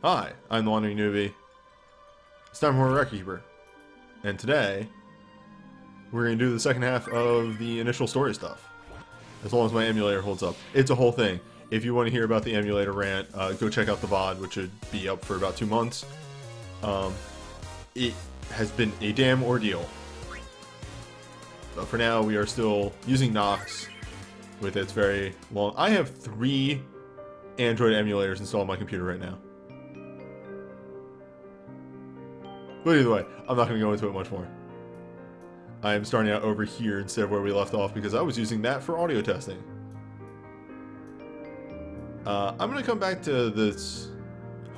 Hi, I'm the WanderingNewbie. It's time for a Record Keeper. And today, we're going to do the second half of the initial story stuff. As long as my emulator holds up. It's a whole thing. If you want to hear about the emulator rant, go check out the VOD, which should be up for about 2 months. It has been a damn ordeal. But for now, we are still using Nox with its very long... I have 3 Android emulators installed on my computer right now. But either way, I'm not going to go into it much more. I am starting out over here instead of where we left off because I was using that for audio testing. I'm going to come back to this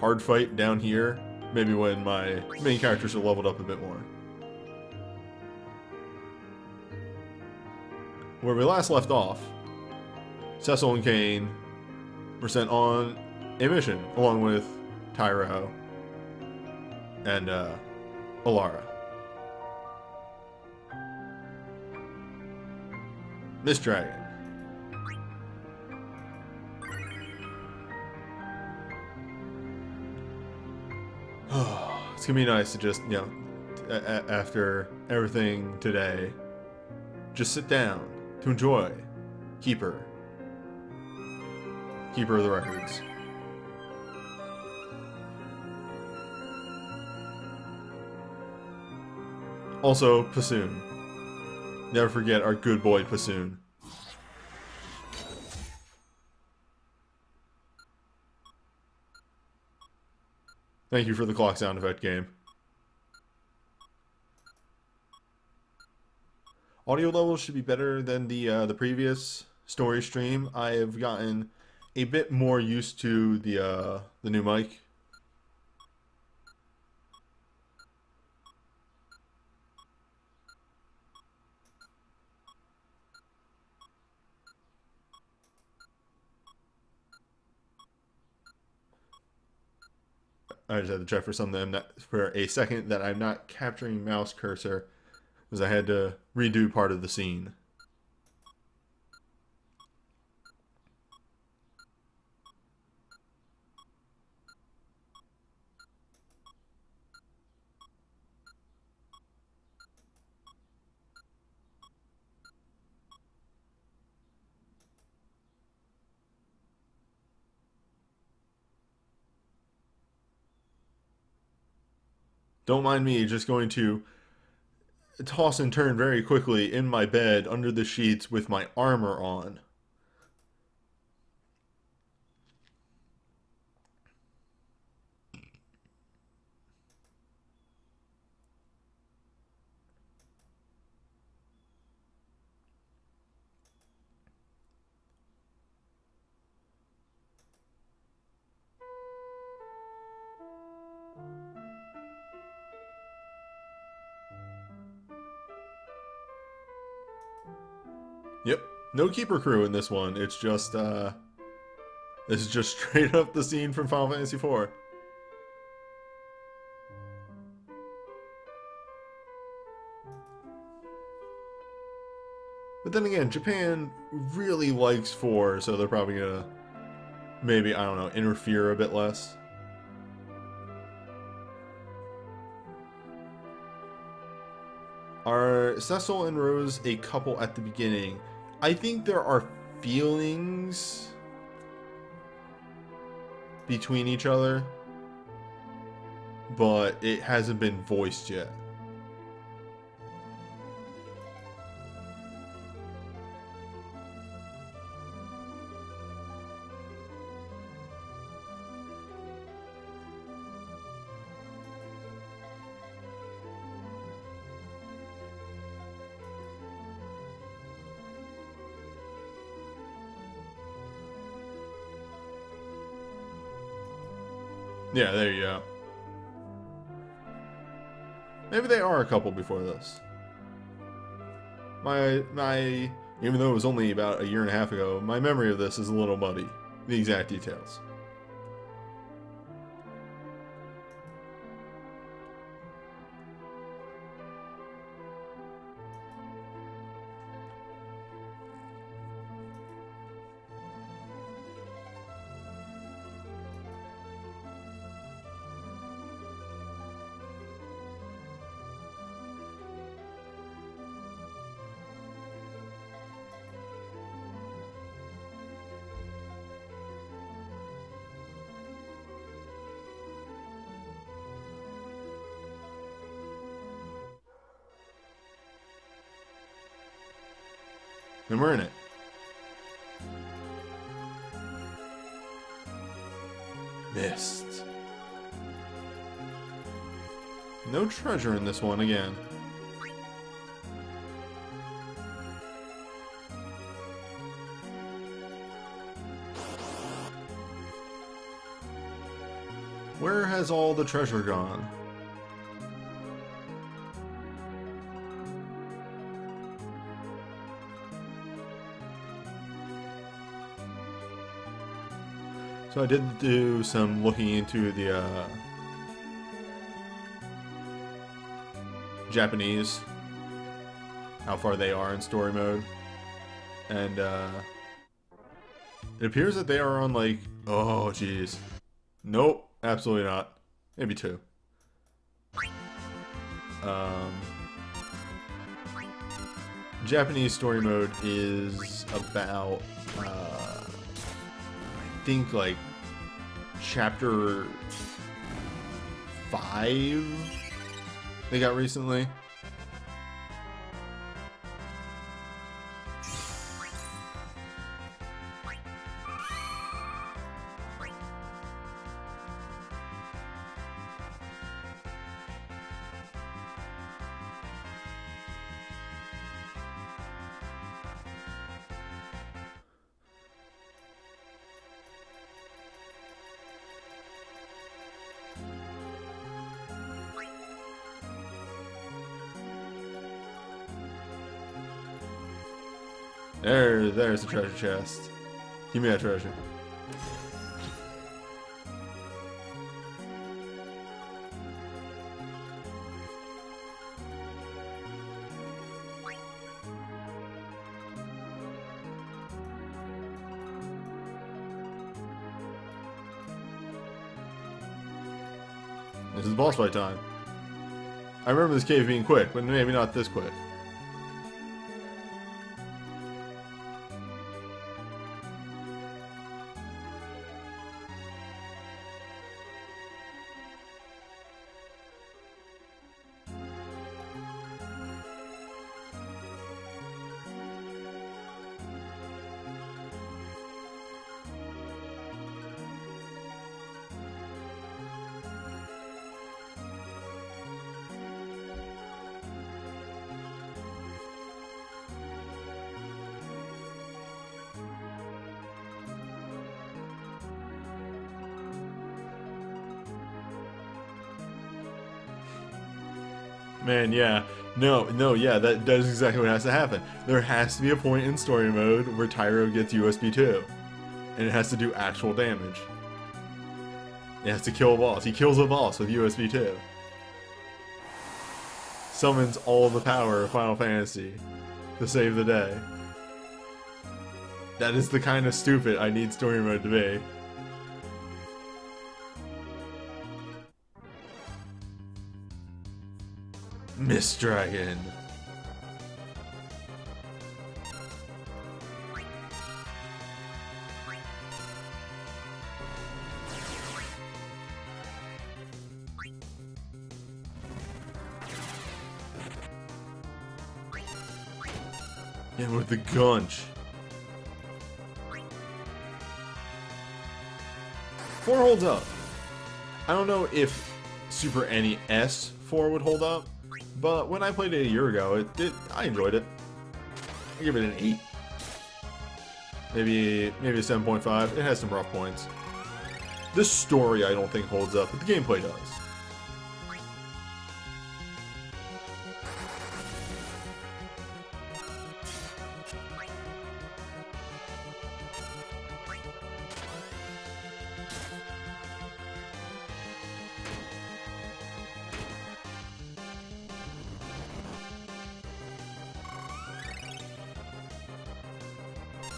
hard fight down here, maybe when my main characters are leveled up a bit more. Where we last left off, Cecil and Kane were sent on a mission along with Tyro and Alara. Miss Dragon. It's gonna be nice to just, you know, after everything today, just sit down to enjoy Keeper of the Records. Also, Passoon. Never forget our good boy Passoon. Thank you for the clock sound effect, game. Audio levels should be better than the previous story stream. I have gotten a bit more used to the new mic. I just had to check for something for a second that I'm not capturing mouse cursor because I had to redo part of the scene. Don't mind me just going to toss and turn very quickly in my bed under the sheets with my armor on. Yep, no Keeper crew in this one. It's just, this is just straight up the scene from Final Fantasy IV. But then again, Japan really likes 4, so they're probably gonna, maybe, I don't know, interfere a bit less. Are Cecil and Rose a couple at the beginning? I think there are feelings between each other, but it hasn't been voiced yet. Yeah, there you go. Maybe they are a couple before this. Even though it was only about a year and a half ago, my memory of this is a little muddy. The exact details. And we're in it. Missed. No treasure in this one again. Where has all the treasure gone? So I did do some looking into the Japanese, how far they are in story mode, and it appears that they are on like, oh geez, nope, absolutely not, maybe 2. Japanese story mode is about I think like chapter 5 they got recently. There's the treasure chest. Give me that treasure. This is boss fight time. I remember this cave being quick, but maybe not this quick. Man, yeah. No, yeah, that is exactly what has to happen. There has to be a point in story mode where Tyro gets USB 2. And it has to do actual damage. It has to kill a boss. He kills a boss with USB 2. Summons all the power of Final Fantasy to save the day. That is the kind of stupid I need story mode to be. Miss Dragon. And with the gunch. 4 holds up. I don't know if Super NES 4 would hold up. But when I played it a year ago, I enjoyed it. I give it an 8. Maybe a 7.5. It has some rough points. This story I don't think holds up, but the gameplay does.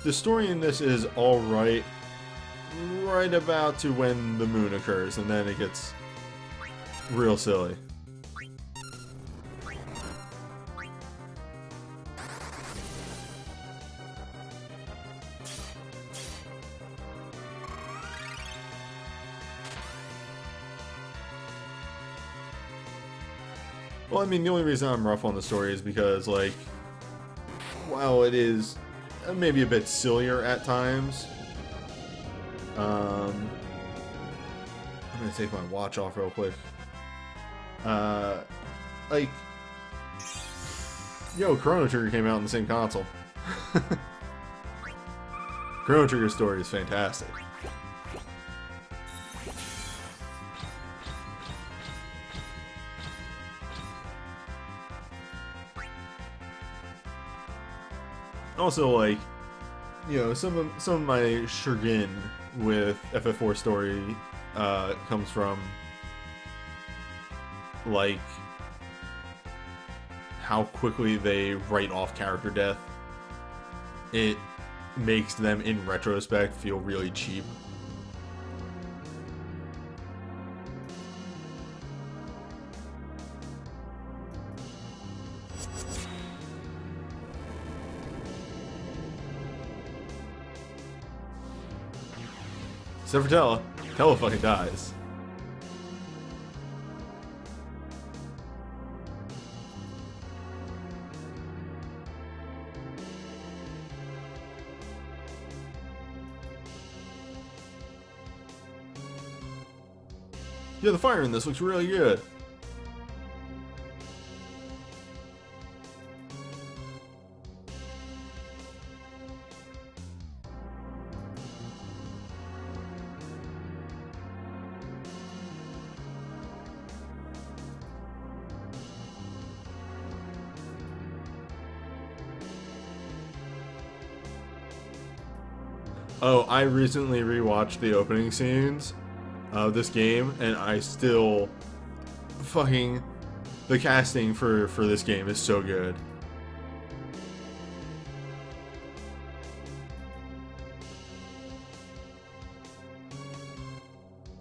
The story in this is alright, right about to when the moon occurs, and then it gets real silly. Well, I mean, the only reason I'm rough on the story is because, like, while it is maybe a bit sillier at times. I'm gonna take my watch off real quick. Like, yo, Chrono Trigger came out on the same console. Chrono Trigger's story is fantastic. Also, like, you know, some of my chagrin with FF4 story comes from, like, how quickly they write off character death. It makes them, in retrospect, feel really cheap. Except for Tella. Tella fucking dies. Yeah, the fire in this looks really good. Oh, I recently rewatched the opening scenes of this game, and I still fucking... The casting for this game is so good.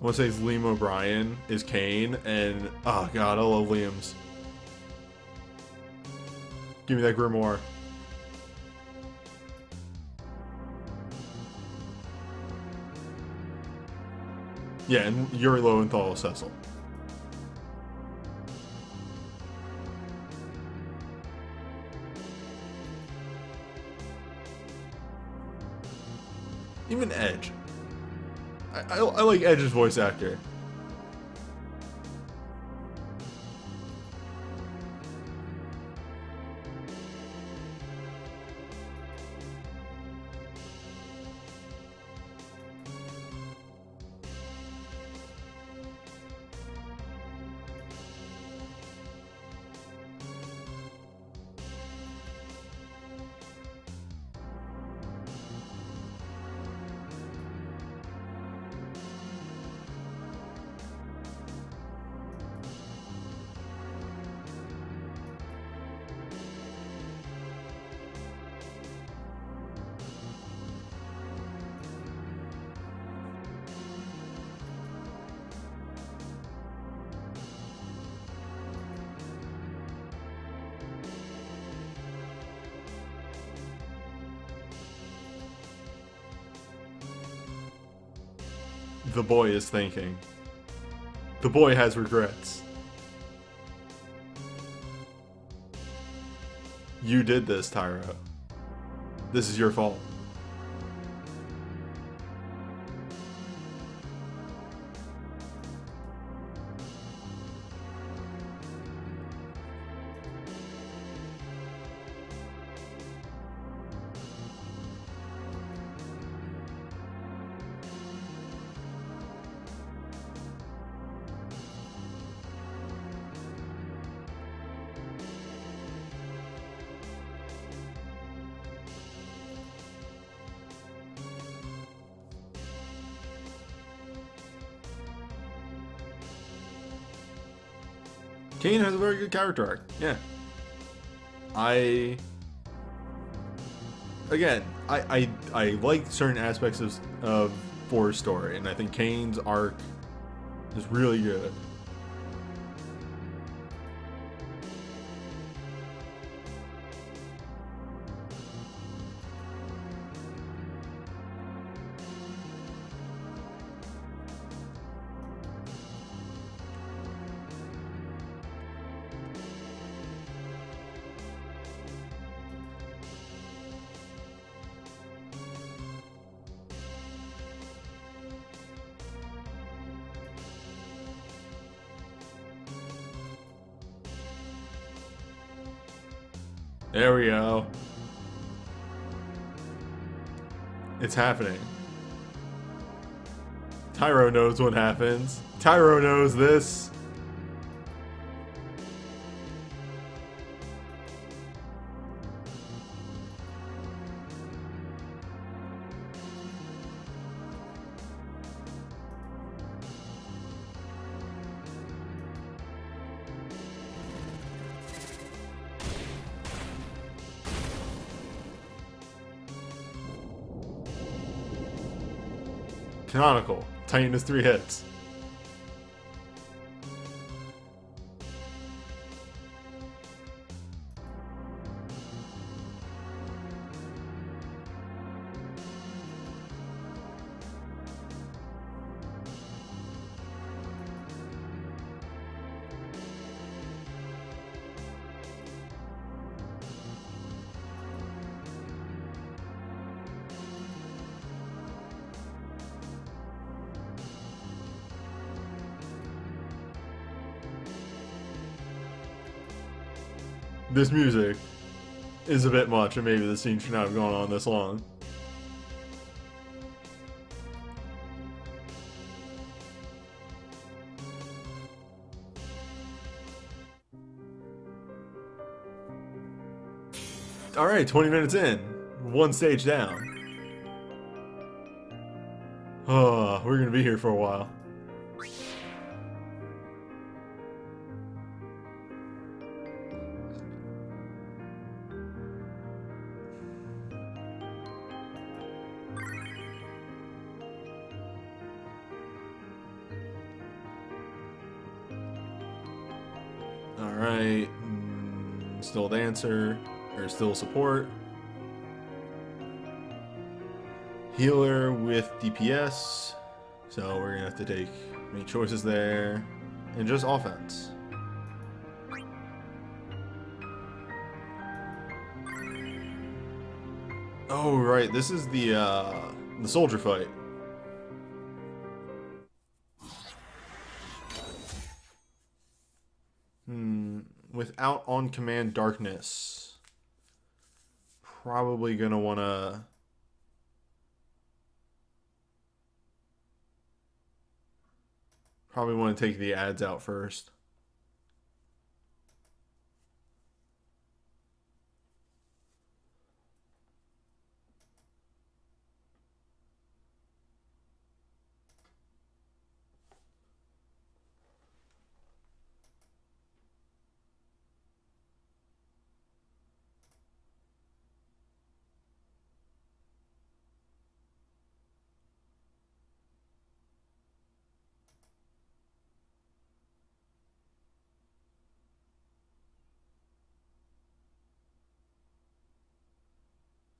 I want to say Liam O'Brien is Kane, and oh god, I love Liam's. Give me that grimoire. Yeah, and Yuri Lowenthal is Cecil. Even Edge. I like Edge's voice actor. The boy is thinking. The boy has regrets. You did this, Tyro. This is your fault. Kane has a very good character arc. Yeah. I like certain aspects of Four's story, and I think Kane's arc is really good. There we go. It's happening. Tyro knows what happens. Tyro knows this. Canonical. Titan is 3 hits. This music is a bit much, and maybe the scene should not have gone on this long. Alright, 20 minutes in. 1 stage down. Oh, we're gonna be here for a while. Alright, still dancer, or still support. Healer with DPS, so we're gonna have to take any choices there, and just offense. Oh right, this is the soldier fight. Without on-command darkness, probably gonna wanna take the ads out first.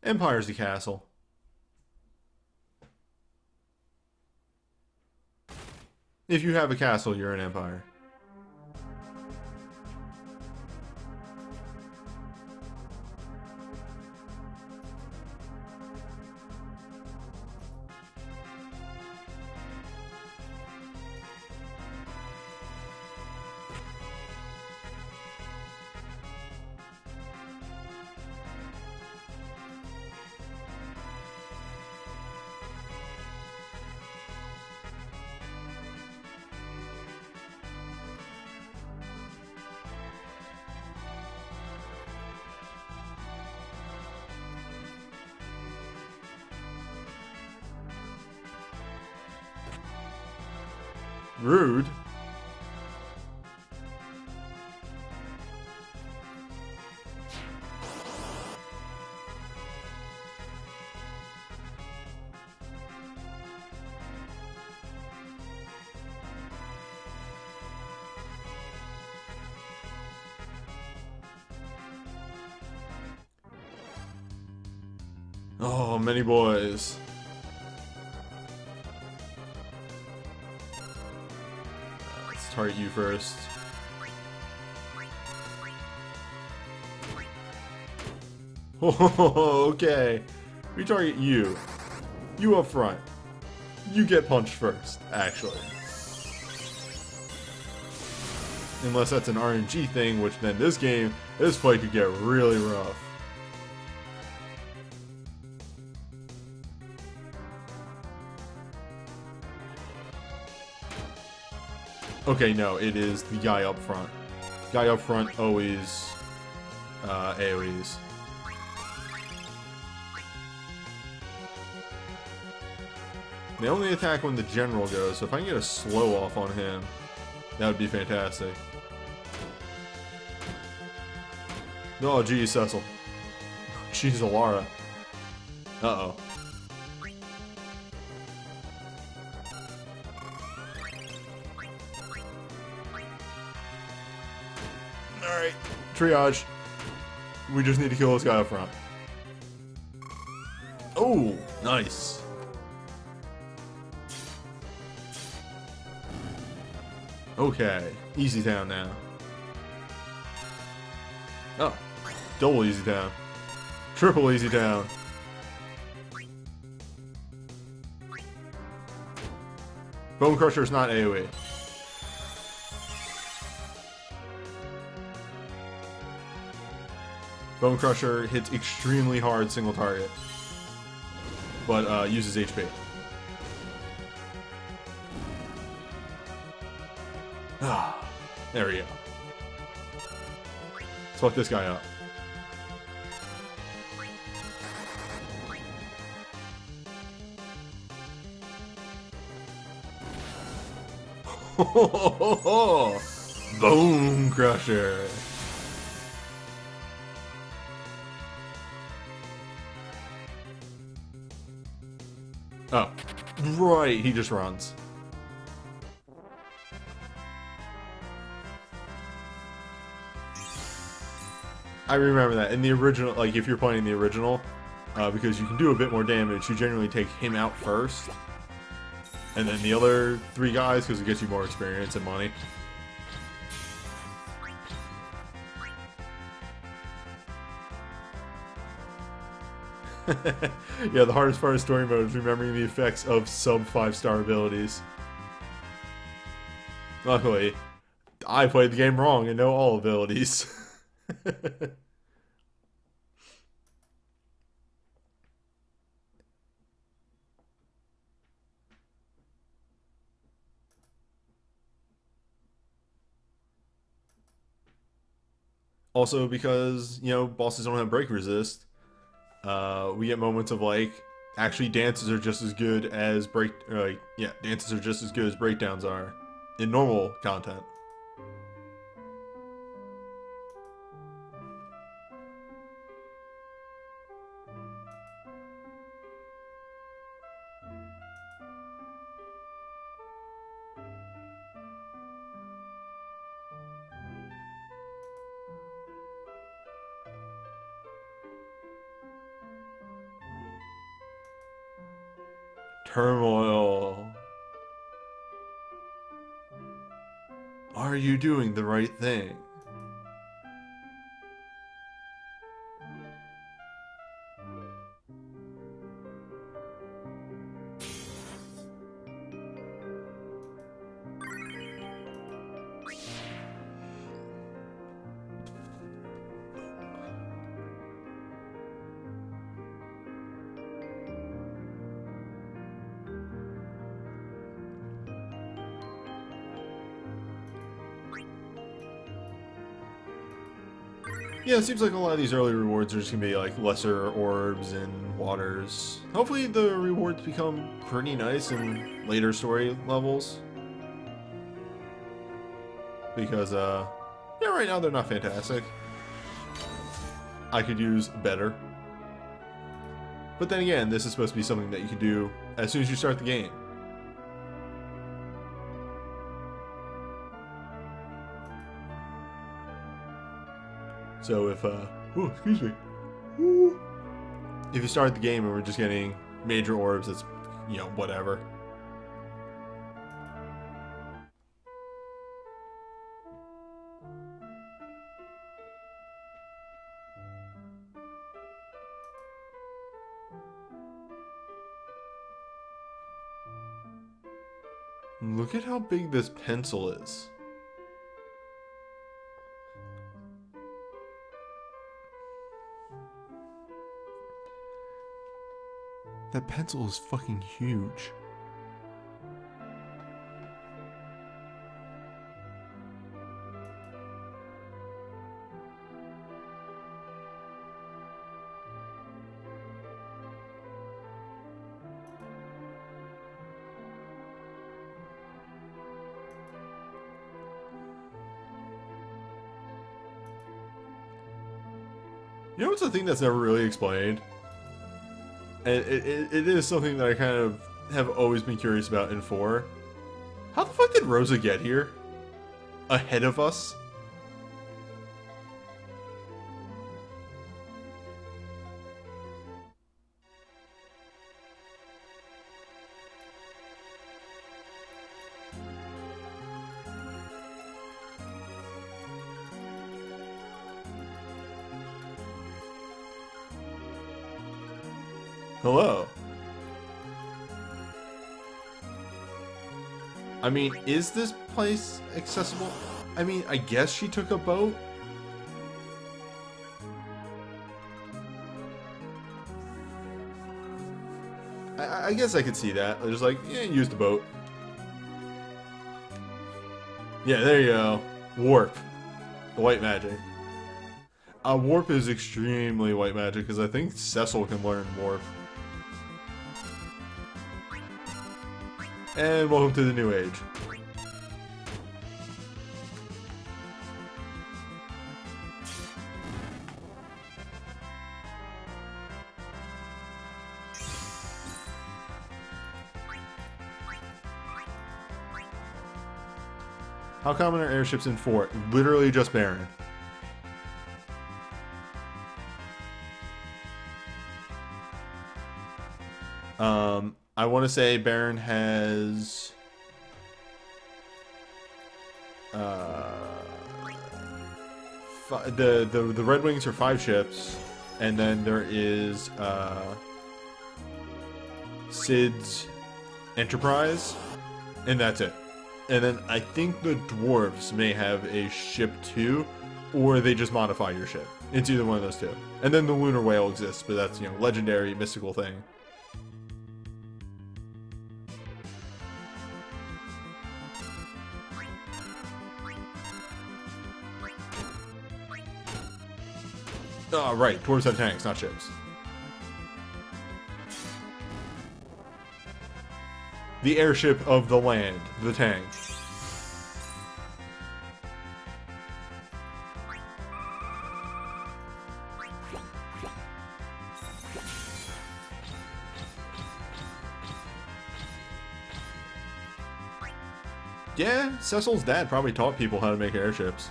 Empire's the castle. If you have a castle, you're an empire. Rude. Oh, many boys. Let's target you first. Oh, okay. We target you. You up front. You get punched first, actually. Unless that's an RNG thing, which then this fight could get really rough. Okay, no, it is the guy up front. Guy up front always AoEs. They only attack when the general goes, so if I can get a slow off on him, that would be fantastic. Oh, geez, Cecil. Jeez, Alara. Uh-oh. Alright, triage. We just need to kill this guy up front. Oh, nice. Okay, easy town now. Oh, double easy town. Triple easy town. Bone Crusher is not AoE. Bone Crusher hits extremely hard single target, but uses HP. Ah, there we go. Let's fuck this guy up. Bone Crusher. Oh, right, he just runs. I remember that in the original, like if you're playing the original, because you can do a bit more damage, you generally take him out first, and then the other three guys, because it gets you more experience and money. Yeah, the hardest part of story mode is remembering the effects of sub 5-star abilities. Luckily, I played the game wrong and know all abilities. Also, because, you know, bosses don't have break resist, we get moments of like, actually dances are just as good as dances are just as good as breakdowns are in normal content. Turmoil. Are you doing the right thing? Yeah, it seems like a lot of these early rewards are just gonna be like lesser orbs and waters. Hopefully the rewards become pretty nice in later story levels. Because, yeah, right now they're not fantastic. I could use better. But then again, this is supposed to be something that you can do as soon as you start the game. So if, oh, excuse me. If you start the game and we're just getting major orbs, it's, you know, whatever. Look at how big this pencil is. That pencil is fucking huge. You know what's the thing that's never really explained? And it is something that I kind of have always been curious about in 4. How the fuck did Rosa get here? Ahead of us? Hello. I mean, is this place accessible? I mean, I guess she took a boat. I guess I could see that. Just like, yeah, use the boat. Yeah, there you go. Warp. The white magic. Warp is extremely white magic, because I think Cecil can learn Warp. And welcome to the new age. How common are airships in 4? Literally just barren. I want to say Baron has the Red Wings are 5 ships, and then there is Sid's Enterprise, and that's it. And then I think the dwarves may have a ship too, or they just modify your ship. It's either one of those two. And then the lunar whale exists, but that's, you know, legendary mystical thing. Oh, right. Dwarves have tanks, not ships. The airship of the land, the tank. Yeah, Cecil's dad probably taught people how to make airships.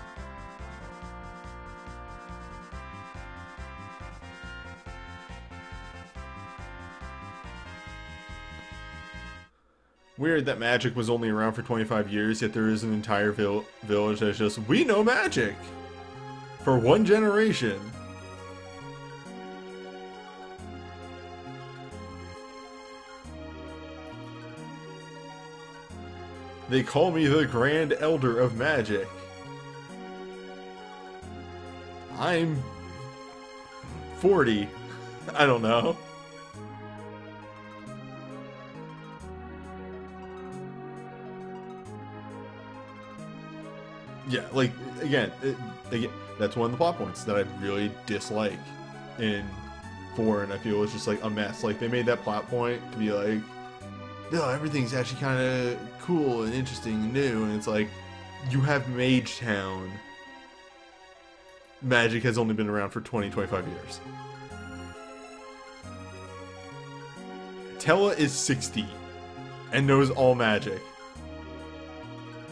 Weird that magic was only around for 25 years, yet there is an entire village that's just, we know magic! For 1 generation. They call me the Grand Elder of Magic. I'm 40. I don't know. Yeah, like, again, that's one of the plot points that I really dislike in 4, and I feel it's just like a mess. Like, they made that plot point to be like, no, everything's actually kind of cool and interesting and new, and it's like, you have Mage Town. Magic has only been around for 20-25 years. Tella is 60 and knows all magic.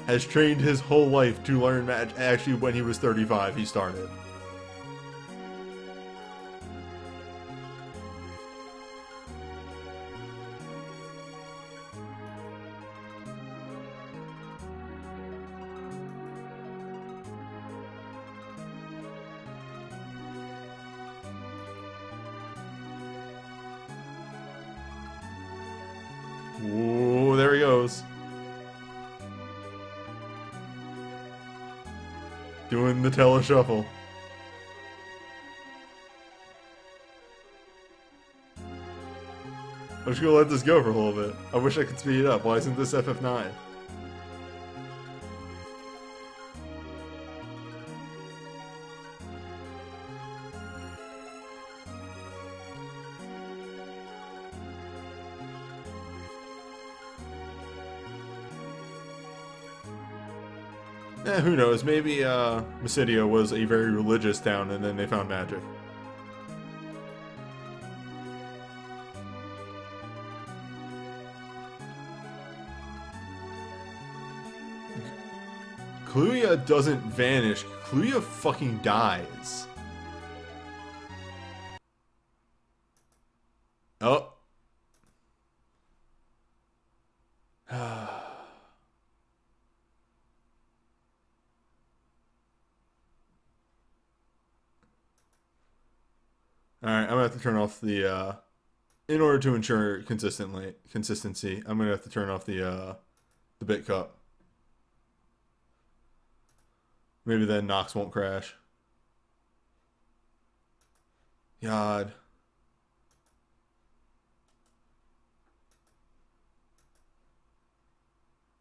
Has trained his whole life to learn magic. Actually, when he was 35, he started. Ooh, there he goes. Doing the teleshuffle. I'm just gonna let this go for a little bit. I wish I could speed it up. Why isn't this FF9? Who knows? Maybe Mysidia was a very religious town and then they found magic. Cluia doesn't vanish. Cluia fucking dies. Oh. Alright, I'm gonna have to turn off the, in order to ensure consistency, I'm gonna have to turn off the bit cup. Maybe then Nox won't crash. God.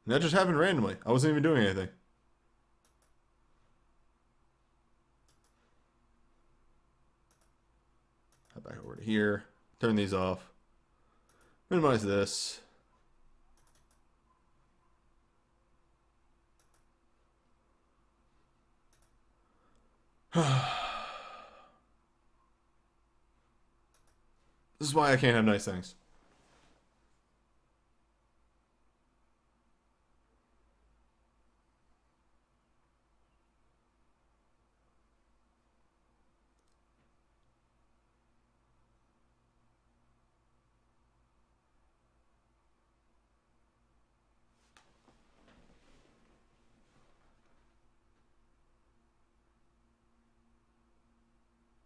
And that just happened randomly. I wasn't even doing anything. Head back over to here. Turn these off. Minimize this. This is why I can't have nice things.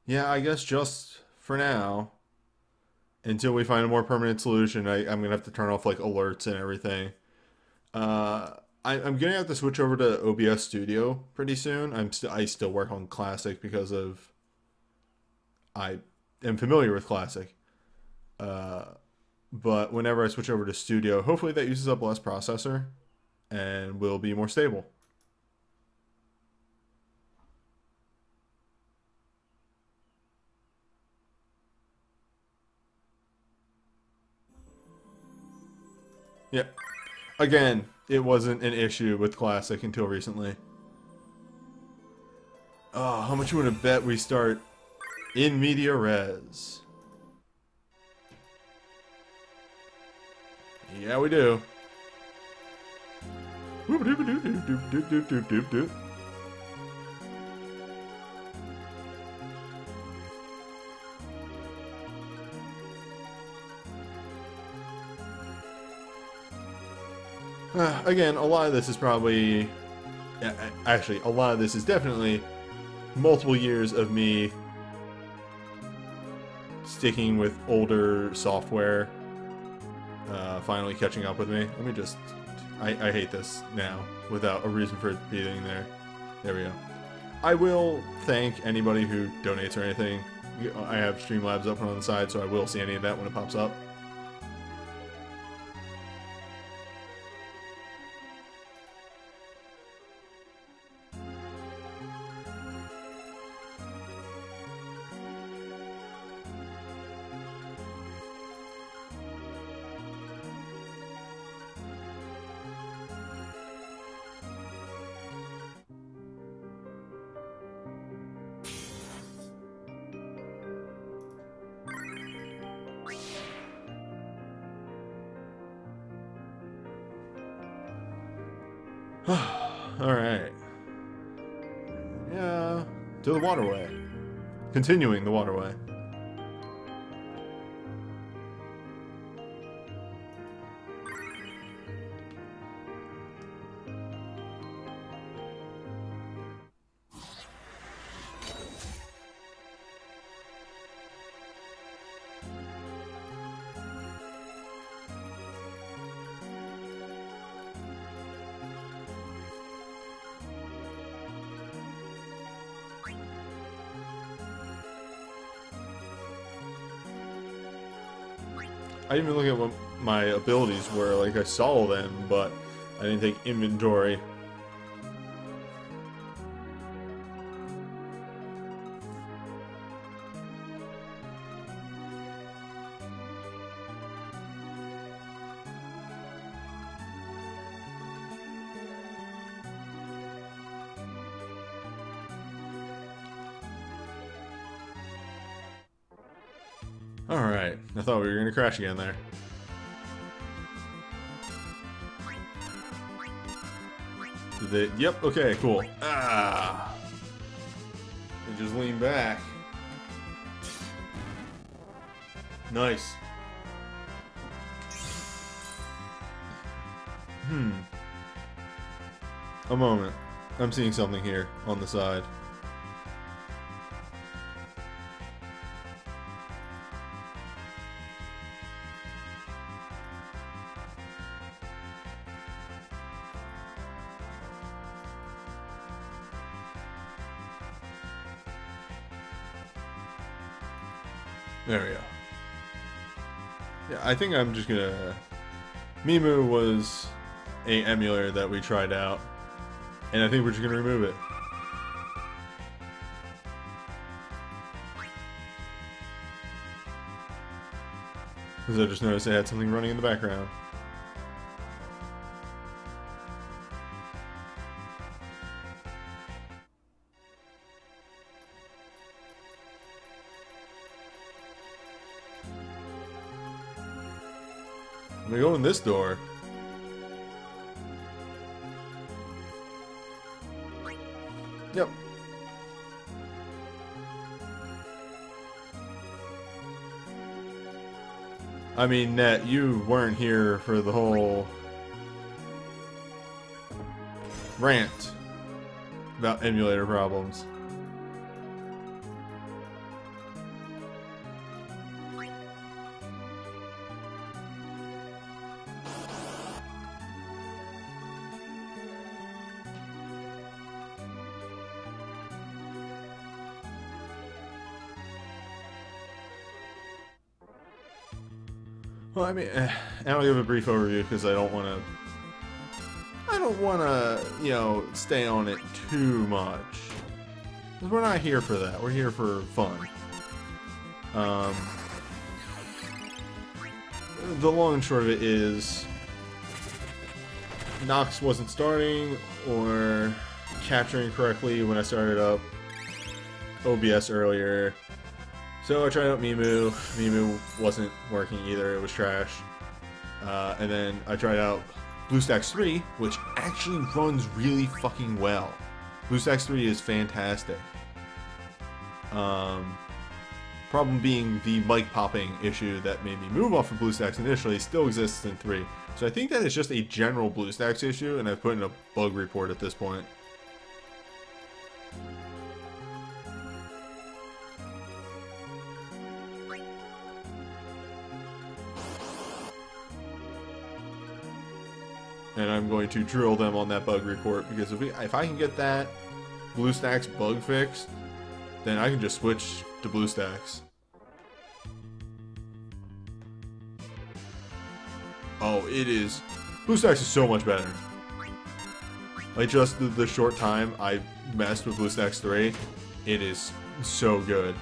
Yeah, I guess just for now, until we find a more permanent solution, I'm gonna have to turn off like alerts and everything. I'm gonna have to switch over to OBS Studio pretty soon. I still work on Classic because of I am familiar with Classic. But whenever I switch over to Studio, hopefully that uses up less processor and will be more stable. Yep. Again, it wasn't an issue with Classic until recently. Oh, how much you want to bet we start in media res? Yeah, we do. Again, a lot of this is probably... Actually, a lot of this is definitely multiple years of me sticking with older software finally catching up with me. Let me just... I hate this now without a reason for it being there. There we go. I will thank anybody who donates or anything. I have Streamlabs open on the side, so I will see any of that when it pops up. Alright. Yeah. To the waterway. Continuing the waterway. I didn't even look at what my abilities were. Like, I saw them, but I didn't take inventory. Alright, I thought we were gonna crash again there. Did they? Yep. Okay. Cool. Ah. And just lean back. Nice. A moment. I'm seeing something here on the side. There we go. Yeah, I think I'm just gonna... Mimu was a emulator that we tried out, and I think we're just gonna remove it. Because I just noticed I had something running in the background. I'm gonna go in this door. Yep. I mean, Net, you weren't here for the whole rant about emulator problems. Well, I mean, I'll give a brief overview because I don't want to, you know, stay on it too much. Because we're not here for that. We're here for fun. The long and short of it is Nox wasn't starting or capturing correctly when I started up OBS earlier. So I tried out Mimu. Mimu wasn't working either. It was trash. And then I tried out BlueStacks 3, which actually runs really fucking well. BlueStacks 3 is fantastic. Problem being the mic popping issue that made me move off of BlueStacks initially still exists in 3. So I think that is just a general BlueStacks issue, and I've put in a bug report at this point. And I'm going to drill them on that bug report, because if I can get that BlueStacks bug fixed, then I can just switch to BlueStacks. Oh, it is. BlueStacks is so much better. Like, just the short time I messed with BlueStacks 3, it is so good.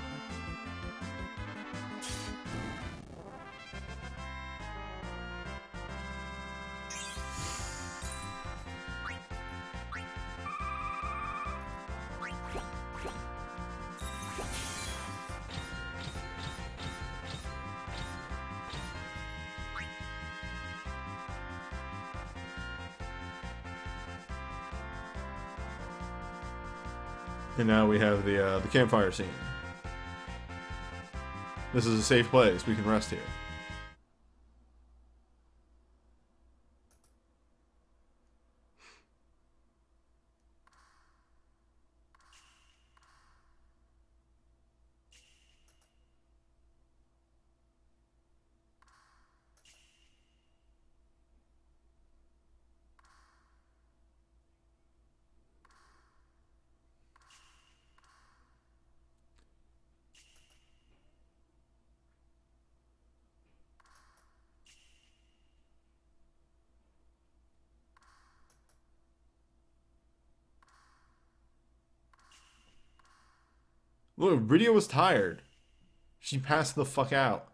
And now we have the campfire scene. This is a safe place. We can rest here. Look, Rydia was tired. She passed the fuck out.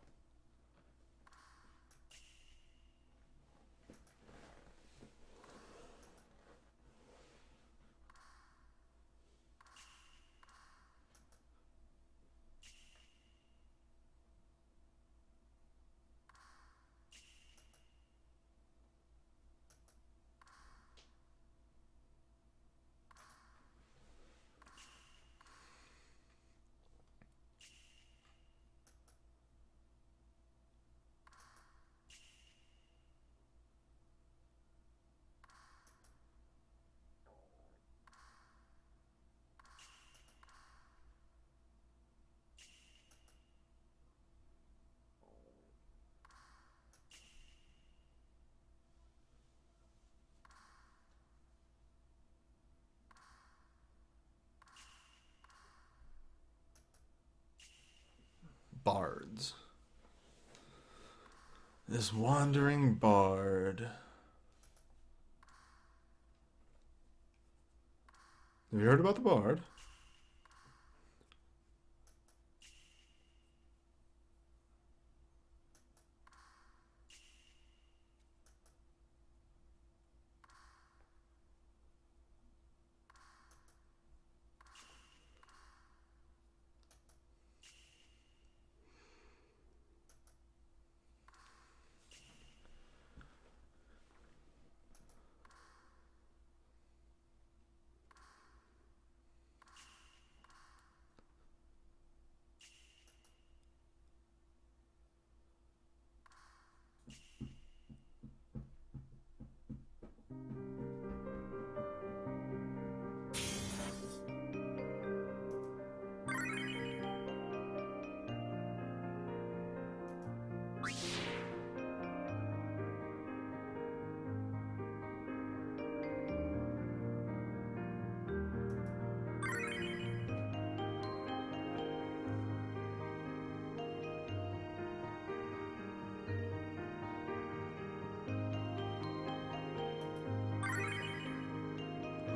bards. This wandering bard. Have you heard about the bard?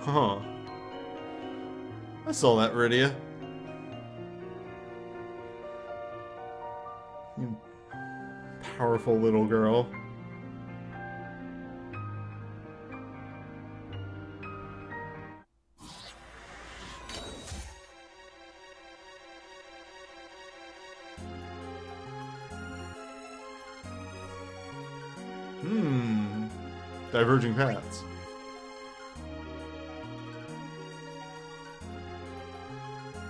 Huh. I saw that, Rydia. You powerful little girl. Diverging paths.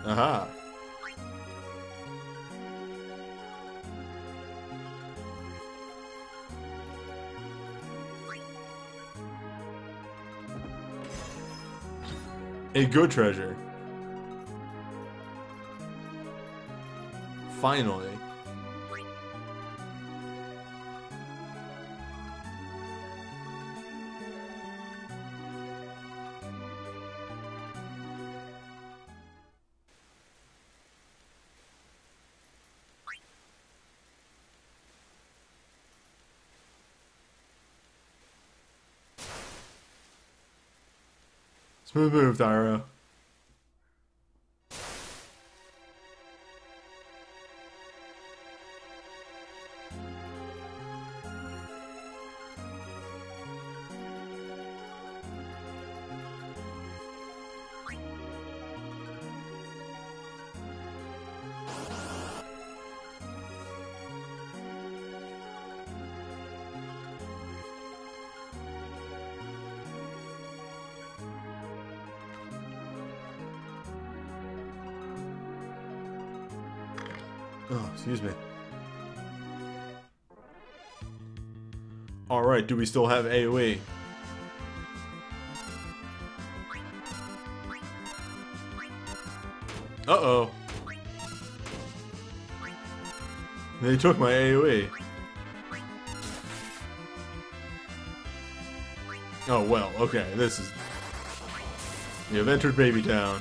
Aha. A good treasure. Finally. Smooth move, Tyro. Oh, excuse me. Alright, do we still have AoE? Uh-oh. They took my AoE. Oh, well, okay, this is... You have entered Baby Town.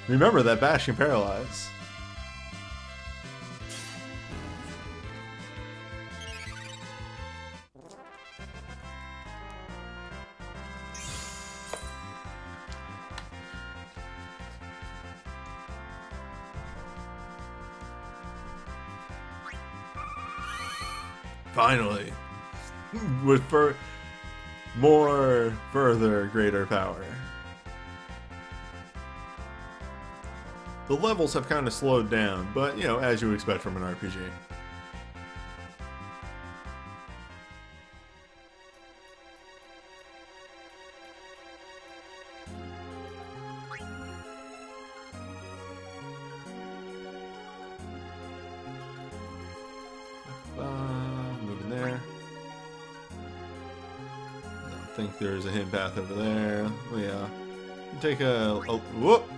Remember that bash can paralyze. Finally. With more, further, greater power. The levels have kind of slowed down, but, you know, as you would expect from an RPG. Moving there. I think there's a hidden path over there. Oh, yeah. Take a whoop!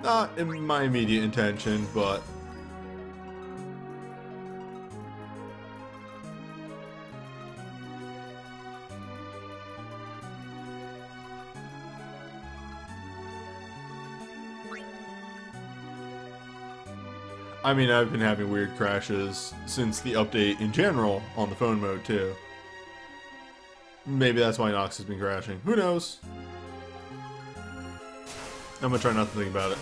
Not in my immediate intention, but... I mean, I've been having weird crashes since the update in general on the phone mode too. Maybe that's why Nox has been crashing. Who knows? I'm gonna try not to think about it.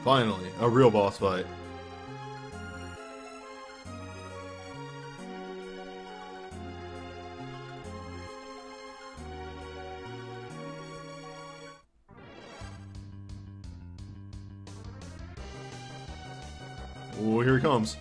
Finally, a real boss fight. Oh, here he comes.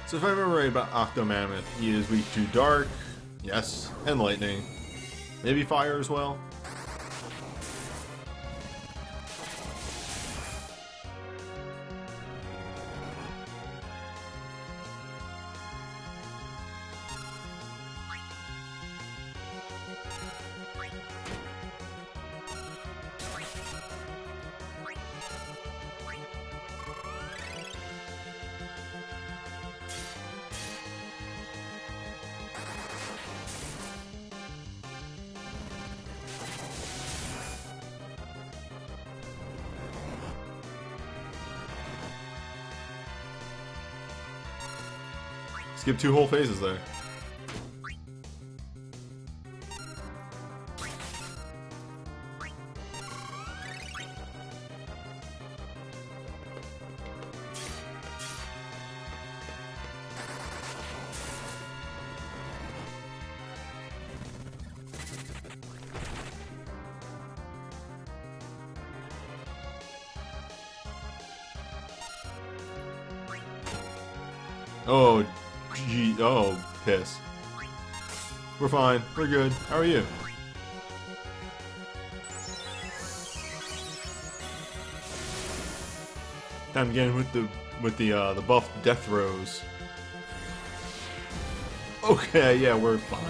So if I remember right about Octomammoth, he is weak to dark, yes, and lightning. Maybe fire as well. Skip 2 whole phases there. Oh, gee, oh, piss. We're fine. We're good. How are you? Time again with the buff death throws. Okay, yeah, we're fine.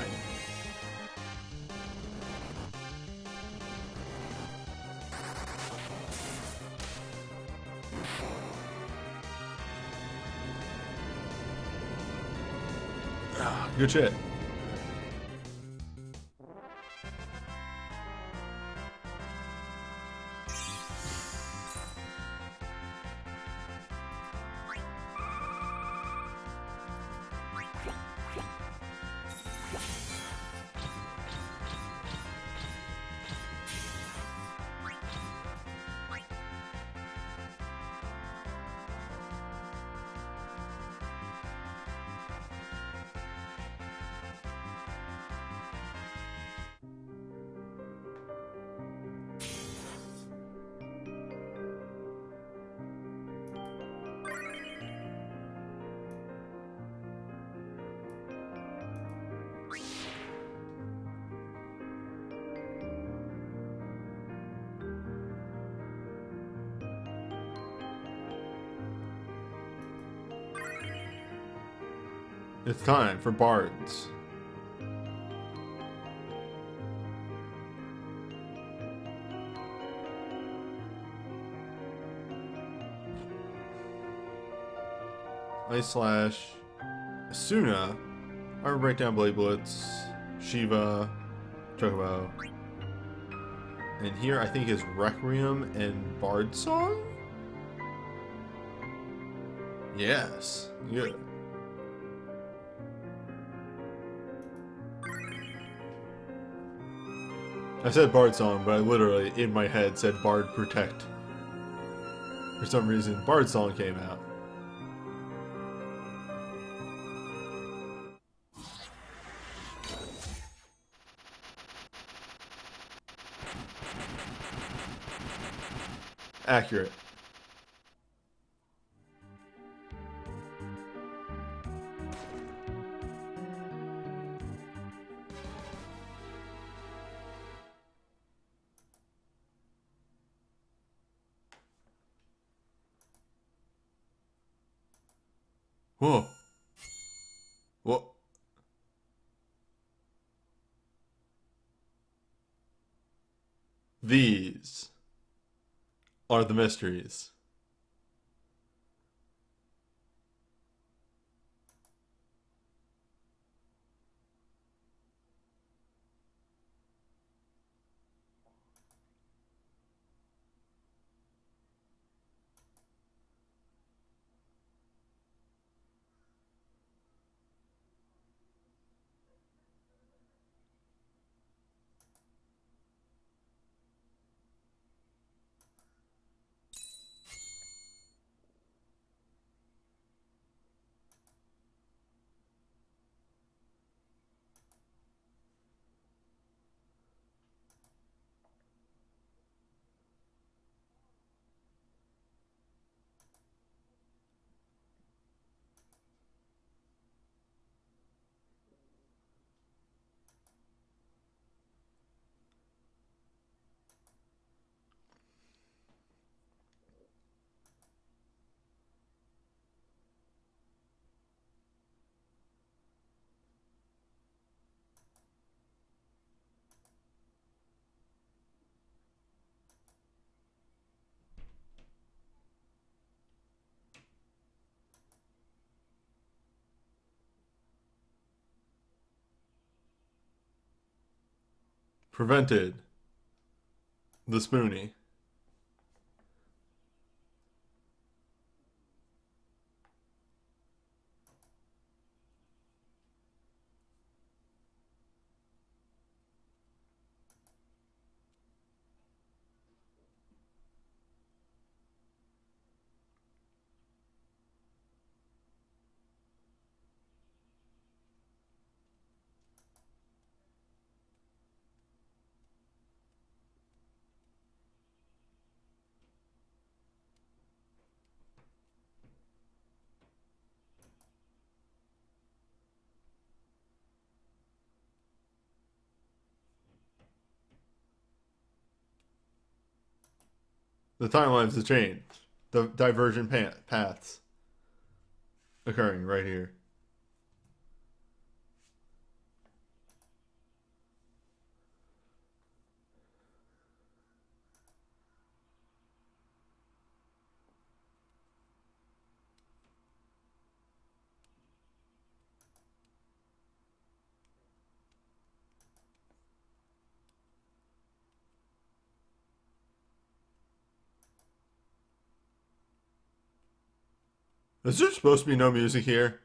Ah, good shit. It's time for bards. Ice Slash, Asuna, Armor Breakdown, Blade Blitz, Shiva, Chocobo. And here I think is Requiem and Bard Song? Yes, good. I said Bard Song, but I literally, in my head, said Bard Protect. For some reason, Bard Song came out. Accurate. Whoa. Well, these are the mysteries. Prevented the Spoonie. The timelines have changed. The divergent paths occurring right here. Is there supposed to be no music here?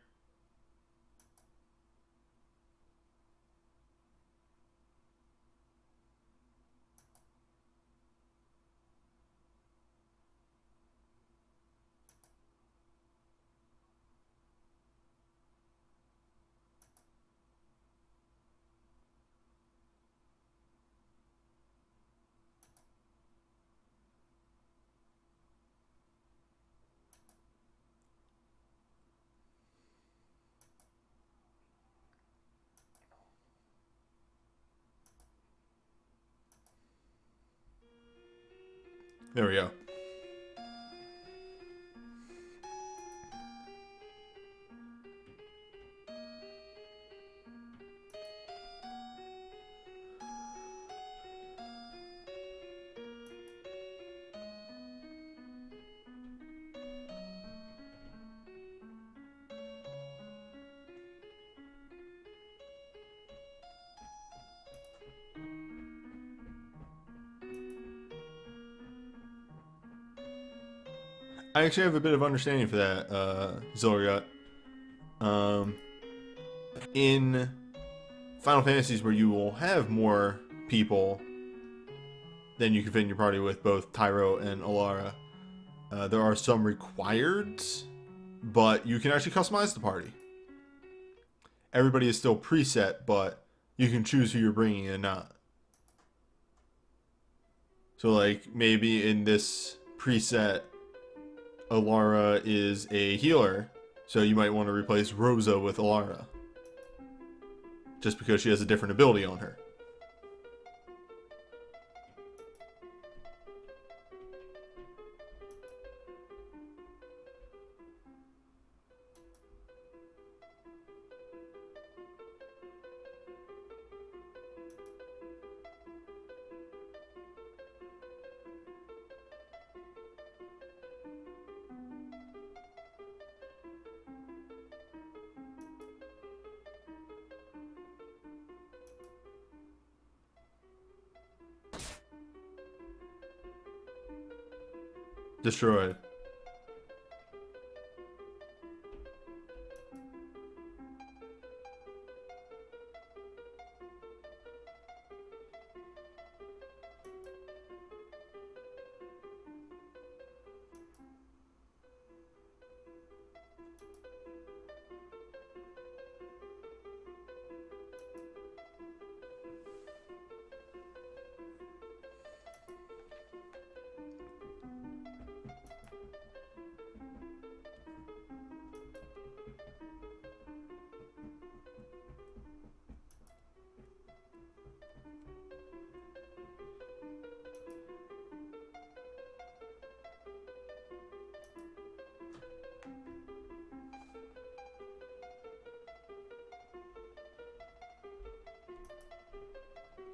There we go. I actually have a bit of understanding for that, Zilgat. Um, in Final Fantasies, where you will have more people than you can fit in your party with, both Tyro and Alara, there are some requireds, but you can actually customize the party. Everybody is still preset, but you can choose who you're bringing and not. So, like, maybe in this preset, Alara is a healer, so you might want to replace Rosa with Alara. Just because she has a different ability on her. Destroyed.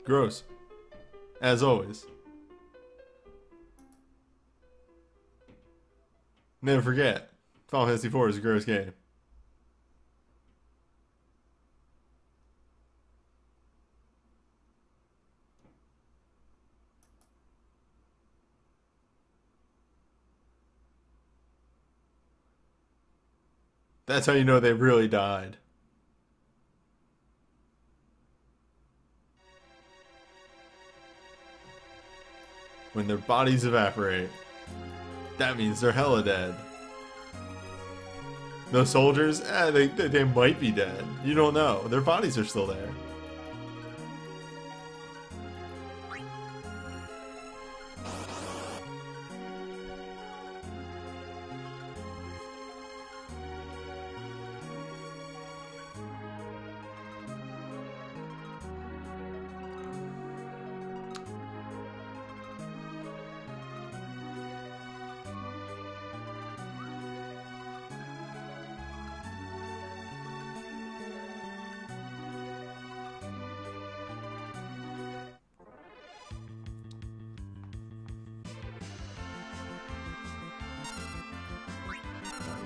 Gross. As always. Never forget, Final Fantasy IV is a gross game. That's how you know they really died. When their bodies evaporate, that means they're hella dead. Those soldiers, they might be dead. You don't know. Their bodies are still there.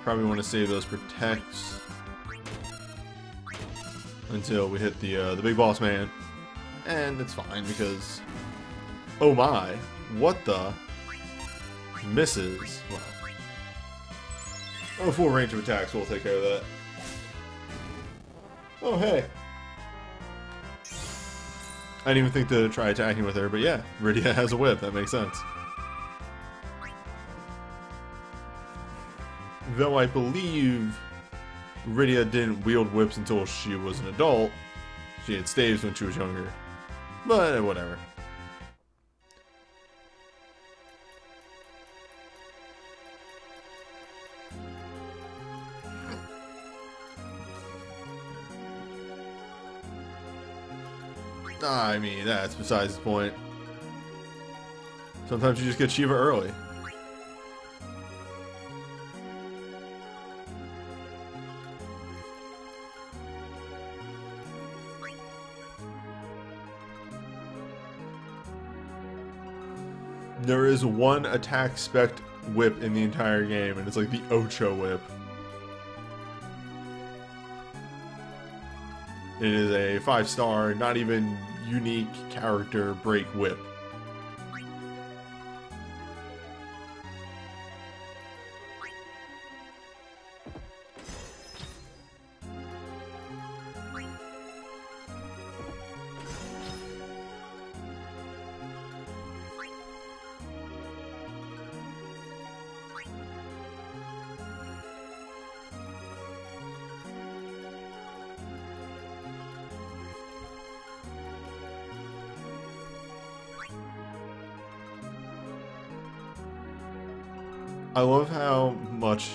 Probably want to save those protects until we hit the big boss man, and it's fine because oh my, what the misses. Well, full range of attacks will take care of that. Oh hey, I didn't even think to try attacking with her, but yeah, Rydia has a whip. That makes sense. Though I believe Rydia didn't wield whips until she was an adult. She had staves when she was younger. But whatever. I mean, that's besides the point. Sometimes you just get Shiva early. There is one attack spec whip in the entire game, and it's like the Ocho whip. It is a 5-star, not even unique character break whip. I love how much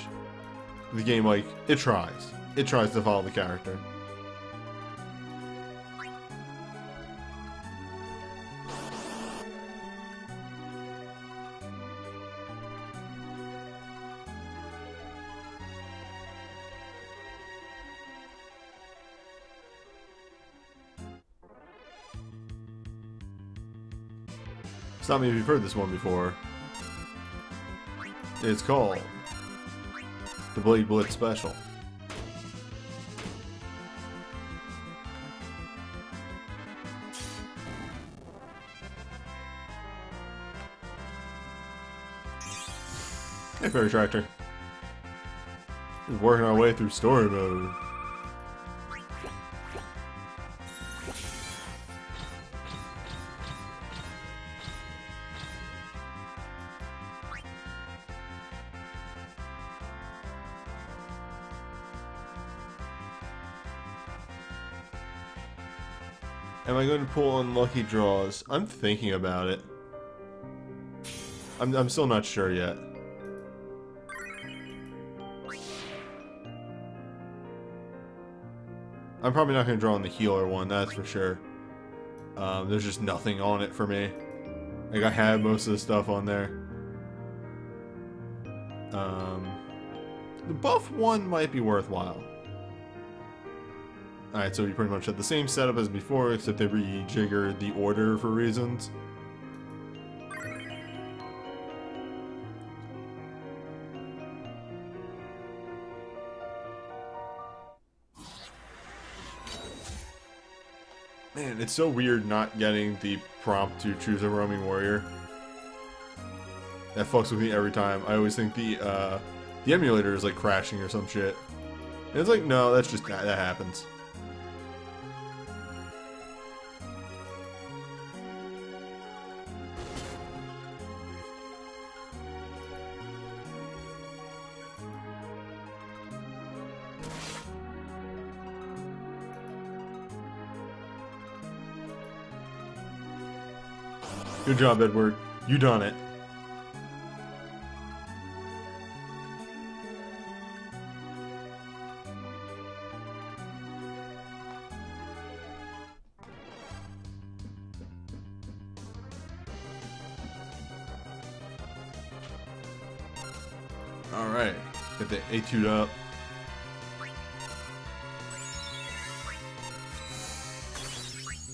the game, like, it tries. It tries to follow the character. Stop me if you've heard this one before. It's called the Blade Blitz Special. Hey, Fairy Tractor. Just working our way through story mode. Am I going to pull unlucky draws? I'm thinking about it. I'm still not sure yet. I'm probably not going to draw on the healer one, that's for sure. There's just nothing on it for me. Like, I have most of the stuff on there. The buff one might be worthwhile. Alright, so we pretty much had the same setup as before, except they rejiggered the order for reasons. Man, it's so weird not getting the prompt to choose a roaming warrior. That fucks with me every time. I always think the emulator is like crashing or some shit. And it's like, no, that's just that happens. Good job, Edward. You done it. Alright. Get the A2'd up.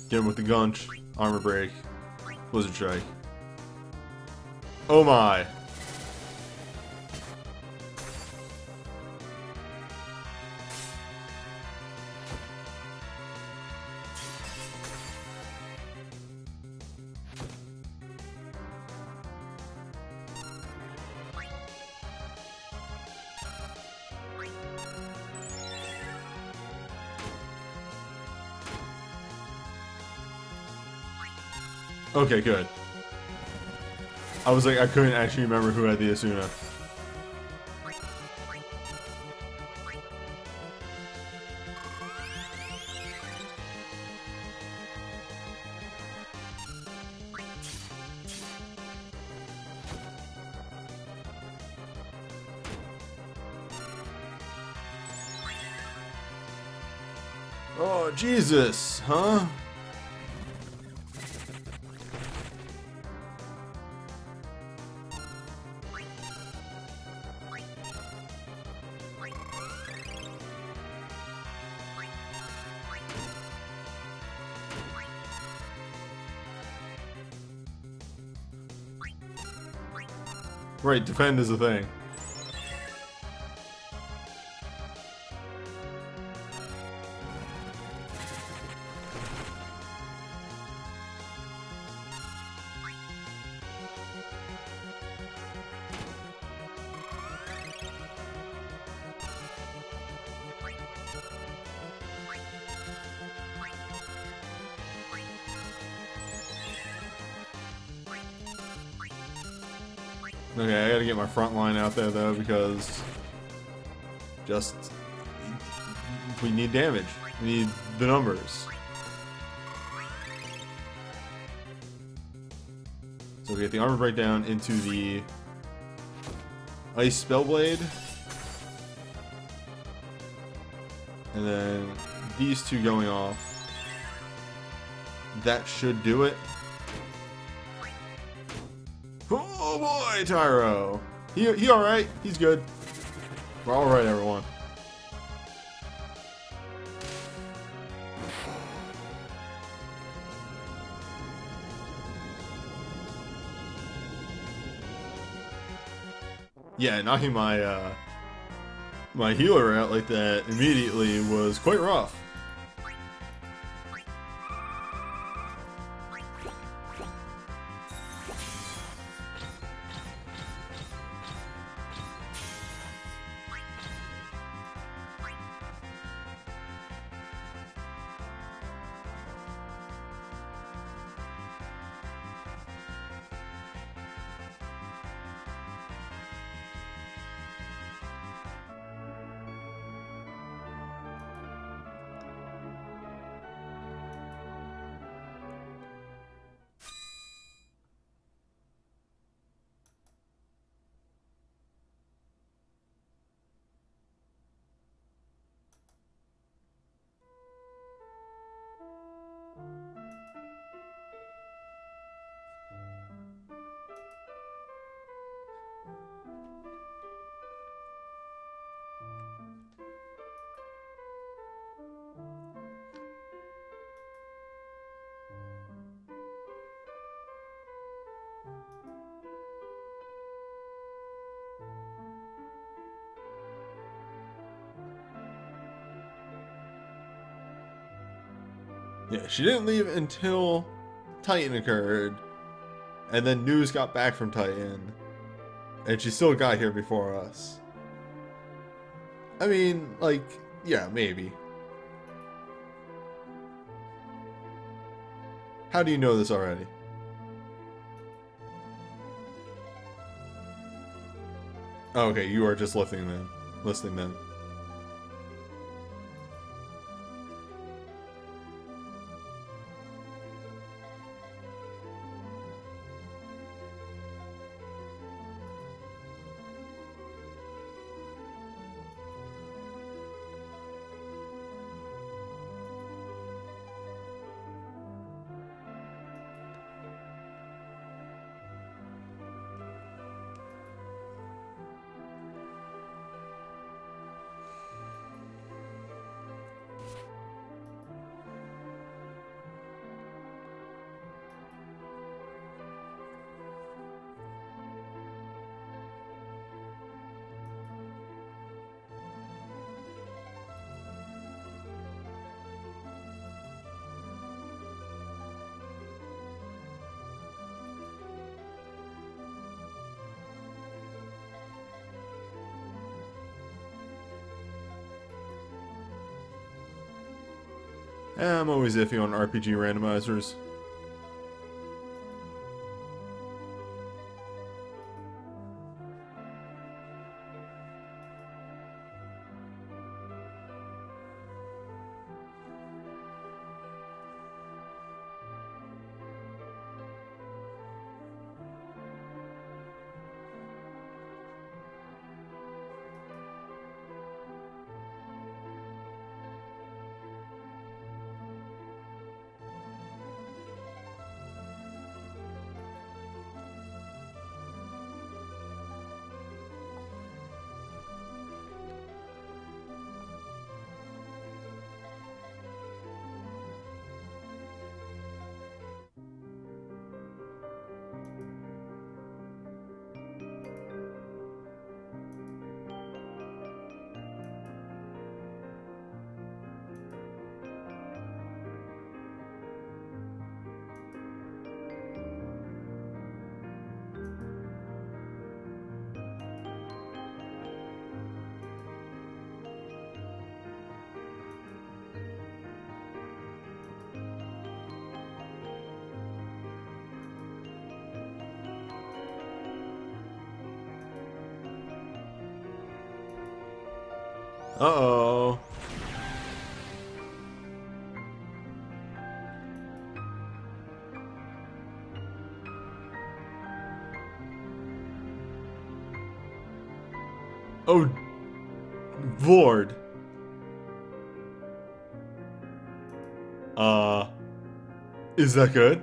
Get him with the gunch. Armor break. Blizzard strike. Oh my. Okay, good. I was like, I couldn't actually remember who had the Asuna. Oh, Jesus, huh? Right, defend is a thing. Okay, I gotta get my front line out there though, because just we need damage. We need the numbers. So we get the armor breakdown into the ice spellblade, and then these two going off. That should do it. Oh boy, Tyro! He alright. He's good. We're alright, everyone. Yeah, knocking my my healer out like that immediately was quite rough. Yeah, she didn't leave until Titan occurred, and then news got back from Titan, and she still got here before us. I mean, like, yeah, maybe. How do you know this already? Oh, okay, you are just listening then. Listening then. I'm always iffy on RPG randomizers. Uh-oh. Oh, Lord. Is that good?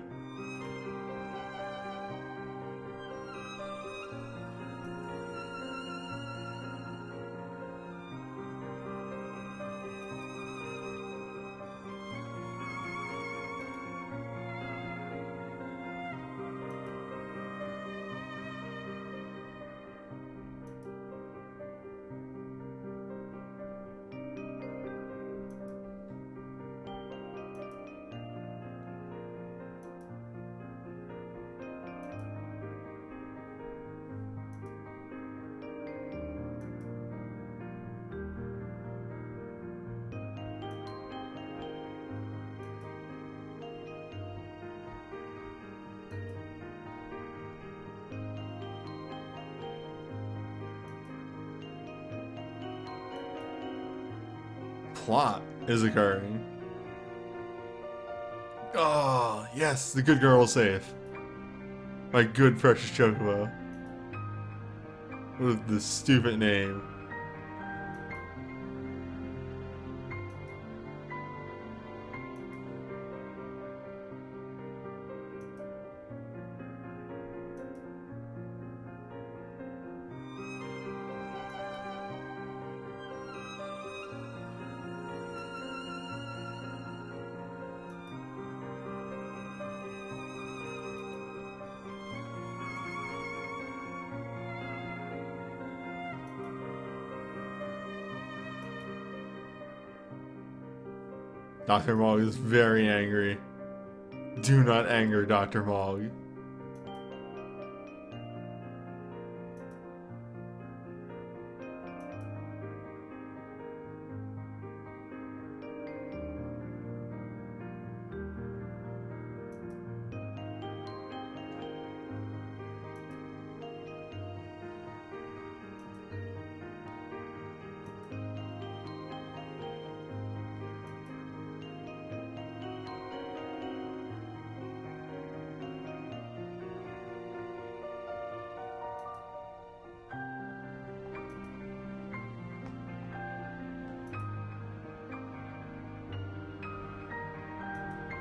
Plot is occurring. Oh, yes, the good girl is safe. My good precious Chocobo. With the stupid name. Dr. Mog is very angry. Do not anger Dr. Mog.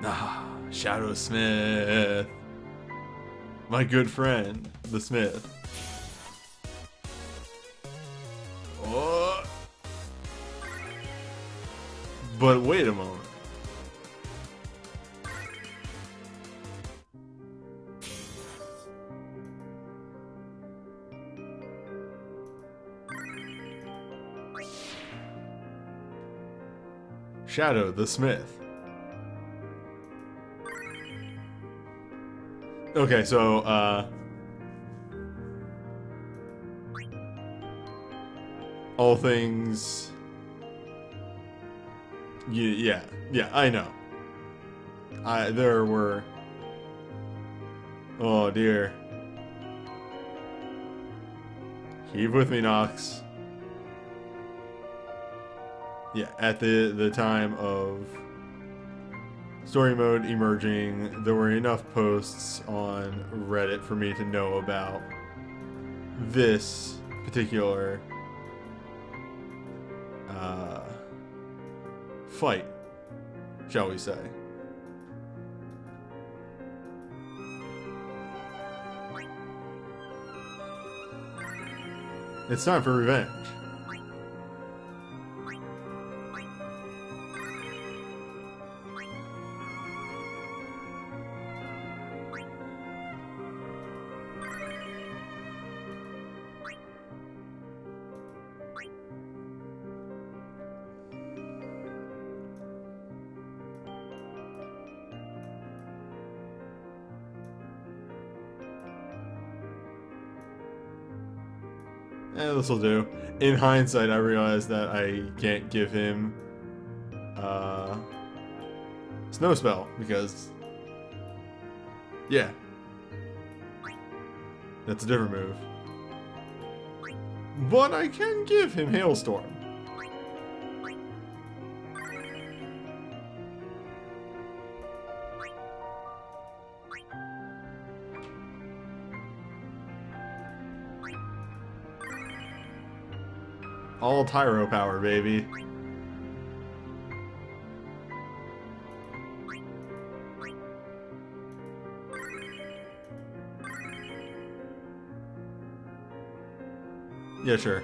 Ah, Shadow Smith. My good friend, the Smith. Oh. But wait a moment. Shadow the Smith. Okay, so, all things... Yeah, I know. There were... Oh, dear. Keep with me, Nox. Yeah, at the time of story mode emerging, there were enough posts on Reddit for me to know about this particular fight, shall we say. It's time for revenge. This'll do. In hindsight, I realized that I can't give him Snow Spell because, yeah, that's a different move. But I can give him Hailstorm. All Tyro power, baby. Yeah, sure.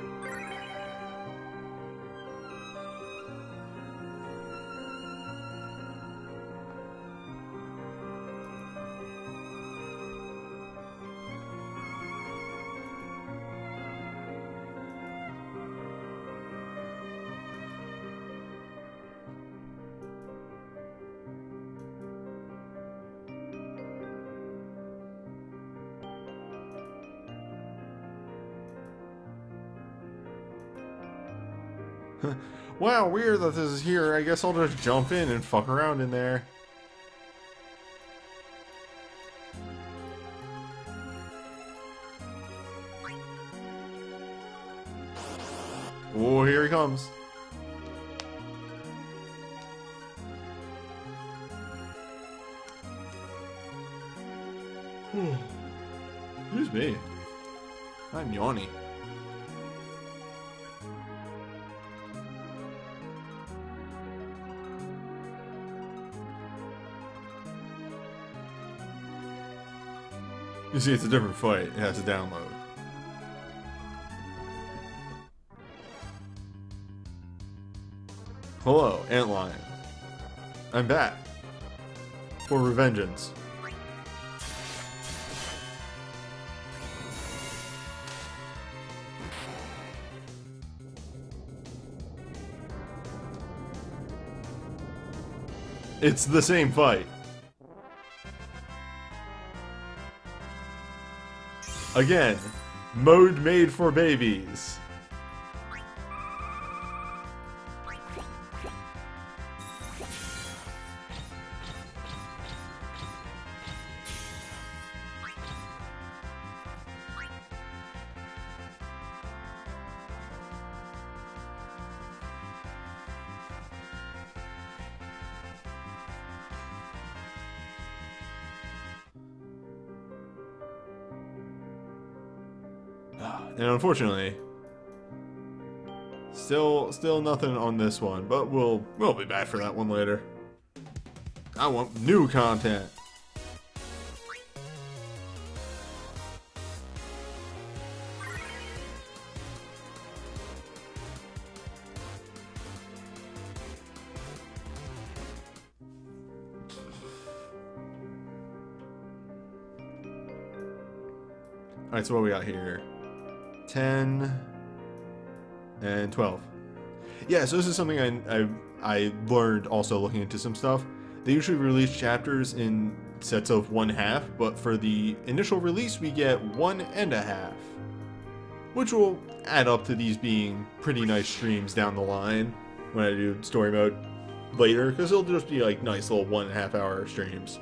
Wow, weird that this is here. I guess I'll just jump in and fuck around in there. Oh, here he comes. Excuse me. I'm yawny. You see, it's a different fight. It has to download. Hello, Antlion. I'm back. For revengeance. It's the same fight. Again, mode made for babies. And unfortunately, still nothing on this one, but we'll be back for that one later. I want new content. Alright, so what we got here? 10 and 12. Yeah, so this is something I learned also looking into some stuff. They usually release chapters in sets of 1/2, but for the initial release we get 1.5, which will add up to these being pretty nice streams down the line when I do story mode later, because it'll just be like nice little 1.5 hour streams.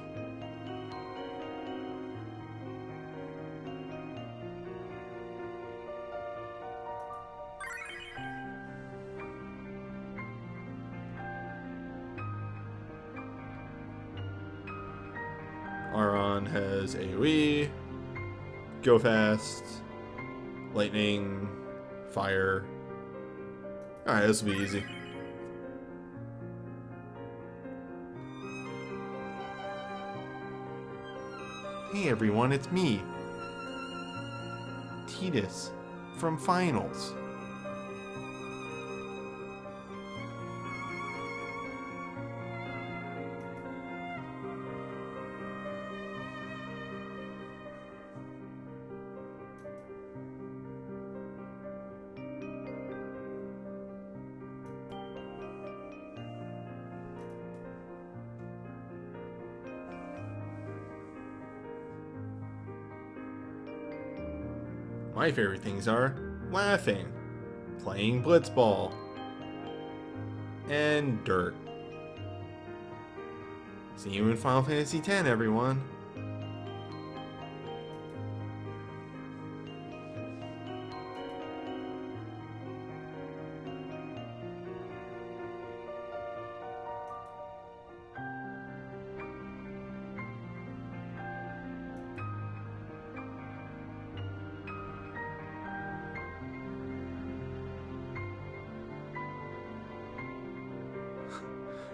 Aron has AoE, Go Fast, Lightning, Fire. Alright, this will be easy. Hey everyone, it's me, Tyros, from Finals. My favorite things are laughing, playing blitzball, and dirt. See you in Final Fantasy X, everyone.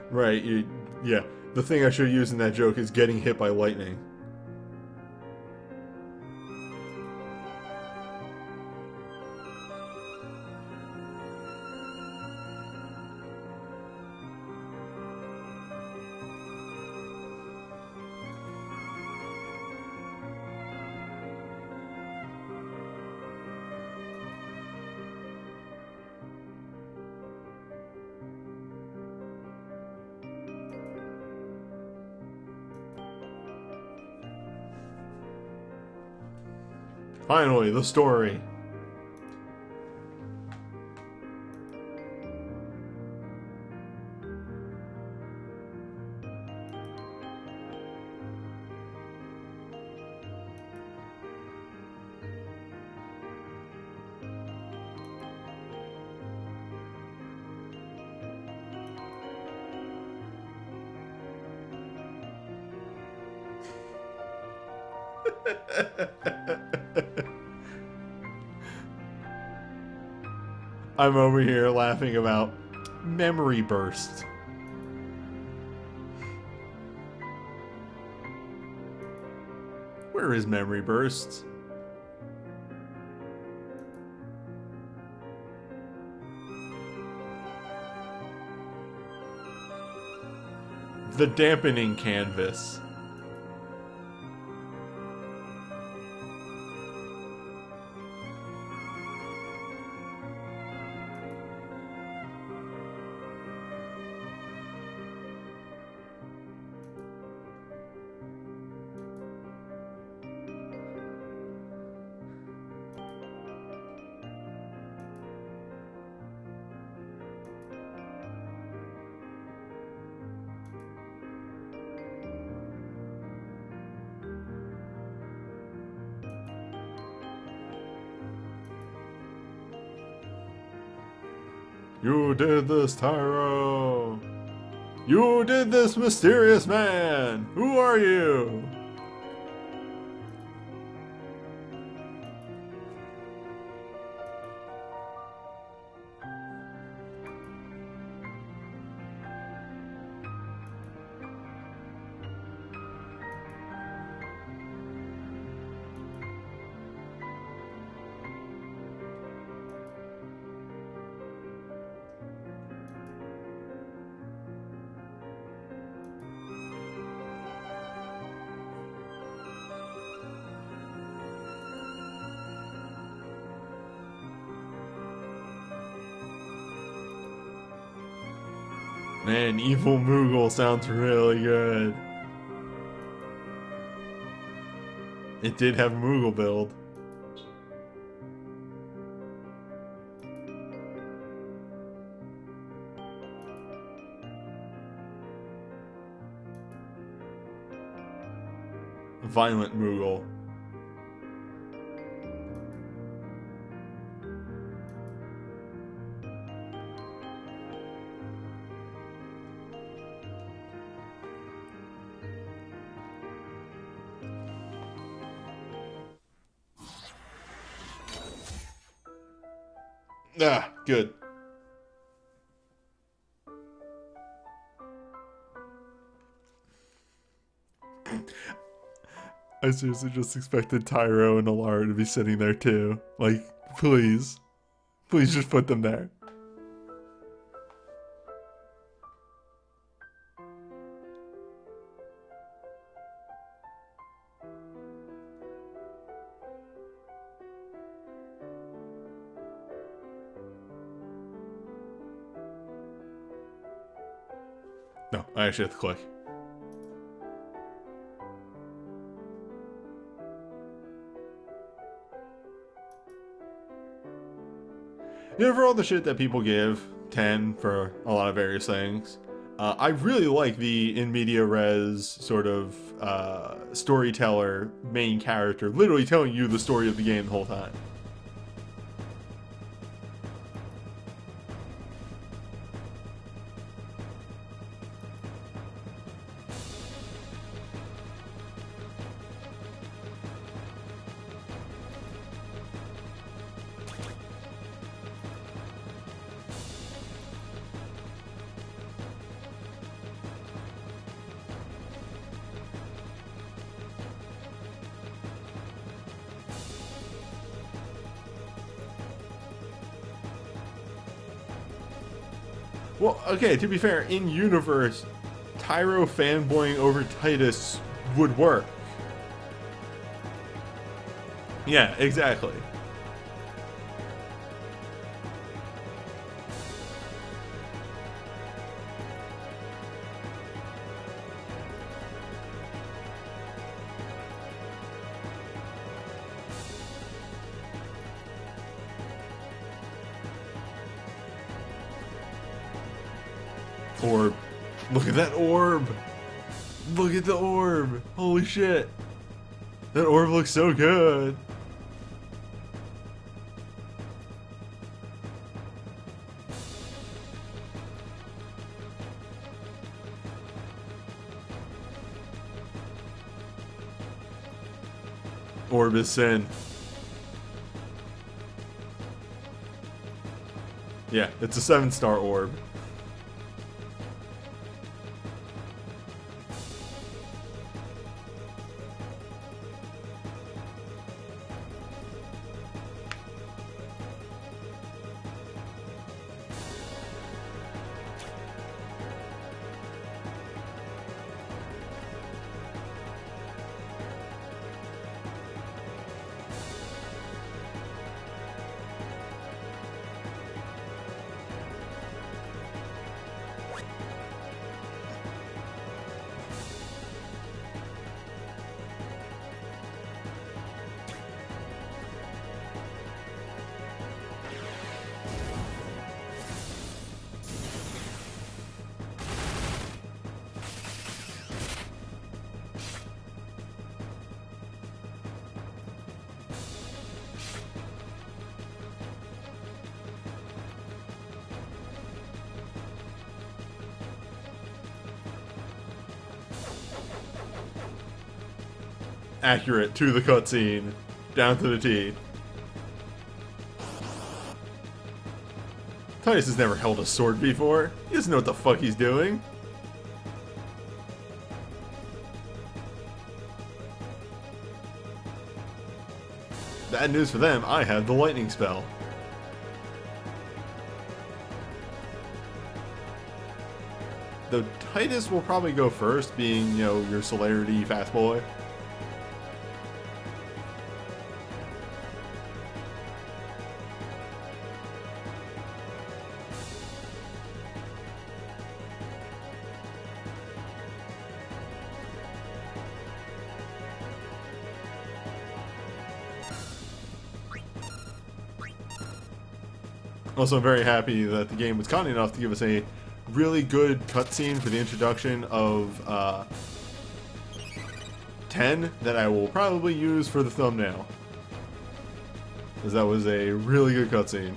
Right, yeah. The thing I should use in that joke is getting hit by lightning. Finally, the story. I'm over here laughing about memory burst. Where is memory burst? The dampening canvas. You did this, Tyro! You did this, mysterious man! Who are you? Man, Evil Moogle sounds really good. It did have a Moogle build. Violent Moogle. Ah, good. I seriously just expected Tyro and Alara to be sitting there too. Like, please. Please just put them there. No, I actually have to click. You know, for all the shit that people give 10 for a lot of various things, I really like the in media res sort of storyteller main character literally telling you the story of the game the whole time. Well, okay, to be fair, in universe, Tyro fanboying over Titus would work. Yeah, exactly. Orb. Look at that orb! Look at the orb! Holy shit! That orb looks so good! Orb is sin. Yeah, it's a 7-star orb. accurate to the cutscene, down to the T. Tyros has never held a sword before. He doesn't know what the fuck he's doing. Bad news for them, I have the lightning spell. Though Tyros will probably go first, being, you know, your celerity fast boy. Also, I'm very happy that the game was kind enough to give us a really good cutscene for the introduction of 10 that I will probably use for the thumbnail. Because that was a really good cutscene.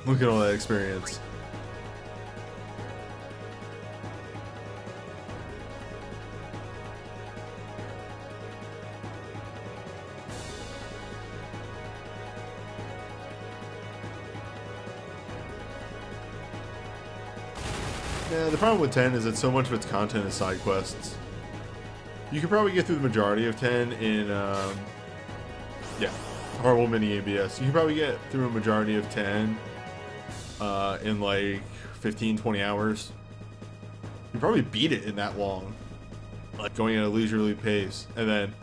Look at all that experience. Yeah, the problem with 10 is that so much of its content is side quests. You could probably get through the majority of 10 in, yeah, horrible mini ABS. You could probably get through a majority of 10 in like 15-20 hours. You probably beat it in that long, like going at a leisurely pace. And then,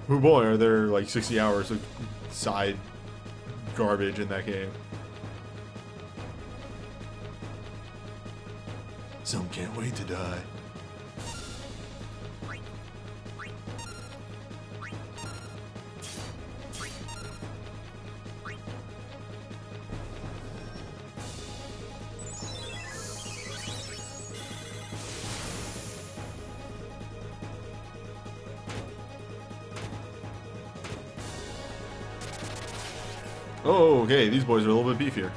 oh boy, are there like 60 hours of side garbage in that game. Some can't wait to die. Oh, okay, these boys are a little bit beefier.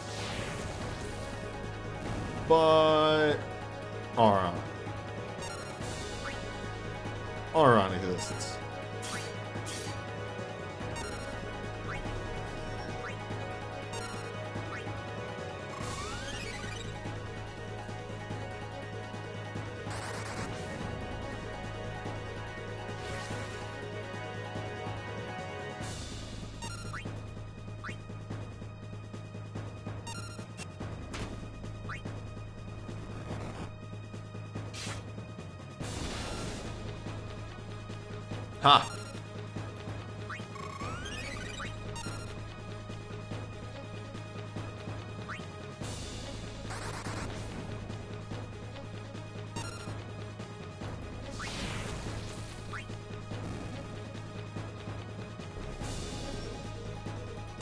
But Auron. Auron exists. Ha!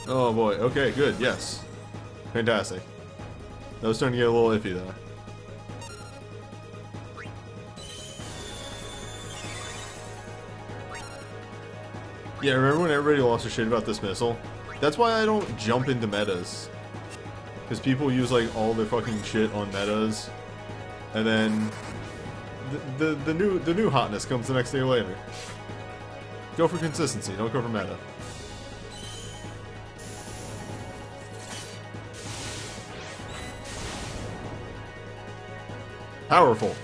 Oh boy, okay, good, yes. Fantastic. That was starting to get a little iffy though. Yeah, remember when everybody lost their shit about this missile? That's why I don't jump into metas. Because people use like all their fucking shit on metas, and then the new hotness comes the next day later. Go for consistency, don't go for meta. Powerful.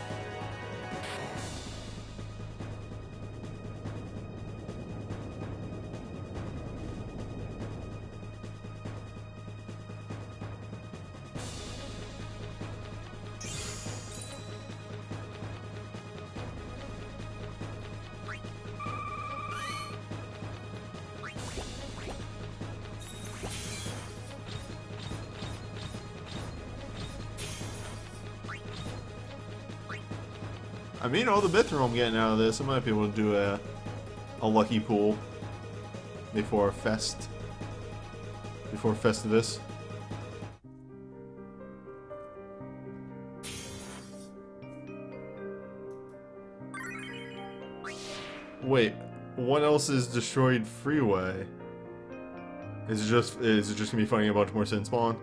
I mean, all the Mithril I'm getting out of this, I might be able to do a lucky pool before Festivus. Wait, what else is destroyed freeway? Is it just gonna be finding a bunch more sin spawn?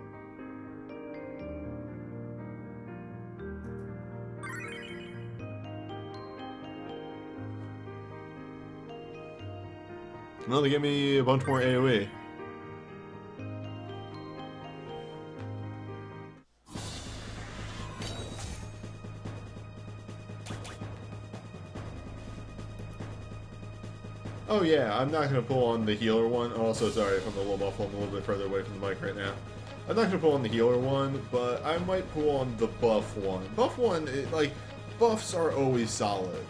No, they give me a bunch more AoE. Oh yeah, I'm not going to pull on the healer one. Also, sorry if I'm a little muffled, I'm a little bit further away from the mic right now. I'm not going to pull on the healer one, but I might pull on the buff one. Buff one, like, buffs are always solid.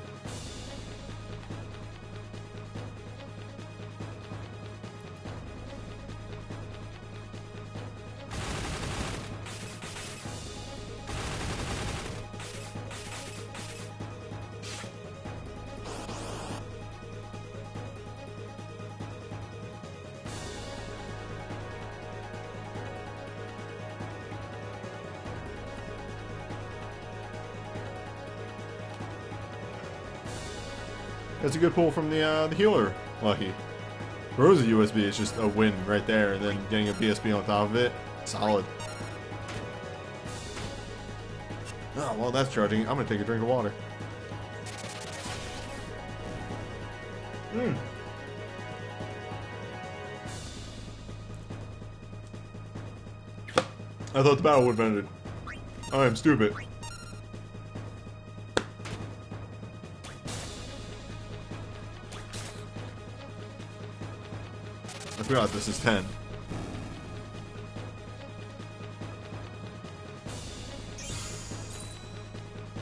That's a good pull from the healer, Lucky. Rose USB is just a win right there, and then getting a BSB on top of it, solid. Oh, well, that's charging. I'm gonna take a drink of water. I thought the battle would have ended. I am stupid. I forgot this is 10.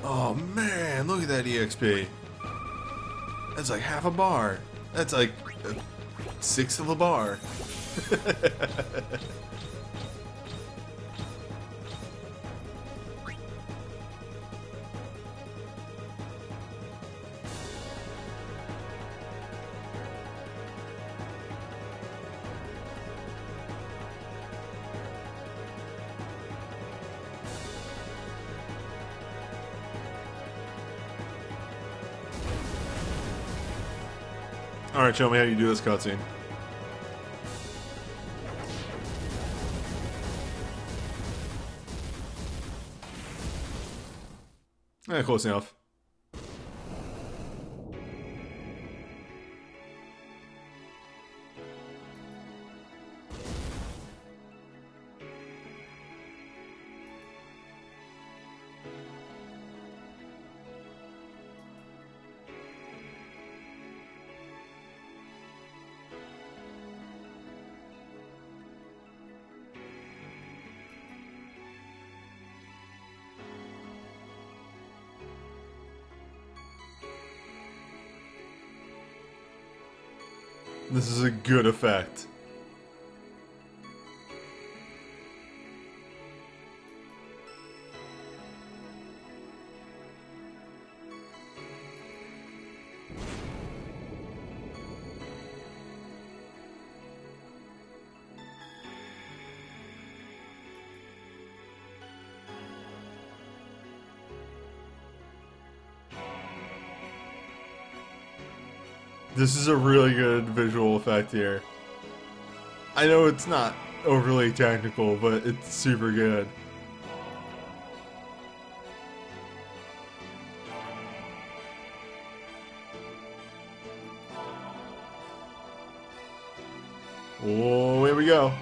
Oh man, look at that EXP. That's like half a bar. That's like a sixth of a bar. Alright, show me how you do this cutscene. Close enough. This is a good effect. This is a really good visual effect here. I know it's not overly technical, but it's super good. Oh, here we go.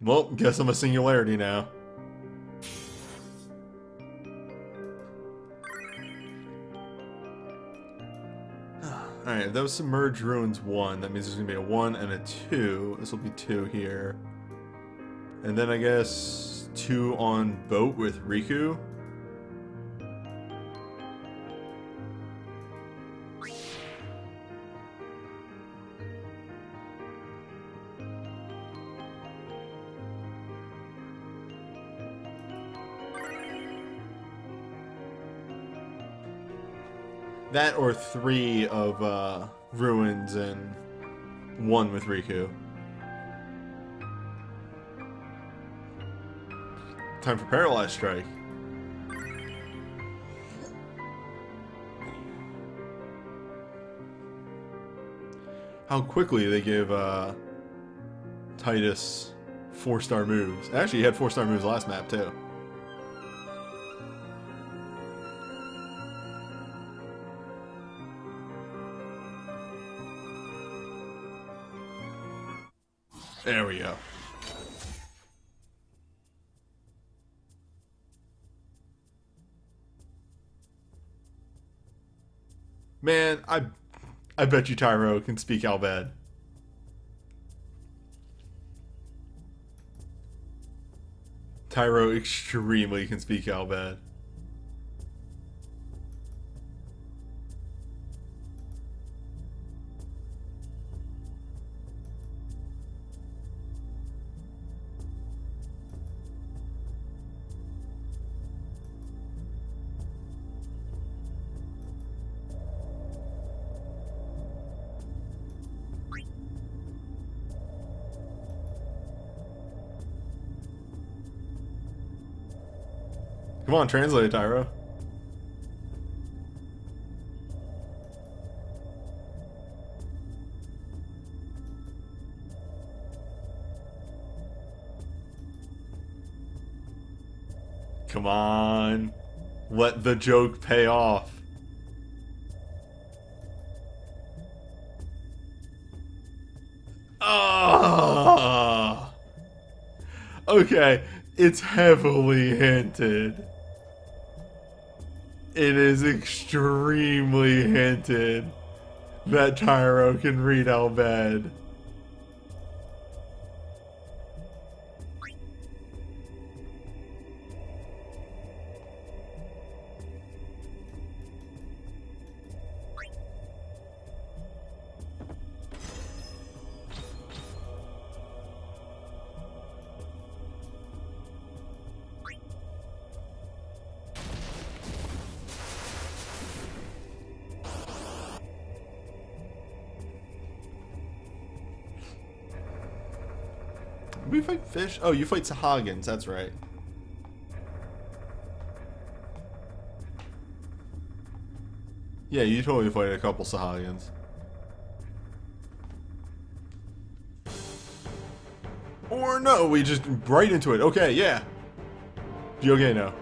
Well, guess I'm a singularity now. Alright, if that was Submerged Ruins 1, that means there's going to be a 1 and a 2. This will be 2 here. And then I guess 2 on Boat with Riku. That or 3 of Ruins and 1 with Riku. time for Paralyzed Strike. How quickly they give Tyros 4-star moves. Actually, he had 4-star moves last map too. There we go. Man, I bet you Tyro can speak Albad. Tyro extremely can speak Albad. Come on, translate it, Tyro. Come on. Let the joke pay off. Ah. Okay, it's heavily hinted. It is extremely hinted that Tyro can read Albad. We fight fish? Oh, you fight Sahagins, that's right. Yeah, you totally fight a couple Sahagins. Or no, we just right into it. Okay, yeah. You okay now?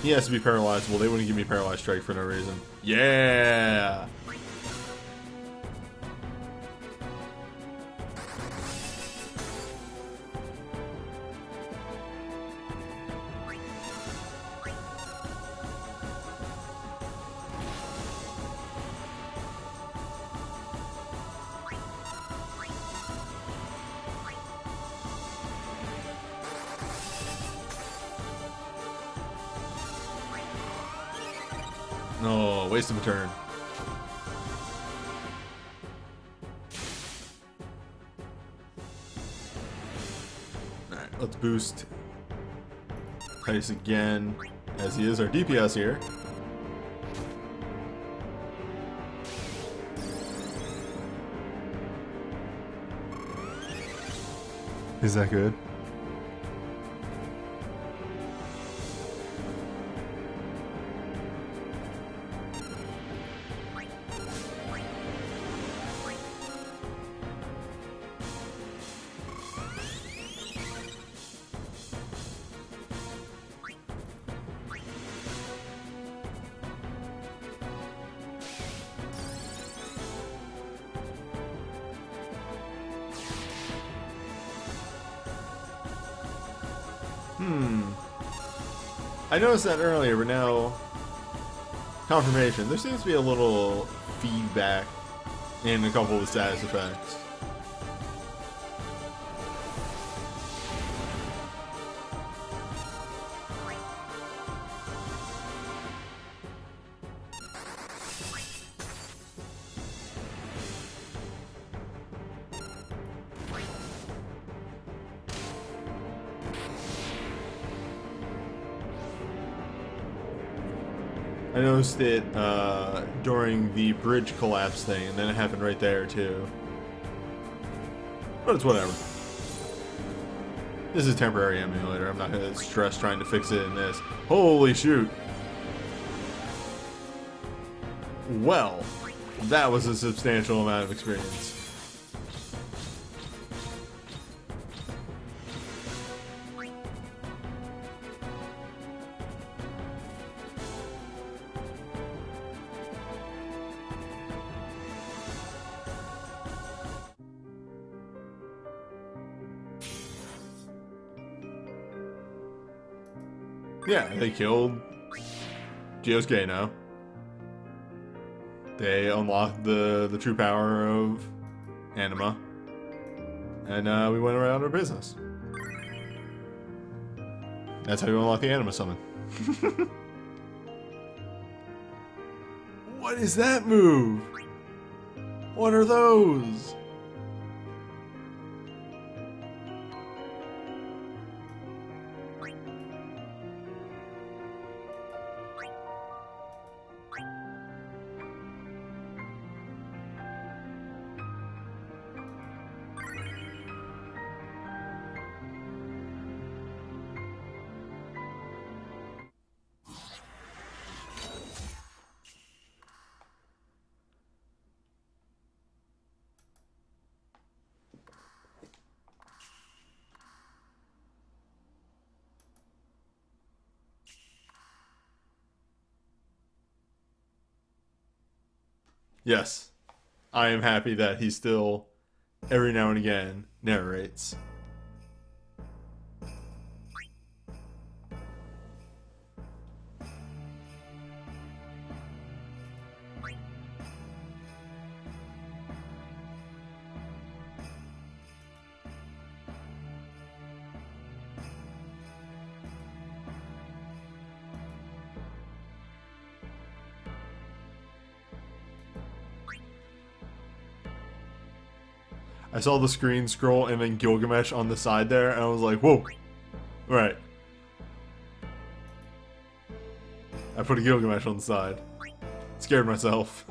He has to be paralyzed. Well, they wouldn't give me Paralyzed Strike for no reason. Yeah! No, waste of a turn. Alright, let's boost Tyros again, as he is our DPS here. Is that good? I noticed that earlier, but now confirmation. There seems to be a little feedback in a couple of the status effects. I noticed it during the bridge collapse thing, and then it happened right there too. But it's whatever. This is a temporary emulator. I'm not going to stress trying to fix it in this. Holy shoot. Well, that was a substantial amount of experience. Yeah, they killed Geosuke now. They unlocked the true power of Anima. And we went around our business. That's how you unlock the Anima summon. What is that move? What are those? Yes, I am happy that he still, every now and again, narrates. I saw the screen scroll and then Gilgamesh on the side there, and I was like, whoa. Right. I put a Gilgamesh on the side. Scared myself.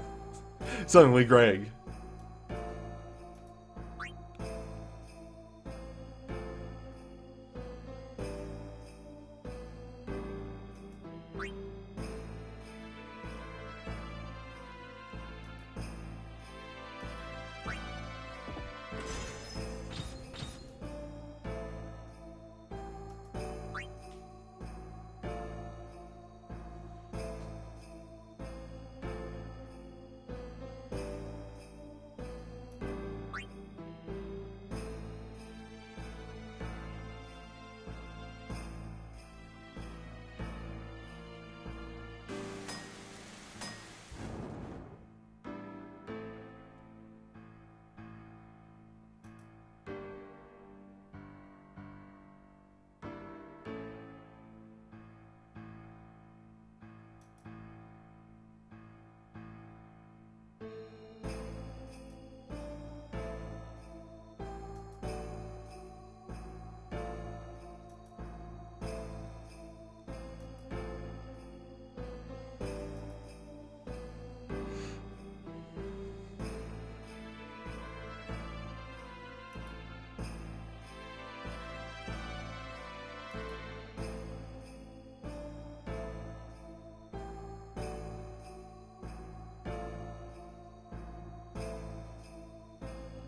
Suddenly Greg.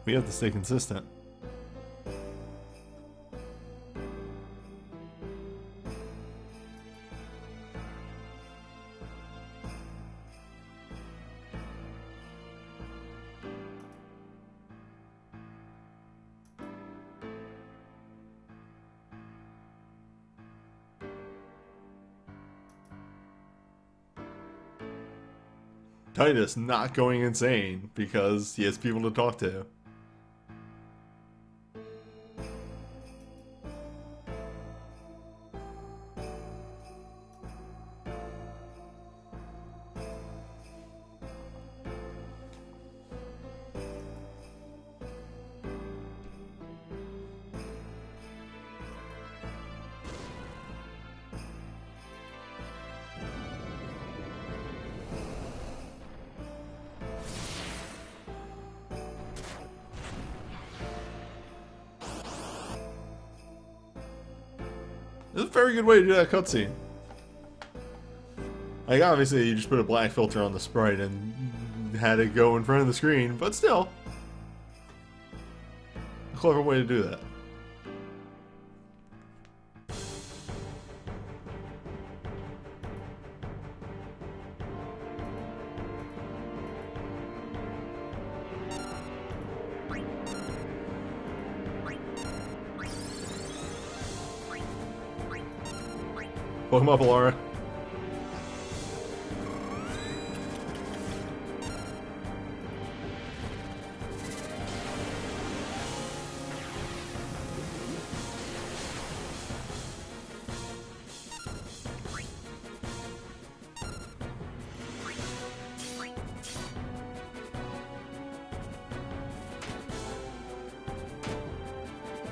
We have to stay consistent. Titus not going insane because he has people to talk to. This is a very good way to do that cutscene. Like, obviously, you just put a black filter on the sprite and had it go in front of the screen, but still. A clever way to do that. Welcome up, Alara.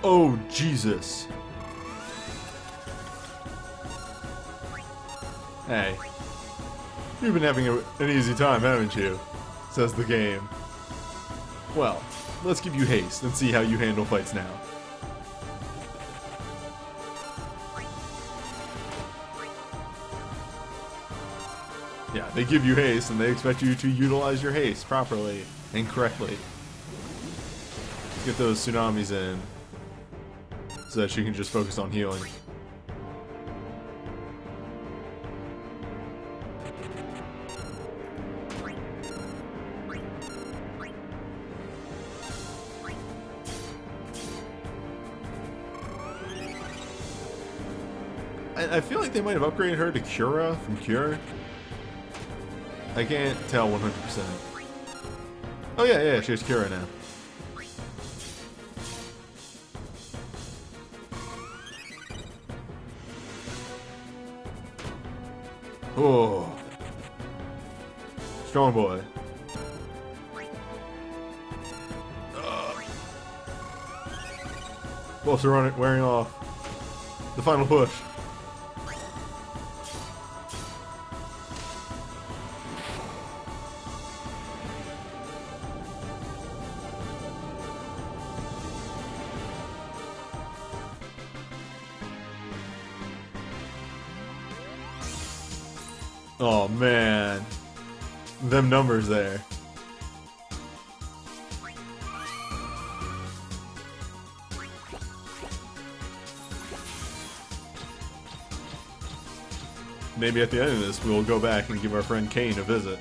Oh, Jesus. Hey. You've been having an easy time, haven't you? Says the game. Well, let's give you haste and see how you handle fights now. Yeah, they give you haste and they expect you to utilize your haste properly and correctly. Let's get those tsunamis in so that you can just focus on healing. I feel like they might have upgraded her to Cura from Cure. I can't tell 100%. Oh yeah, she has Cura now. Oh. Strong boy. Buffs are wearing off. The final push. Oh man, them numbers there. Maybe at the end of this, we'll go back and give our friend Kane a visit.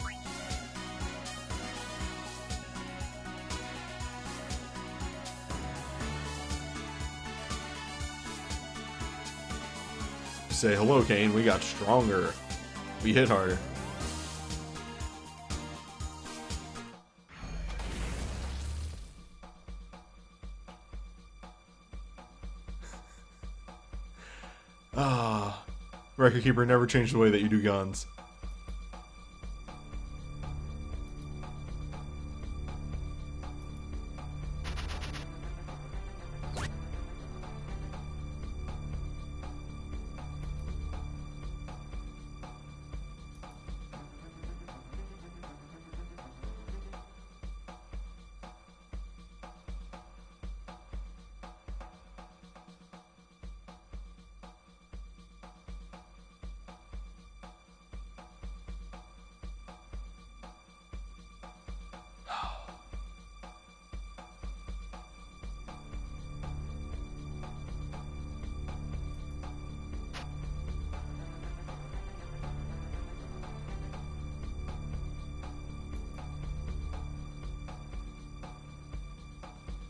Say hello, Kane. We got stronger. We hit harder. Record Keeper, never change the way that you do guns.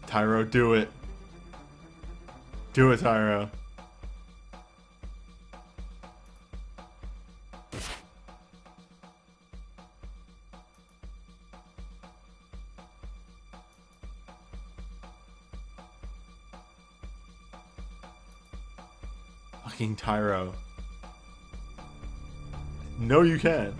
Tyro, do it. Do it, Tyro. Fucking Tyro. No, you can.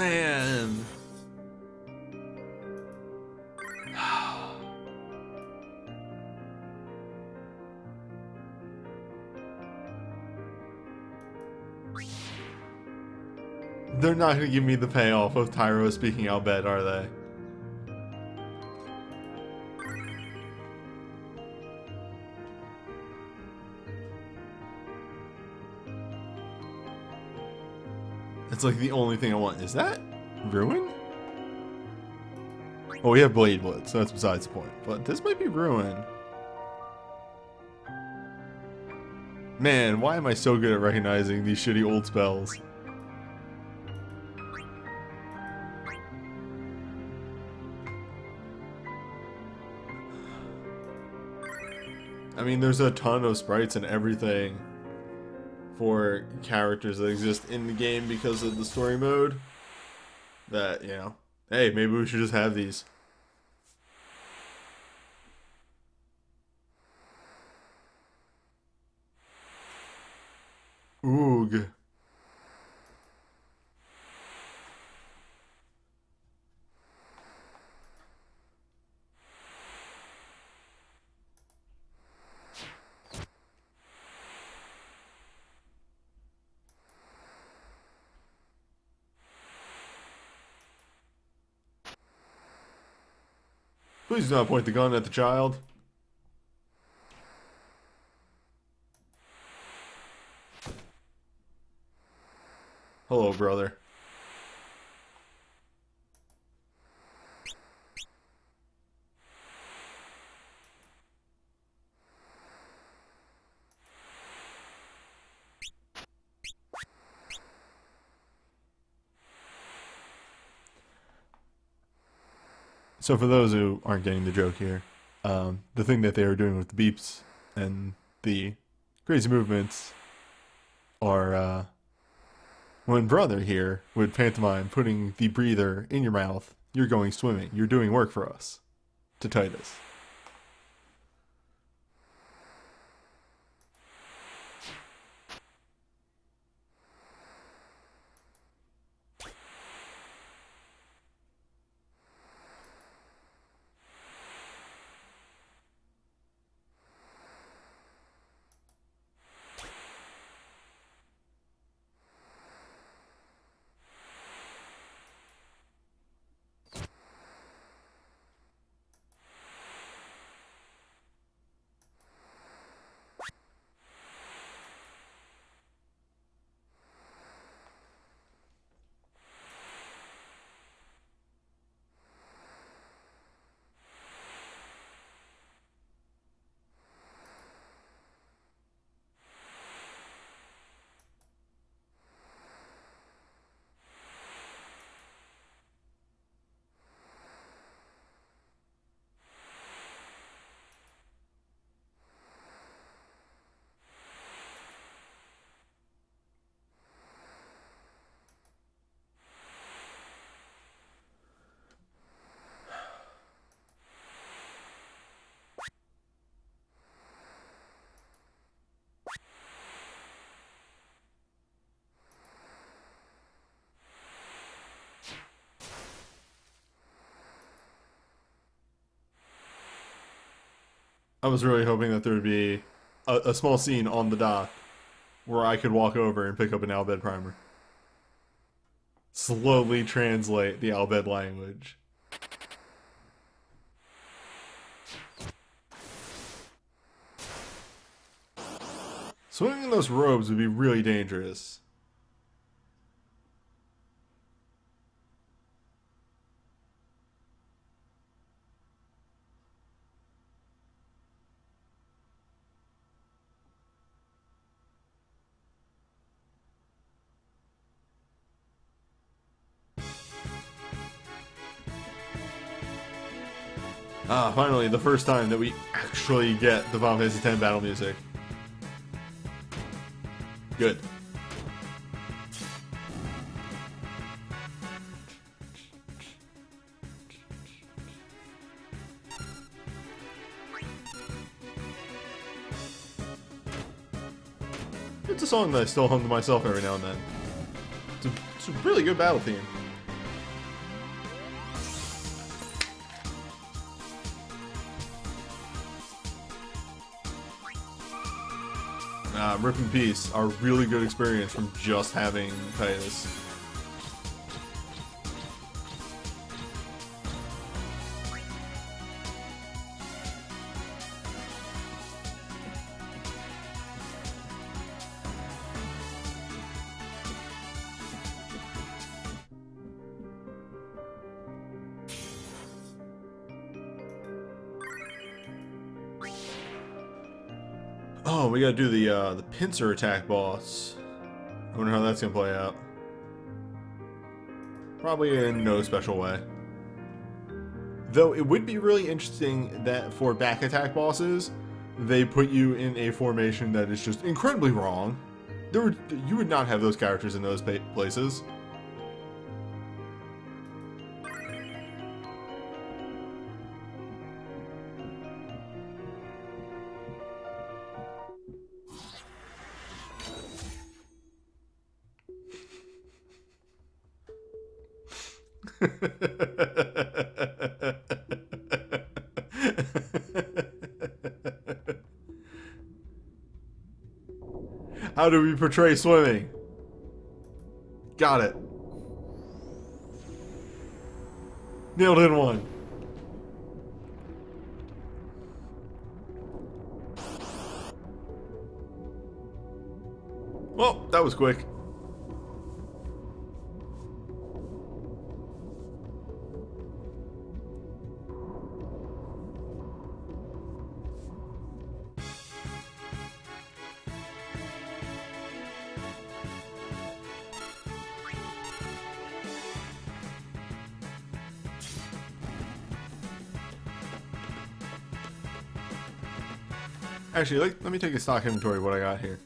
Man. They're not going to give me the payoff of Tyros speaking Al Bhed, are they? It's like the only thing I want. Is that Ruin? Oh, we have Blade Blood, so that's besides the point. But this might be Ruin. Man, why am I so good at recognizing these shitty old spells? I mean, there's a ton of sprites and everything for characters that exist in the game because of the story mode that, you know, hey, maybe we should just have these. Oog. Please do not point the gun at the child. Hello, brother. So for those who aren't getting the joke here, the thing that they were doing with the beeps and the crazy movements are when brother here would pantomime putting the breather in your mouth, you're going swimming, you're doing work for us, to Titus. I was really hoping that there would be a small scene on the dock where I could walk over and pick up an Al Bhed primer. Slowly translate the Al Bhed language. Swimming in those robes would be really dangerous. Ah, finally, the first time that we actually get the Final Fantasy X battle music. Good. It's a song that I still hum to myself every now and then. It's a really good battle theme. Rip and Peace are really good experience from just having Tyros. Oh, we gotta do the pincer attack boss. I wonder how that's gonna play out. Probably in no special way. Though it would be really interesting that for back attack bosses, they put you in a formation that is just incredibly wrong. You would not have those characters in those places. How do we portray swimming? Got it. Nailed in one. Well, that was quick. Actually, let me take a stock inventory of what I got here.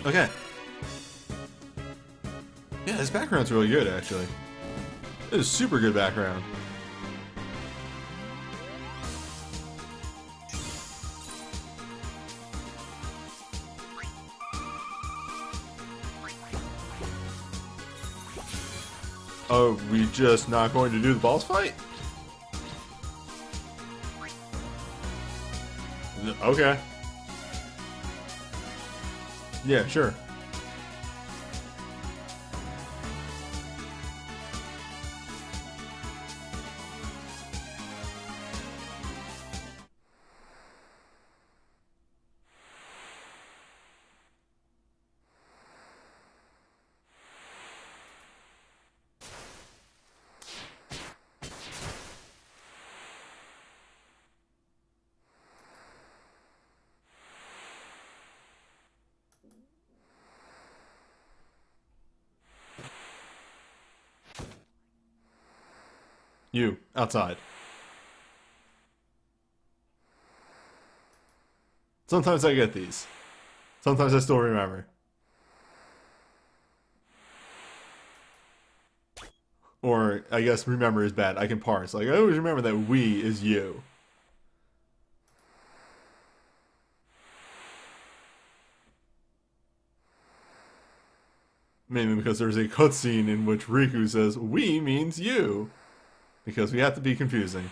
Okay. Yeah, this background's really good, actually. This is super good background. Oh, we just not going to do the boss fight? Okay. Yeah, sure. You, outside. Sometimes I get these. Sometimes I still remember. Or, I guess remember is bad. I can parse. Like, I always remember that we is you. Mainly because there's a cutscene in which Riku says, we means you. Because we have to be confusing.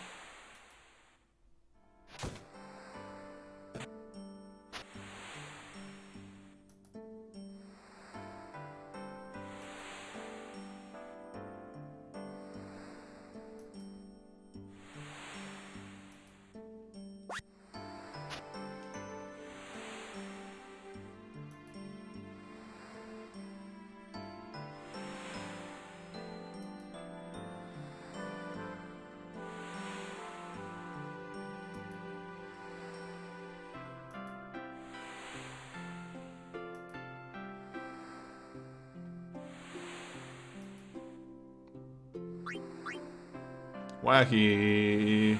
Wacky.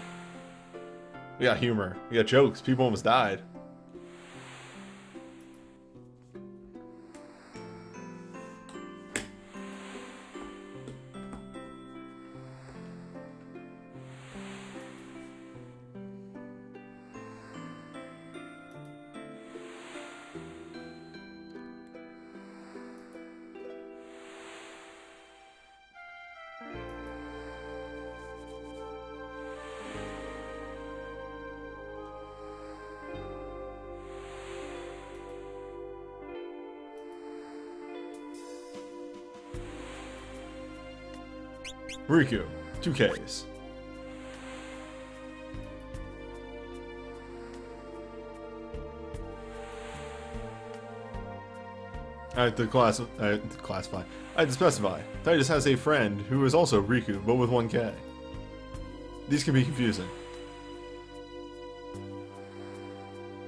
We got humor. We got jokes. People almost died. Riku, 2Ks. I have to classify. I have to specify. Tyros has a friend who is also Riku, but with 1K. These can be confusing.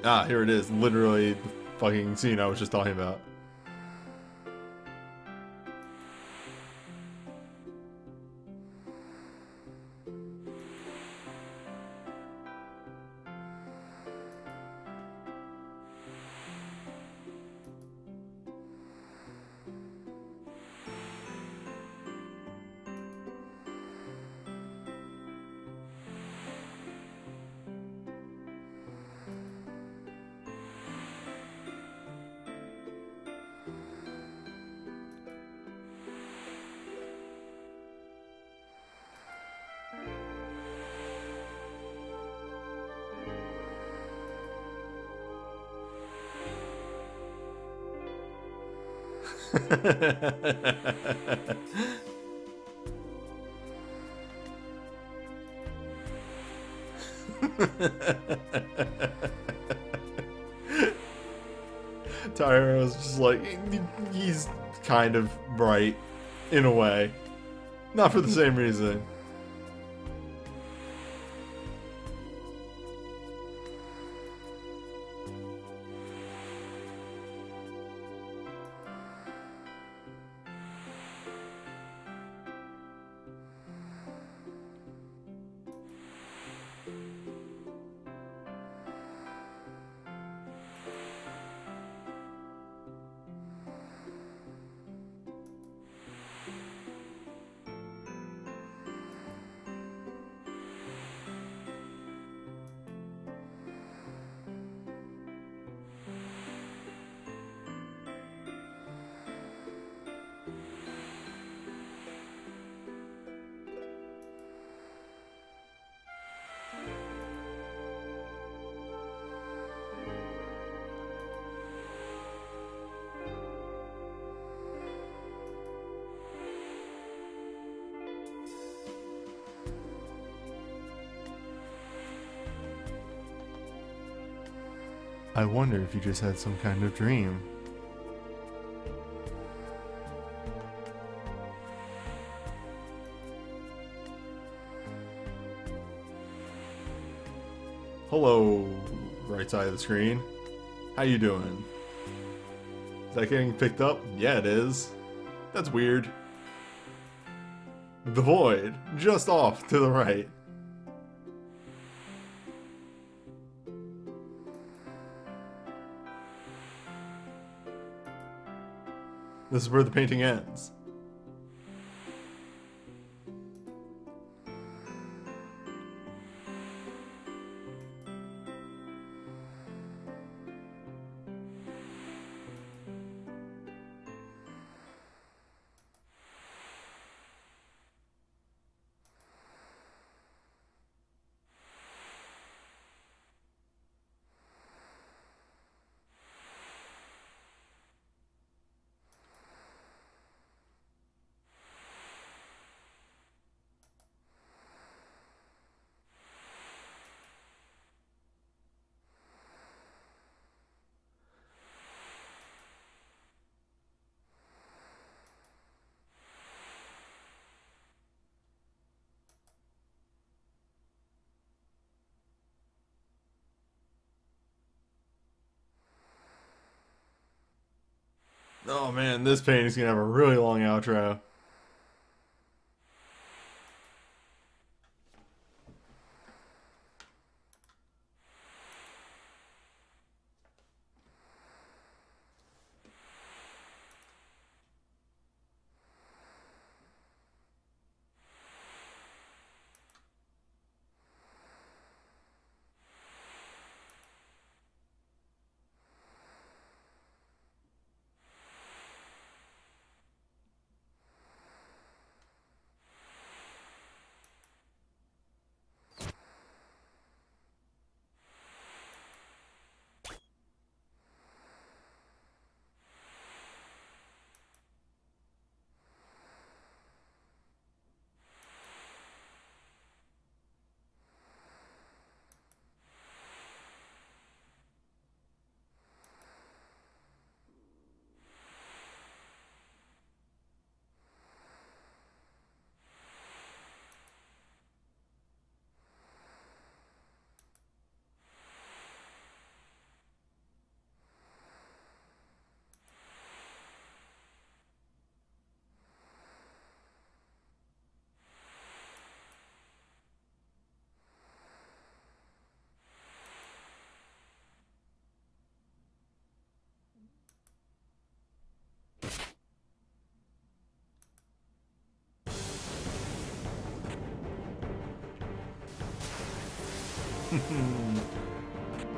Ah, here it is. Literally the fucking scene I was just talking about. Tyro's just like, he's kind of bright, in a way. Not for the same reason. I wonder if you just had some kind of dream. Hello, right side of the screen. How you doing? Is that getting picked up? Yeah, it is. That's weird. The void, just off to the right. This is where the painting ends. Oh man, this painting's gonna have a really long outro.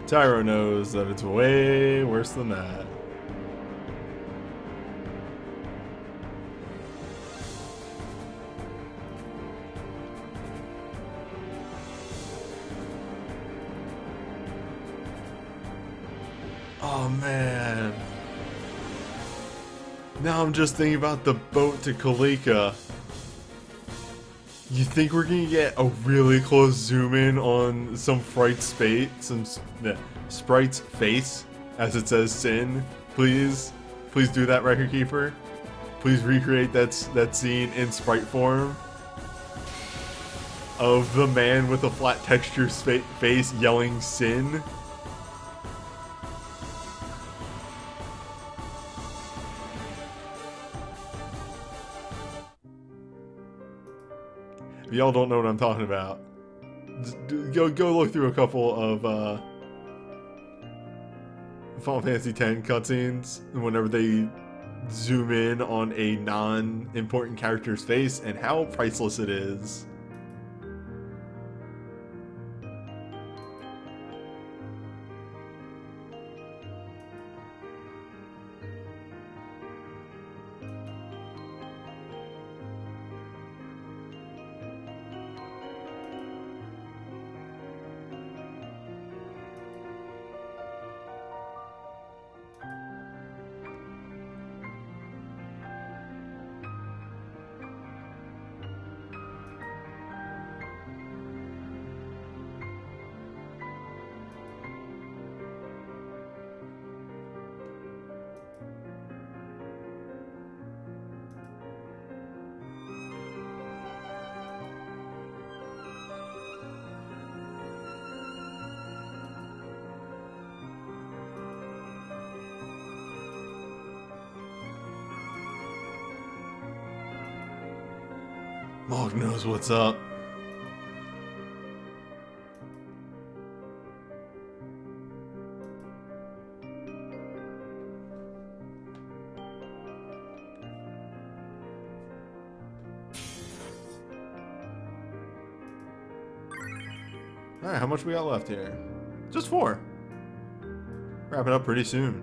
Tyro knows that it's way worse than that. Oh man. Now I'm just thinking about the boat to Kalika. You think we're gonna get a really close zoom in on some sprite's sprite's face as it says Sin? Please do that, Record Keeper. Please recreate that scene in sprite form of the man with a flat texture face yelling Sin. If y'all don't know what I'm talking about, go look through a couple of Final Fantasy X cutscenes whenever they zoom in on a non-important character's face and how priceless it is. Mog knows what's up. Alright, how much we got left here? Just 4. Wrap it up pretty soon.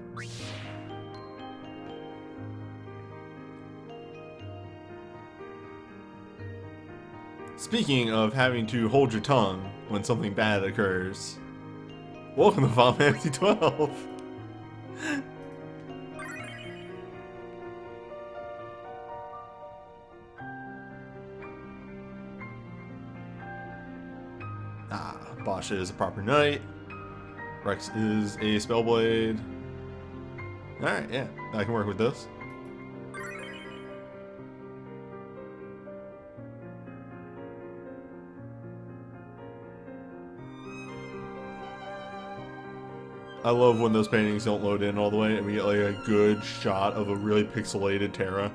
Speaking of having to hold your tongue when something bad occurs, welcome to Final Fantasy 12. Basha is a proper knight. Rex is a spellblade. Alright, yeah, I can work with this. I love when those paintings don't load in all the way and we get like a good shot of a really pixelated Terra.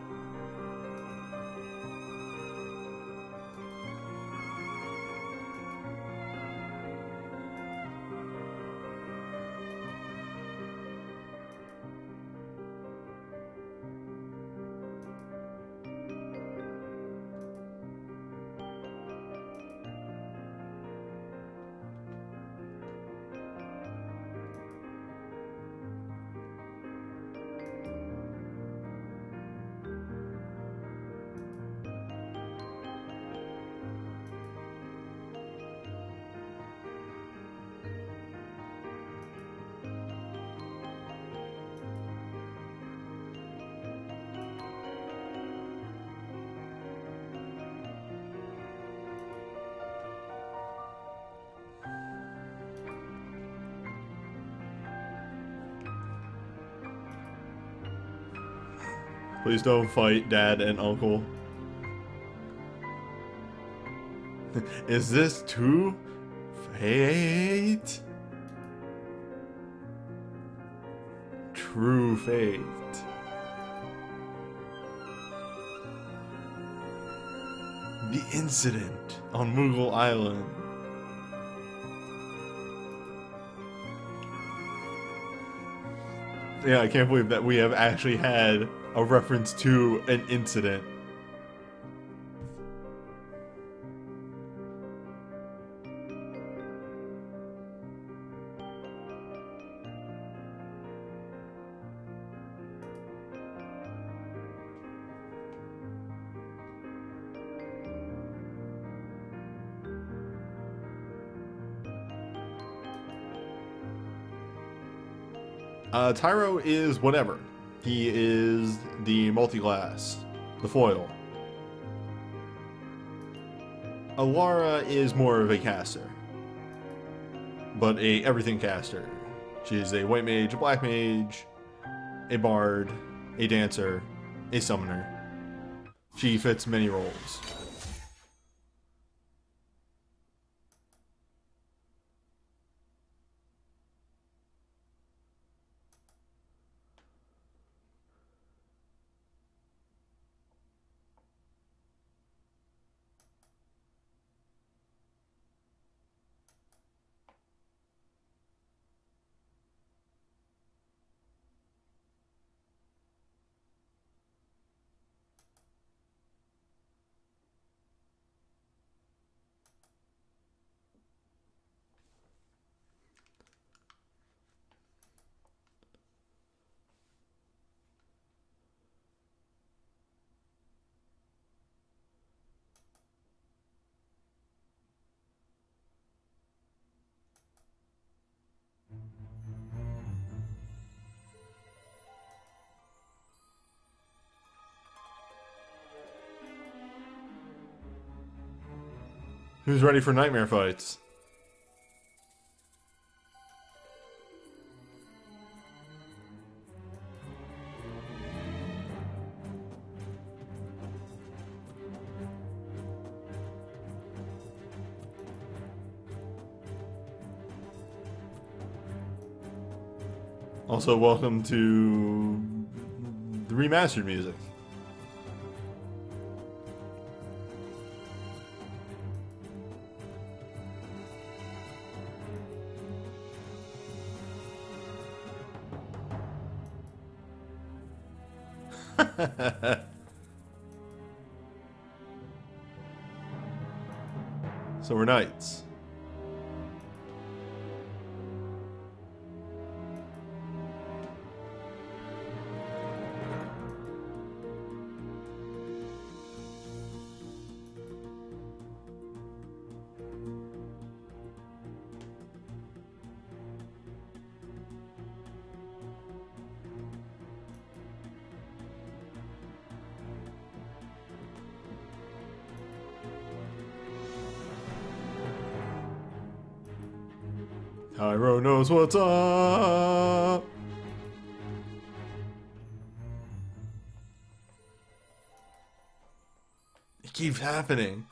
Please don't fight Dad and Uncle. Is this too fate? True fate. The incident on Moogle Island. Yeah, I can't believe that we have actually had a reference to an incident. Tyro is whatever. He is the multi-class, the foil. Alara is more of a caster, but a everything caster. She's a white mage, a black mage, a bard, a dancer, a summoner. She fits many roles. Who's ready for nightmare fights? Also, welcome to the remastered music. So we're knights. Tyro knows what's up. It keeps happening.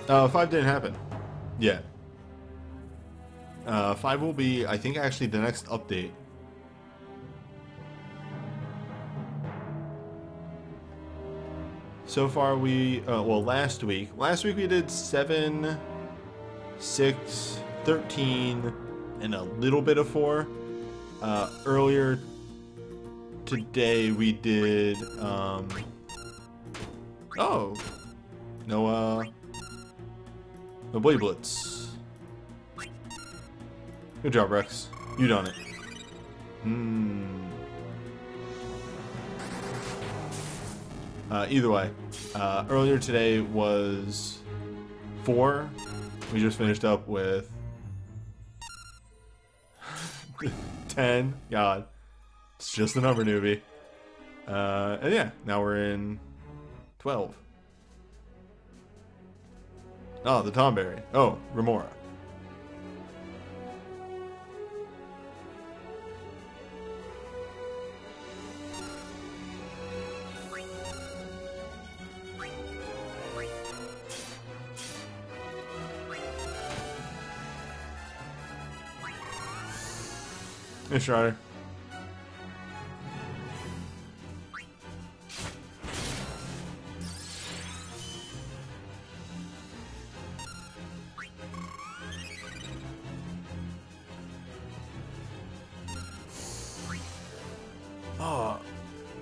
Five didn't happen yet. 5 will be, I think, actually the next update. So far we, well, last week we did 7, 6, 13, and a little bit of 4. Earlier today we did, oh, no Blade Blitz. Good job, Rex. You done it. Either way, earlier today was 4. We just finished up with 10. God, it's just a number, newbie. And yeah, now we're in 12. Oh, the Tomberry. Oh, Remora. Hey, Strider.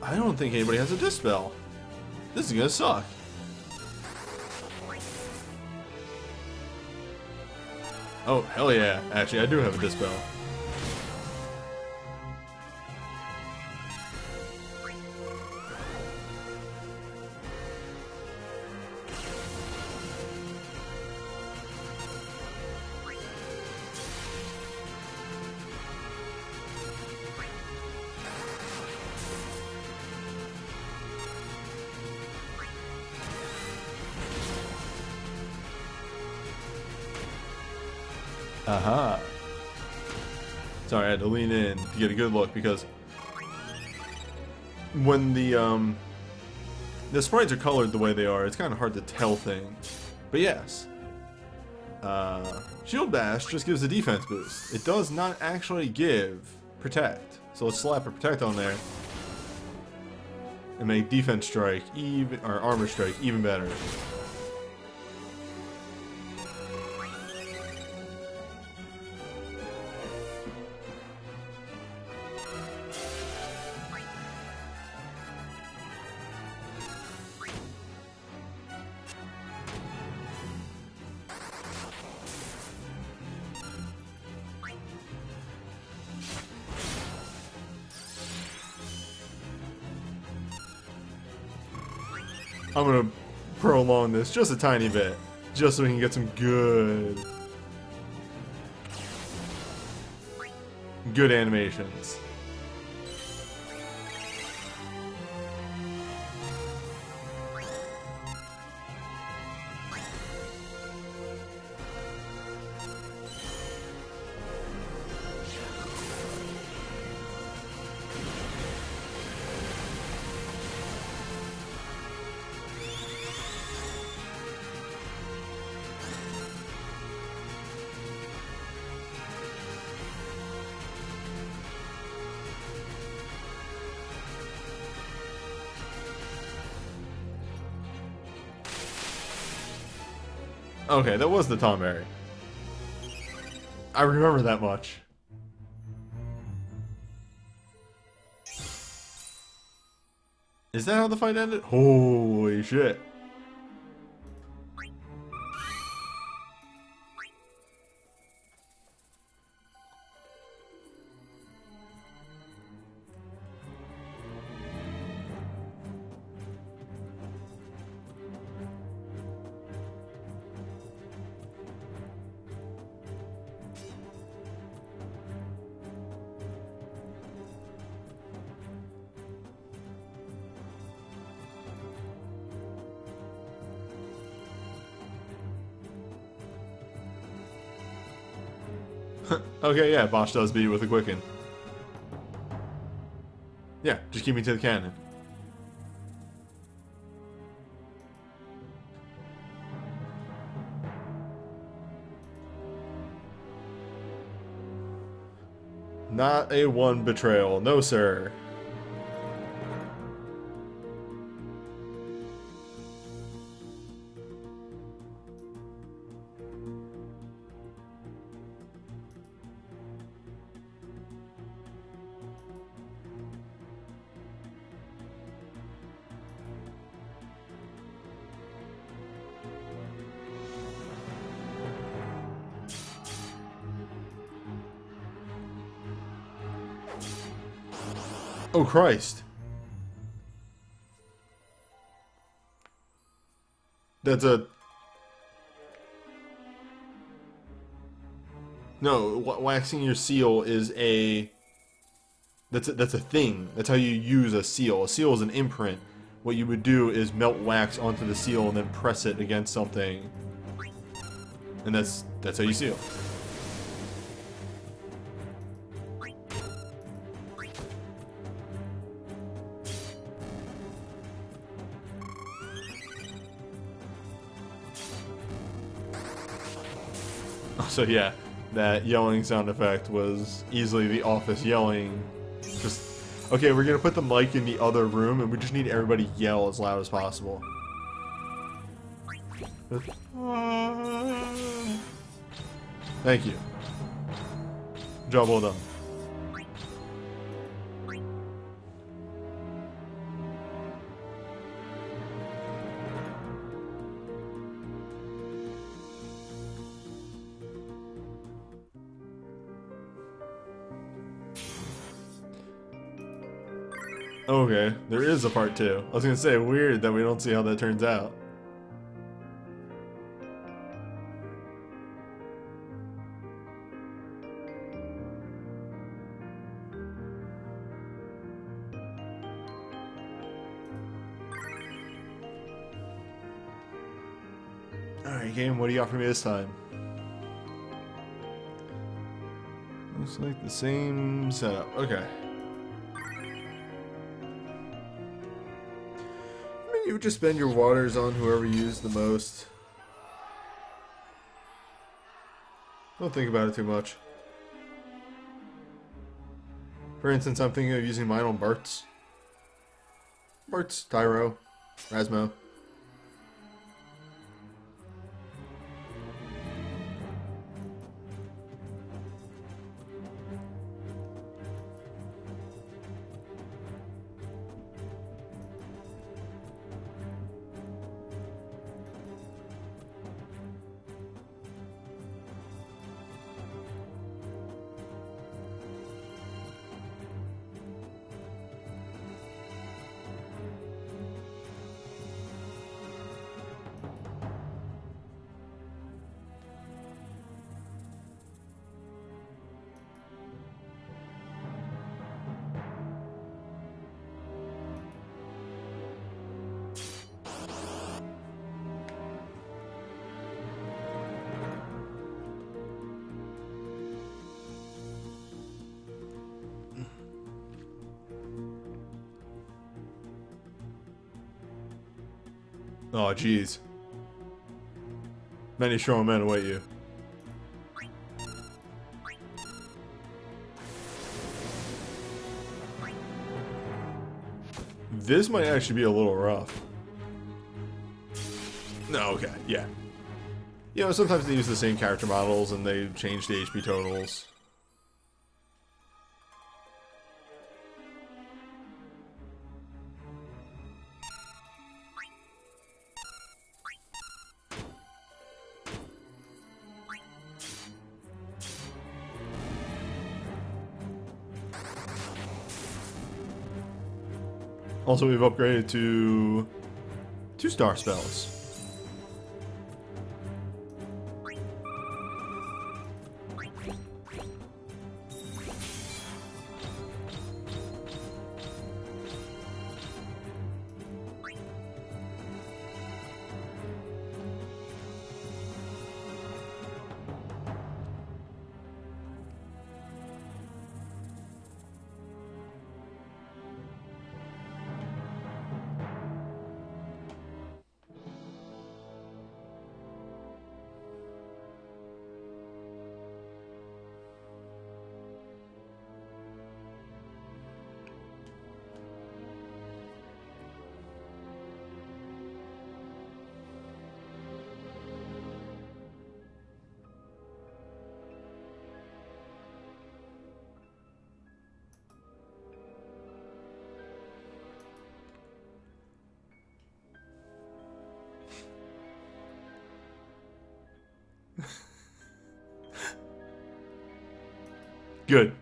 I don't think anybody has a Dispel. This is gonna suck. Oh, hell yeah. Actually, I do have a Dispel. Aha. Sorry, I had to lean in to get a good look because when the sprites are colored the way they are, it's kind of hard to tell things. But yes, Shield Bash just gives a defense boost. It does not actually give Protect. So let's slap a Protect on there and make Defense Strike even, or Armor Strike even better. I'm gonna prolong this just a tiny bit, just so we can get some good animations. Okay, that was the Tomberry. I remember that much. Is that how the fight ended? Holy shit. Okay, yeah, Bosch does beat with a Quicken. Yeah, just keep me to the cannon. Not a one betrayal, no sir. Oh Christ. That's a... No, waxing your seal is a... That's a thing. That's how you use a seal. A seal is an imprint. What you would do is melt wax onto the seal and then press it against something. And that's how you seal. So yeah, that yelling sound effect was easily the office yelling. Just, okay, we're gonna put the mic in the other room and we just need everybody to yell as loud as possible. Thank you. Job well done. Okay, there is a part 2. I was gonna say, weird that we don't see how that turns out. Alright, game, what do you got for me this time? Looks like the same setup. Okay. I mean, you would just spend your waters on whoever you use the most. Don't think about it too much. For instance, I'm thinking of using mine on Bart's. Bart's, Tyro, Rasmo. Oh, jeez. Many strong men await you. This might actually be a little rough. No, okay, yeah. You know, sometimes they use the same character models and they change the HP totals. Also, we've upgraded to 2-star spells. Good.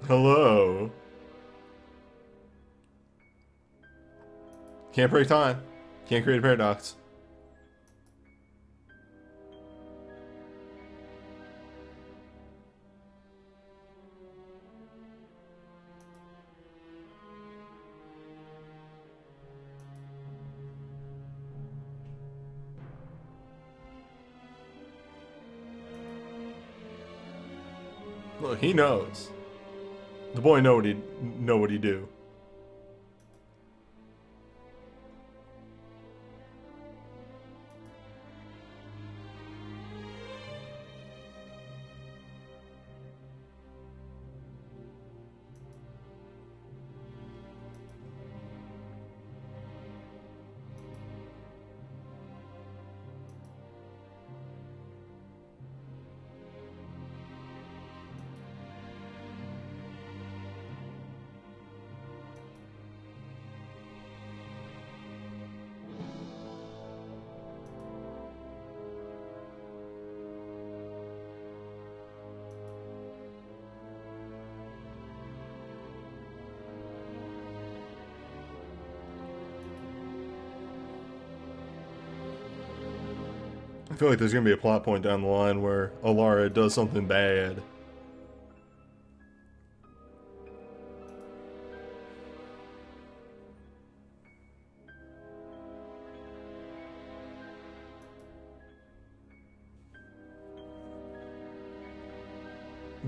Hello. Can't break time. Can't create a paradox. Look, he knows. The boy know what he do. I feel like there's gonna be a plot point down the line where Alara does something bad.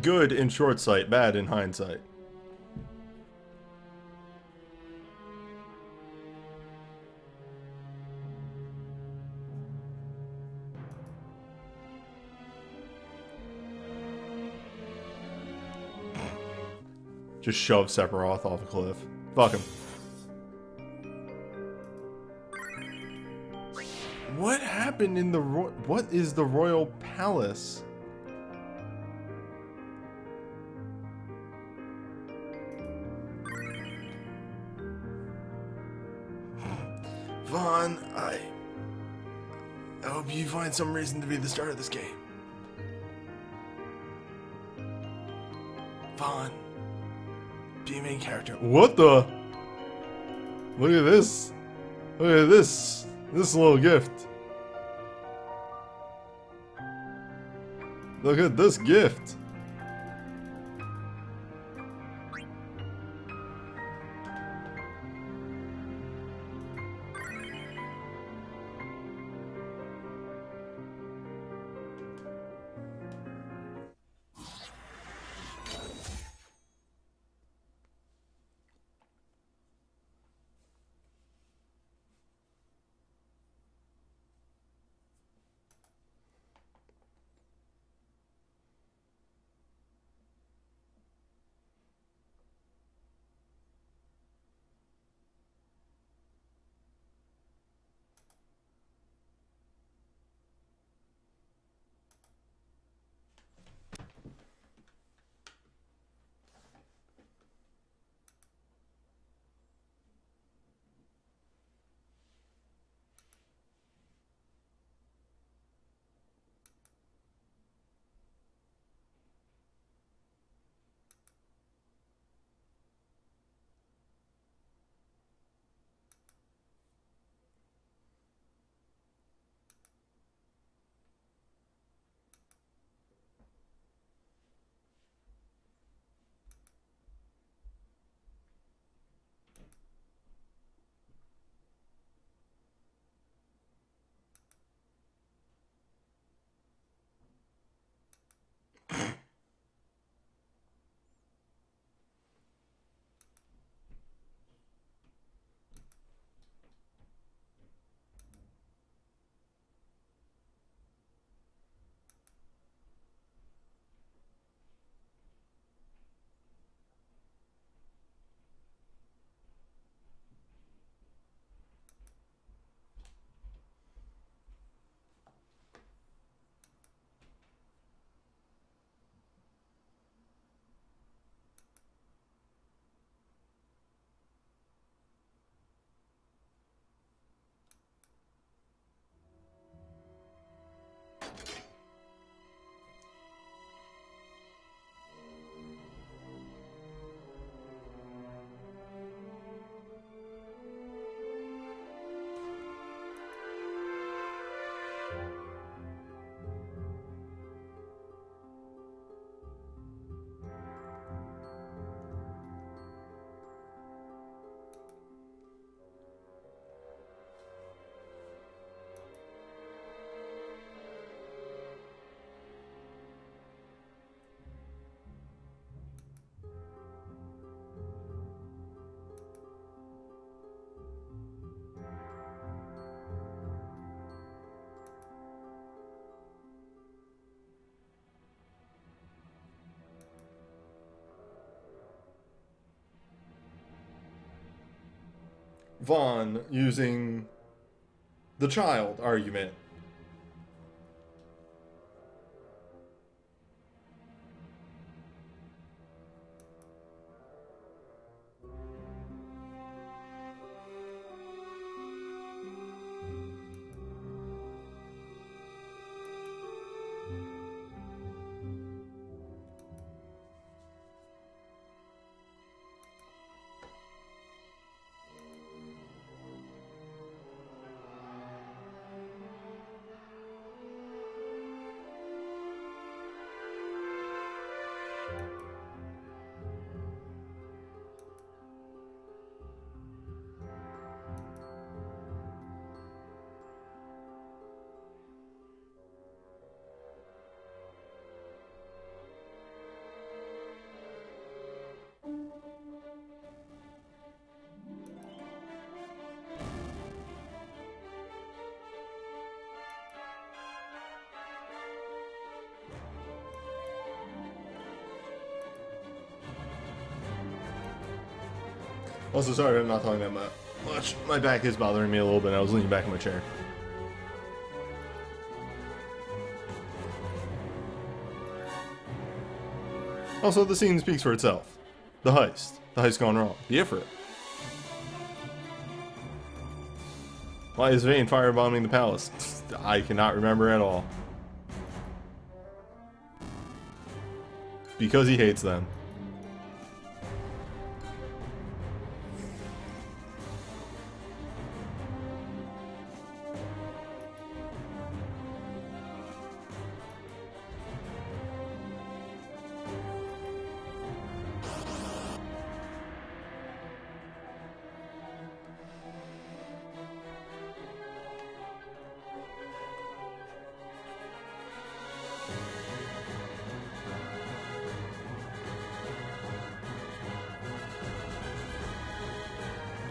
Good in short sight, bad in hindsight. Just shove Sephiroth off a cliff. Fuck him. What happened in the what is the Royal Palace? Vaughn, I hope you find some reason to be the star of this game. Vaughn, be a main character. What the? Look at this. Look at this. This little gift. Look at this gift. Vaughn using the child argument. Also, sorry I'm not talking that much. My back is bothering me a little bit. I was leaning back in my chair. Also, the scene speaks for itself. The heist. The heist gone wrong. The Ifrit. Why is Vane firebombing the palace? I cannot remember at all. Because he hates them.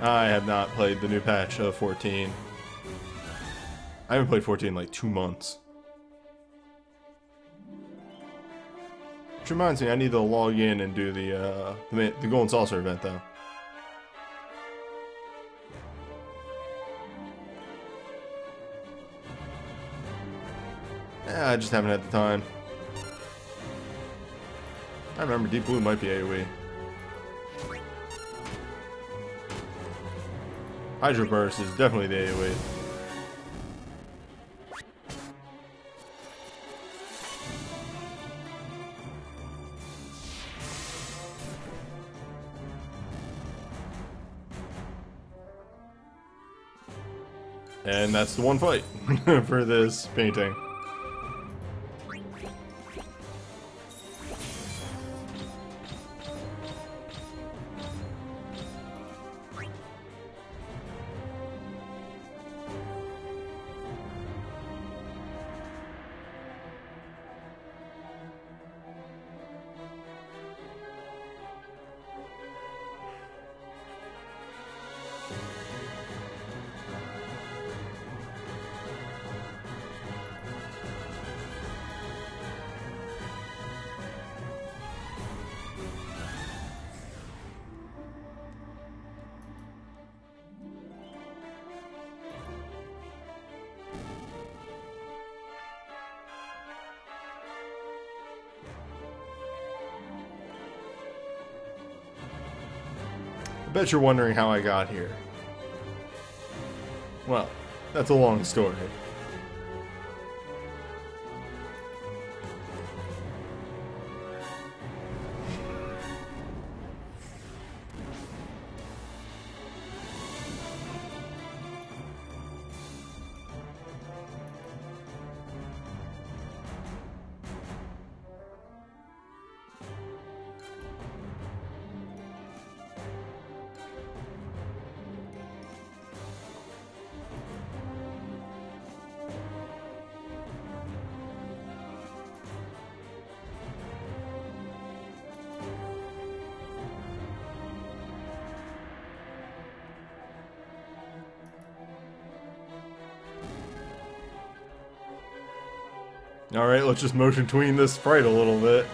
I have not played the new patch of 14. I haven't played 14 in like 2 months. Which reminds me, I need to log in and do the Golden Saucer event though. I just haven't had the time. I remember Deep Blue might be AoE. Hydro Burst is definitely the AoE. And that's the one fight for this painting. I bet you're wondering how I got here. Well, that's a long story. Alright, let's just motion tween this sprite a little bit.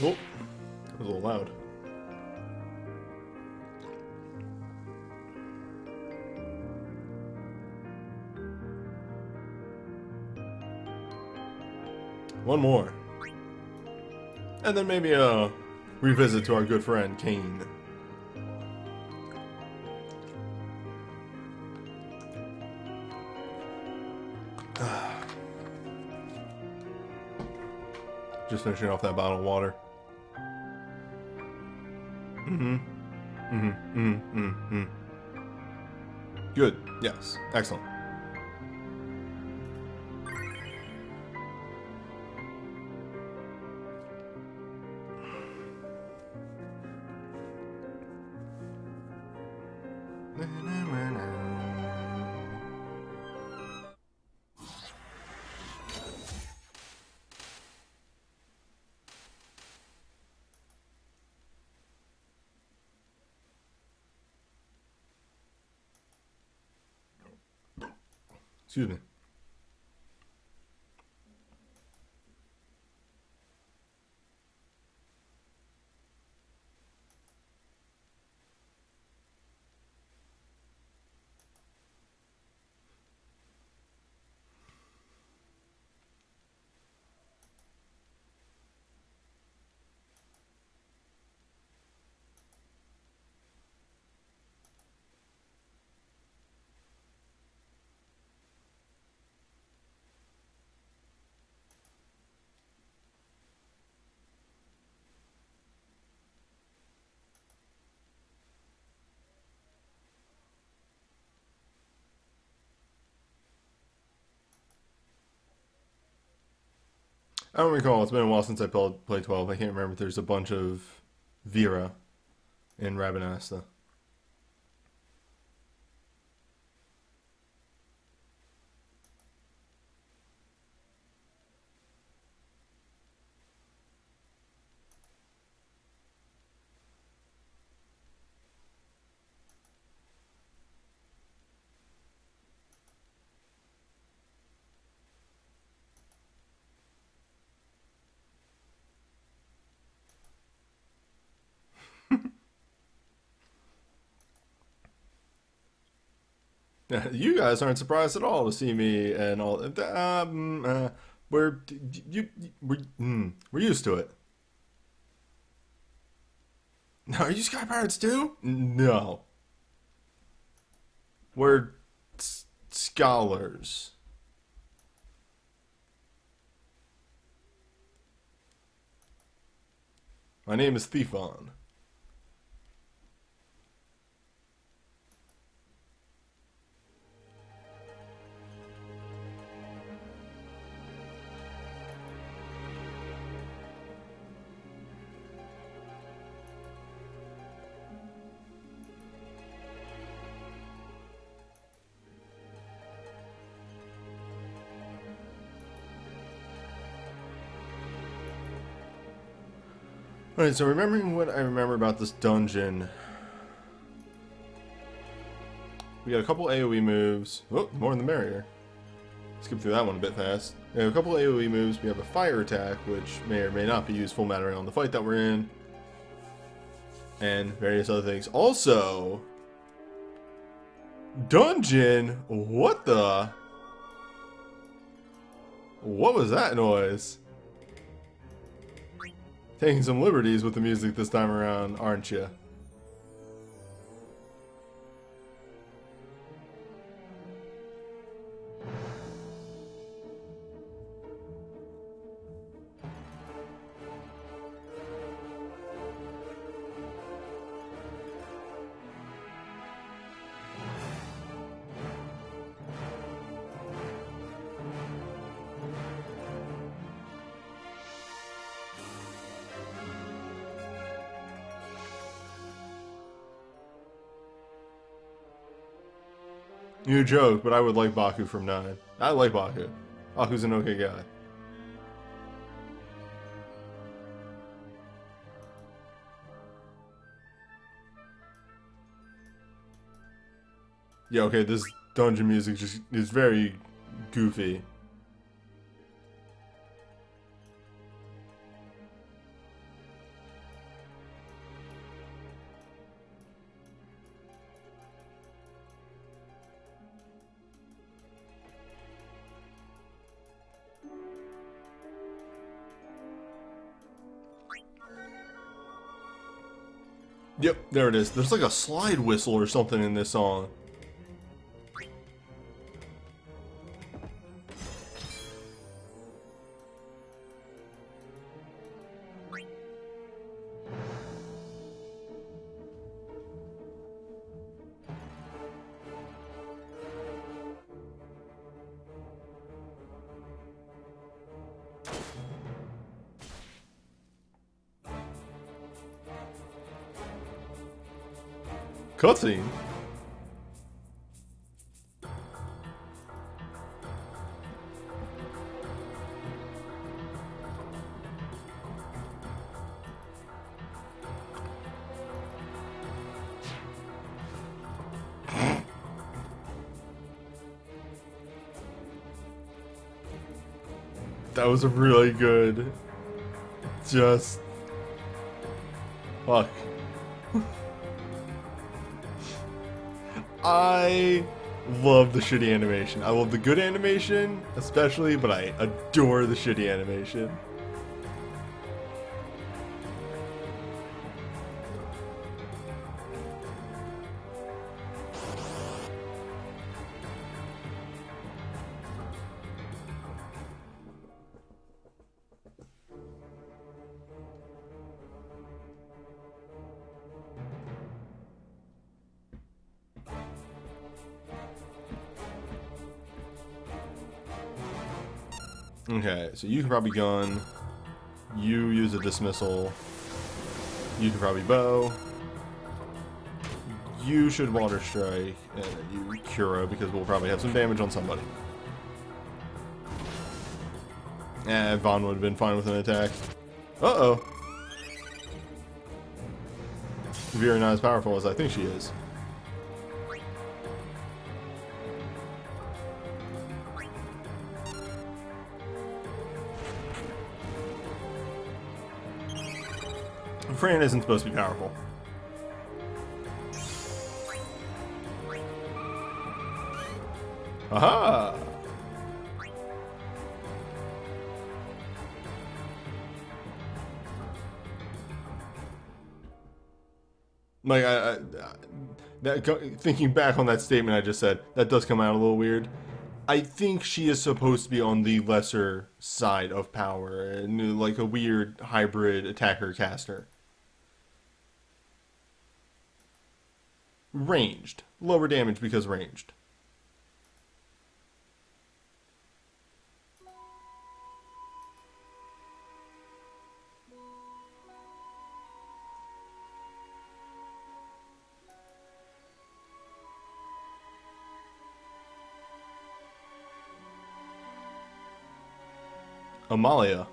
Oh, that was a little loud. One more. And then maybe a revisit to our good friend, Kane. Just finishing off that bottle of water. Good. Yes. Excellent. Excuse me. I don't recall. It's been a while since I played 12. I can't remember if there's a bunch of Vera in Rabanasta. You guys aren't surprised at all to see me and all. We're we're used to it. No, are you Sky Pirates too? No, we're scholars. My name is Thiefon. Alright, so remembering what I remember about this dungeon, we got a couple AoE moves. Oh, more the merrier. Skip through that one a bit fast. We have a couple AoE moves. We have a fire attack, which may or may not be useful mattering on the fight that we're in. And various other things. Also, dungeon, what the? What was that noise? Taking some liberties with the music this time around, aren't you? You joke, but I would like Baku from 9. I like Baku. Baku's an okay guy. Yeah, okay, this dungeon music just is very goofy. Yep, there it is. There's like a slide whistle or something in this song. Cutscene? That was a really good. Just. Fuck. I love the shitty animation. I love the good animation, especially, but I adore the shitty animation. Okay, so you can probably gun. You use a dismissal. You can probably bow. You should water strike. And you Cura because we'll probably have some damage on somebody. Vaughn would have been fine with an attack. Uh-oh. Vera not as powerful as I think she is. Fran isn't supposed to be powerful. Aha! Like, thinking back on that statement I just said, that does come out a little weird. I think she is supposed to be on the lesser side of power, and like a weird hybrid attacker-caster. Ranged. Lower damage because ranged. Amalia.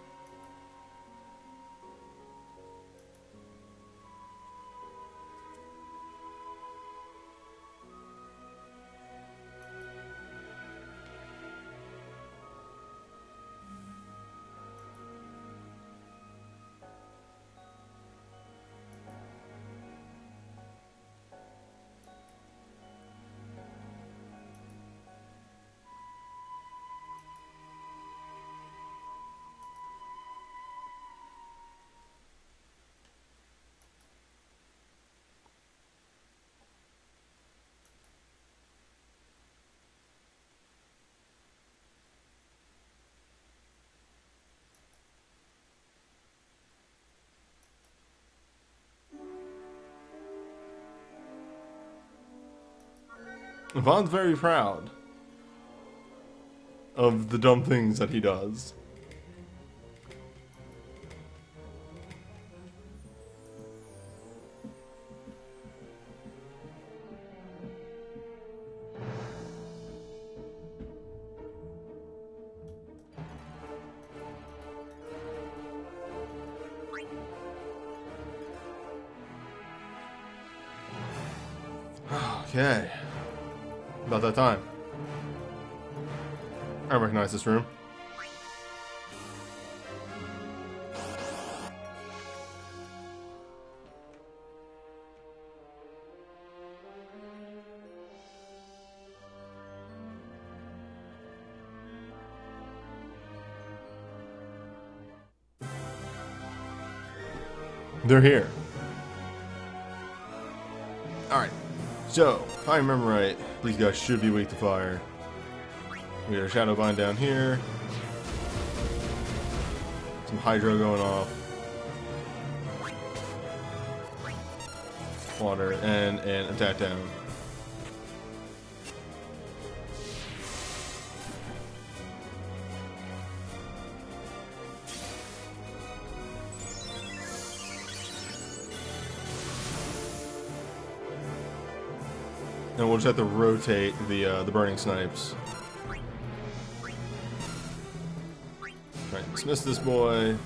Vaughn's very proud of the dumb things that he does. Okay. About that time. I recognize this room. They're here. Alright. So, if I remember right, these guys should be weak to fire. We got a Shadow Bind down here. Some Hydro going off. Water and an attack down. And we'll just have to rotate the burning snipes. Alright, dismiss this boy.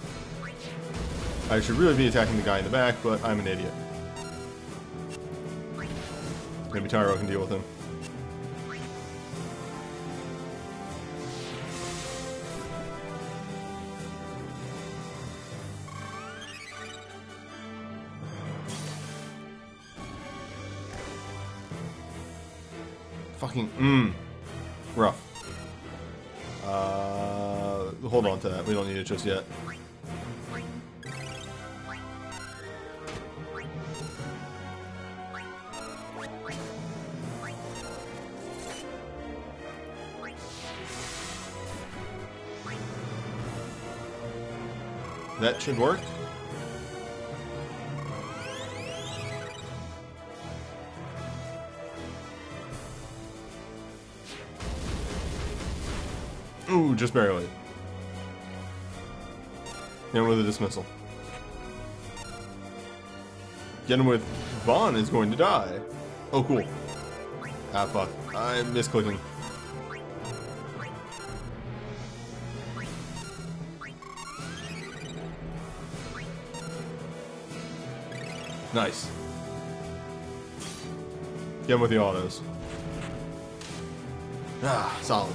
I should really be attacking the guy in the back, but I'm an idiot. Maybe Tyro can deal with him. Fucking, rough. Hold on to that. We don't need it just yet. That should work. Ooh, just barely. And with a dismissal. Getting with Vaughn is going to die. Oh, cool. Ah, fuck. I misclicking. Nice. Get him with the autos. Ah, solid.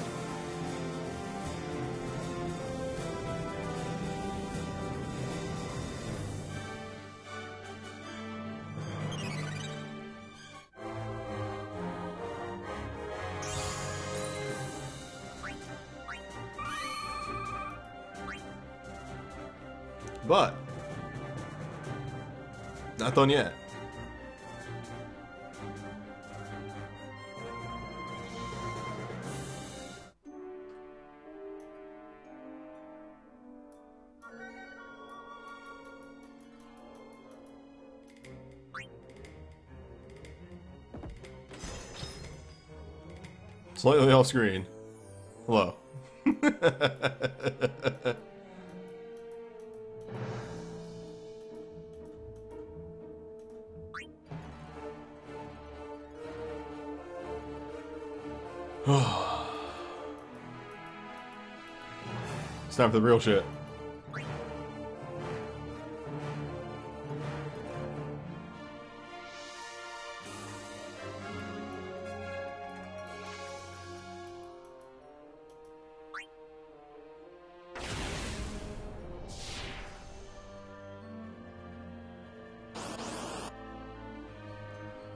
But not done yet. Slightly off screen. Hello. It's time for the real shit.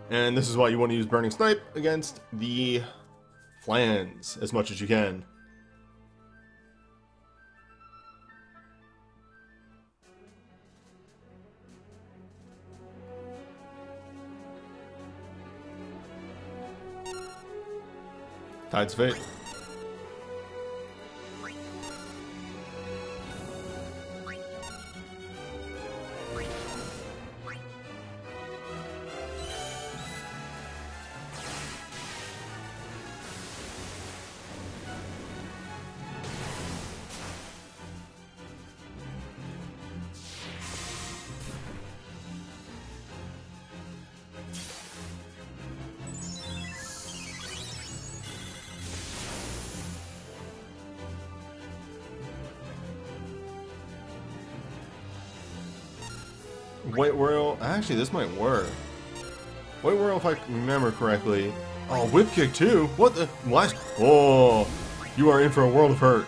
And this is why you want to use Burning Snipe against the Flans as much as you can. Tide's Fate. White Whirl. Actually, this might work. White Whirl, if I remember correctly. Oh, Whip Kick too. What the? What? Oh, you are in for a world of hurt.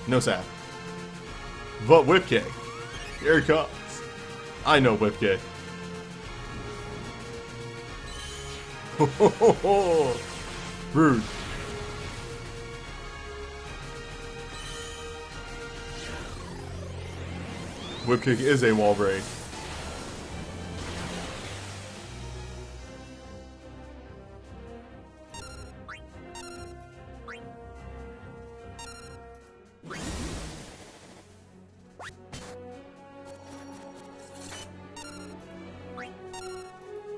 No sap. But Whip Kick. Here it comes. I know Whip Kick. Rude. Whip kick is a wall break.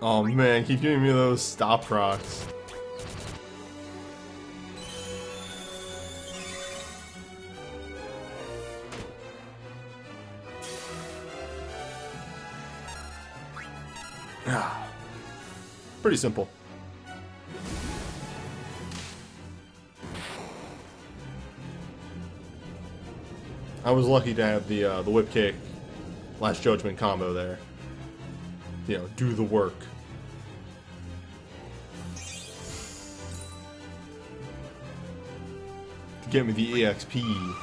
Oh man, keep giving me those stop procs. Pretty simple. I was lucky to have the whip kick, Last Judgment combo there. You know, do the work. To get me the EXP.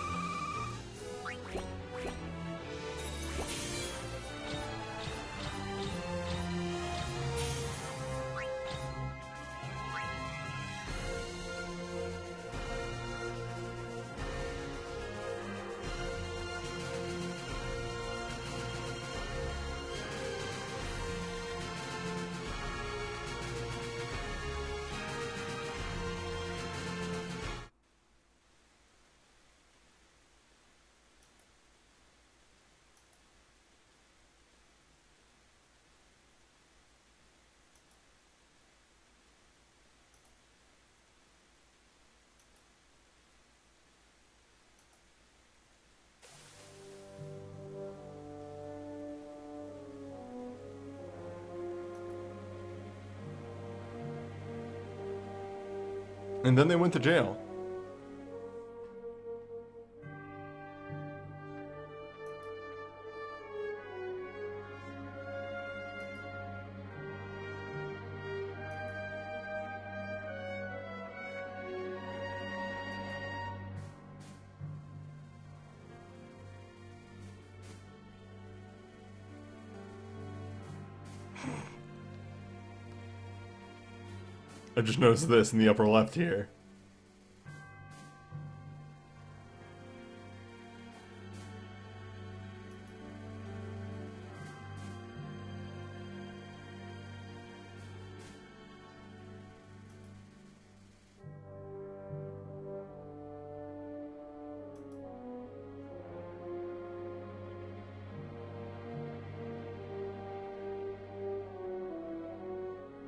And then they went to jail. I just noticed this in the upper left here.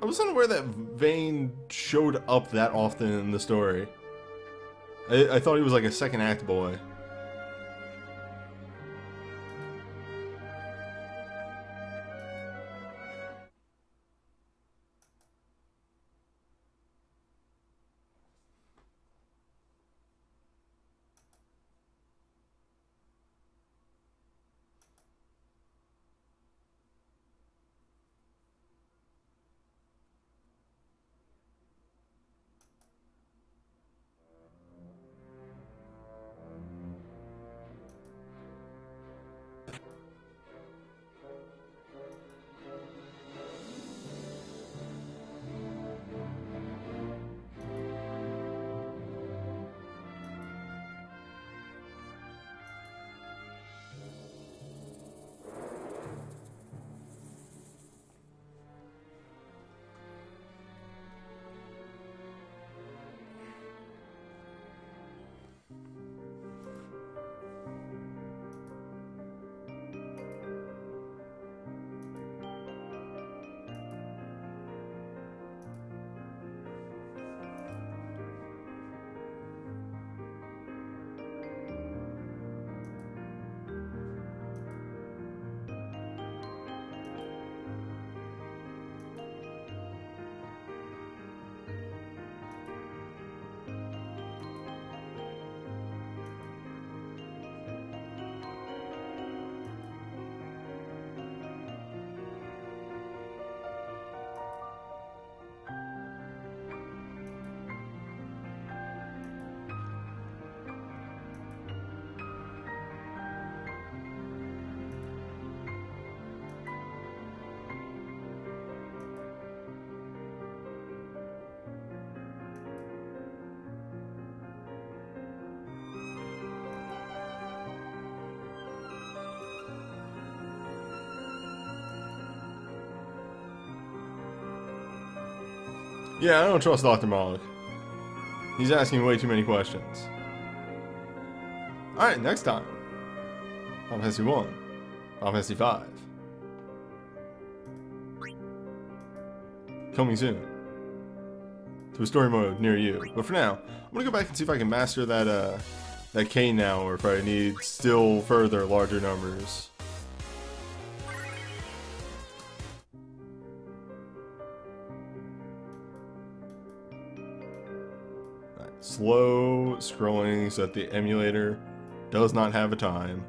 I was unaware that Vane showed up that often in the story. I thought he was like a second act boy. Yeah, I don't trust Dr. Malik. He's asking way too many questions. Alright, next time. Final Fantasy 1. Final Fantasy 5. Coming soon. To a story mode near you. But for now, I'm gonna go back and see if I can master that K now, or if I need still further larger numbers. Right, slow scrolling so that the emulator does not have a time.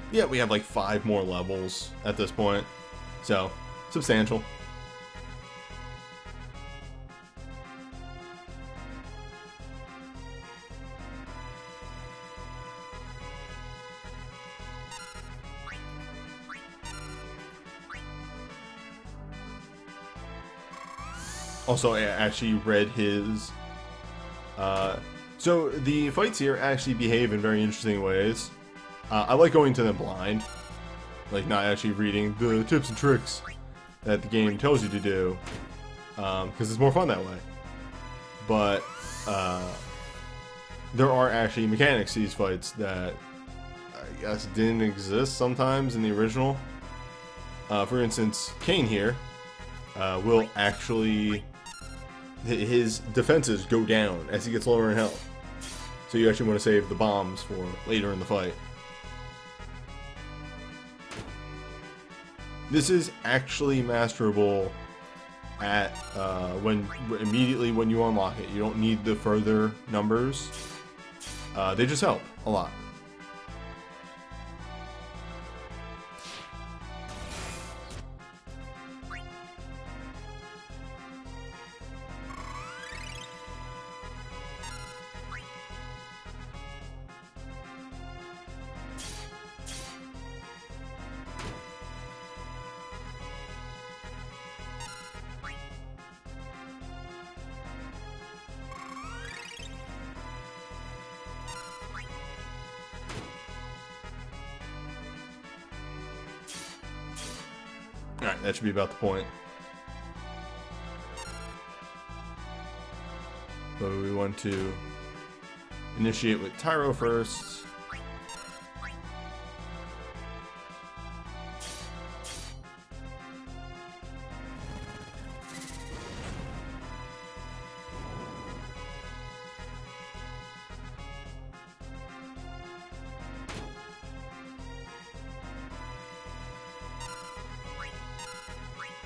Yeah, we have like 5 more levels at this point, so substantial. Also, I actually read his... so the fights here actually behave in very interesting ways. I like going to them blind, like not actually reading the tips and tricks that the game tells you to do, because it's more fun that way. But there are actually mechanics to these fights that I guess didn't exist sometimes in the original. For instance, Kane here will actually... his defenses go down as he gets lower in health. So you actually want to save the bombs for later in the fight. This is actually masterable at immediately when you unlock it. You don't need the further numbers. They just help a lot. Alright, that should be about the point. But we want to initiate with Tyro first.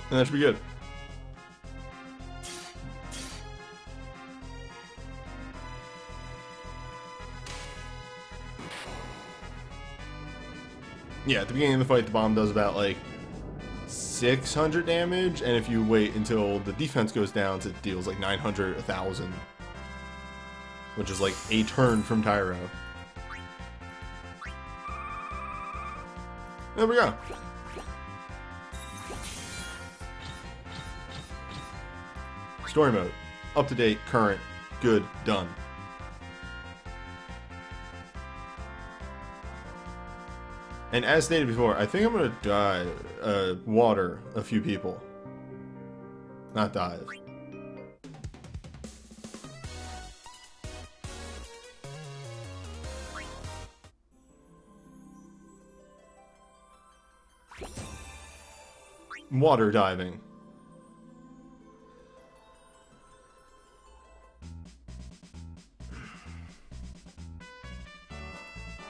And that should be good. Yeah, at the beginning of the fight, the bomb does about like 600 damage, and if you wait until the defense goes down, it deals like 900, 1,000, which is like a turn from Tyro. There we go. Story mode. Up to date, current, good, done. And as stated before, I think I'm gonna water a few people. Not dive. Water diving.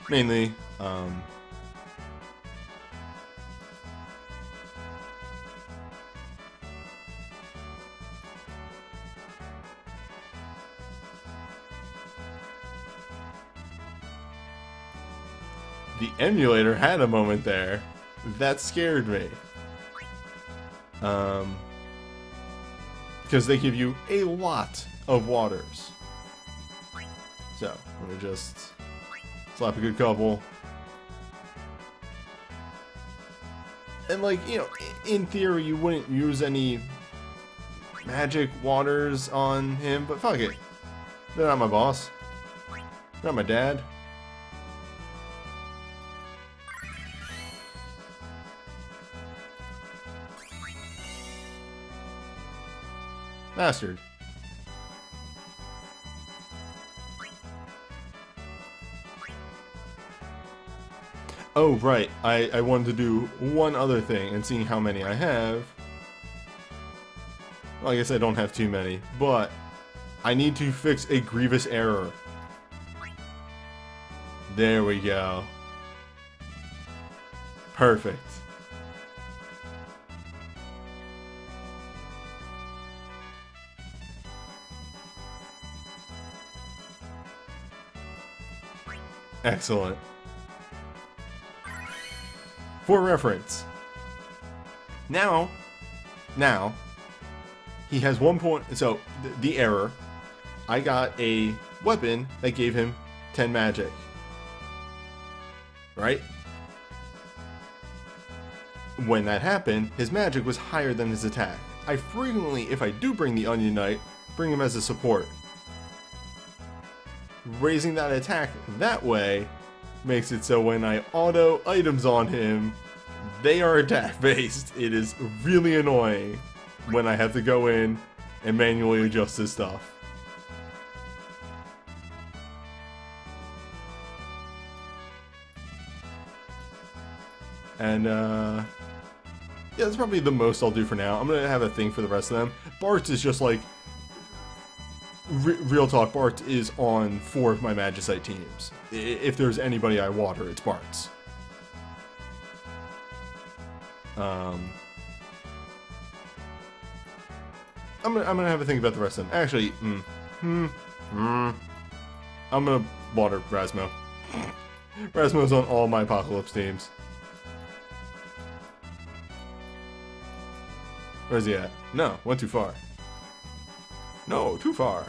Mainly, the emulator had a moment there. That scared me. Because they give you a lot of waters. So, let me just slap a good couple. And like, you know, in theory you wouldn't use any magic waters on him, but fuck it. They're not my boss. They're not my dad. Bastard. Oh, right. I wanted to do one other thing, and seeing how many I have... Well, I guess I don't have too many, but I need to fix a grievous error. There we go. Perfect. Excellent. For reference, now, he has 1 point, so the error, I got a weapon that gave him 10 magic, right? When that happened, his magic was higher than his attack. I frequently, if I do bring the Onion Knight, bring him as a support. Raising that attack that way makes it so when I auto items on him, they are attack based. It is really annoying when I have to go in and manually adjust his stuff. And yeah, that's probably the most I'll do for now. I'm gonna have a thing for the rest of them. Bart is just like, real talk, Bart is on 4 of my Magicite teams. If there's anybody I water, it's Bart's. I'm gonna have a think about the rest of them. Actually, I'm gonna water Rasmo. Rasmo's on all my Apocalypse teams. Where's he at? No, went too far. No, too far.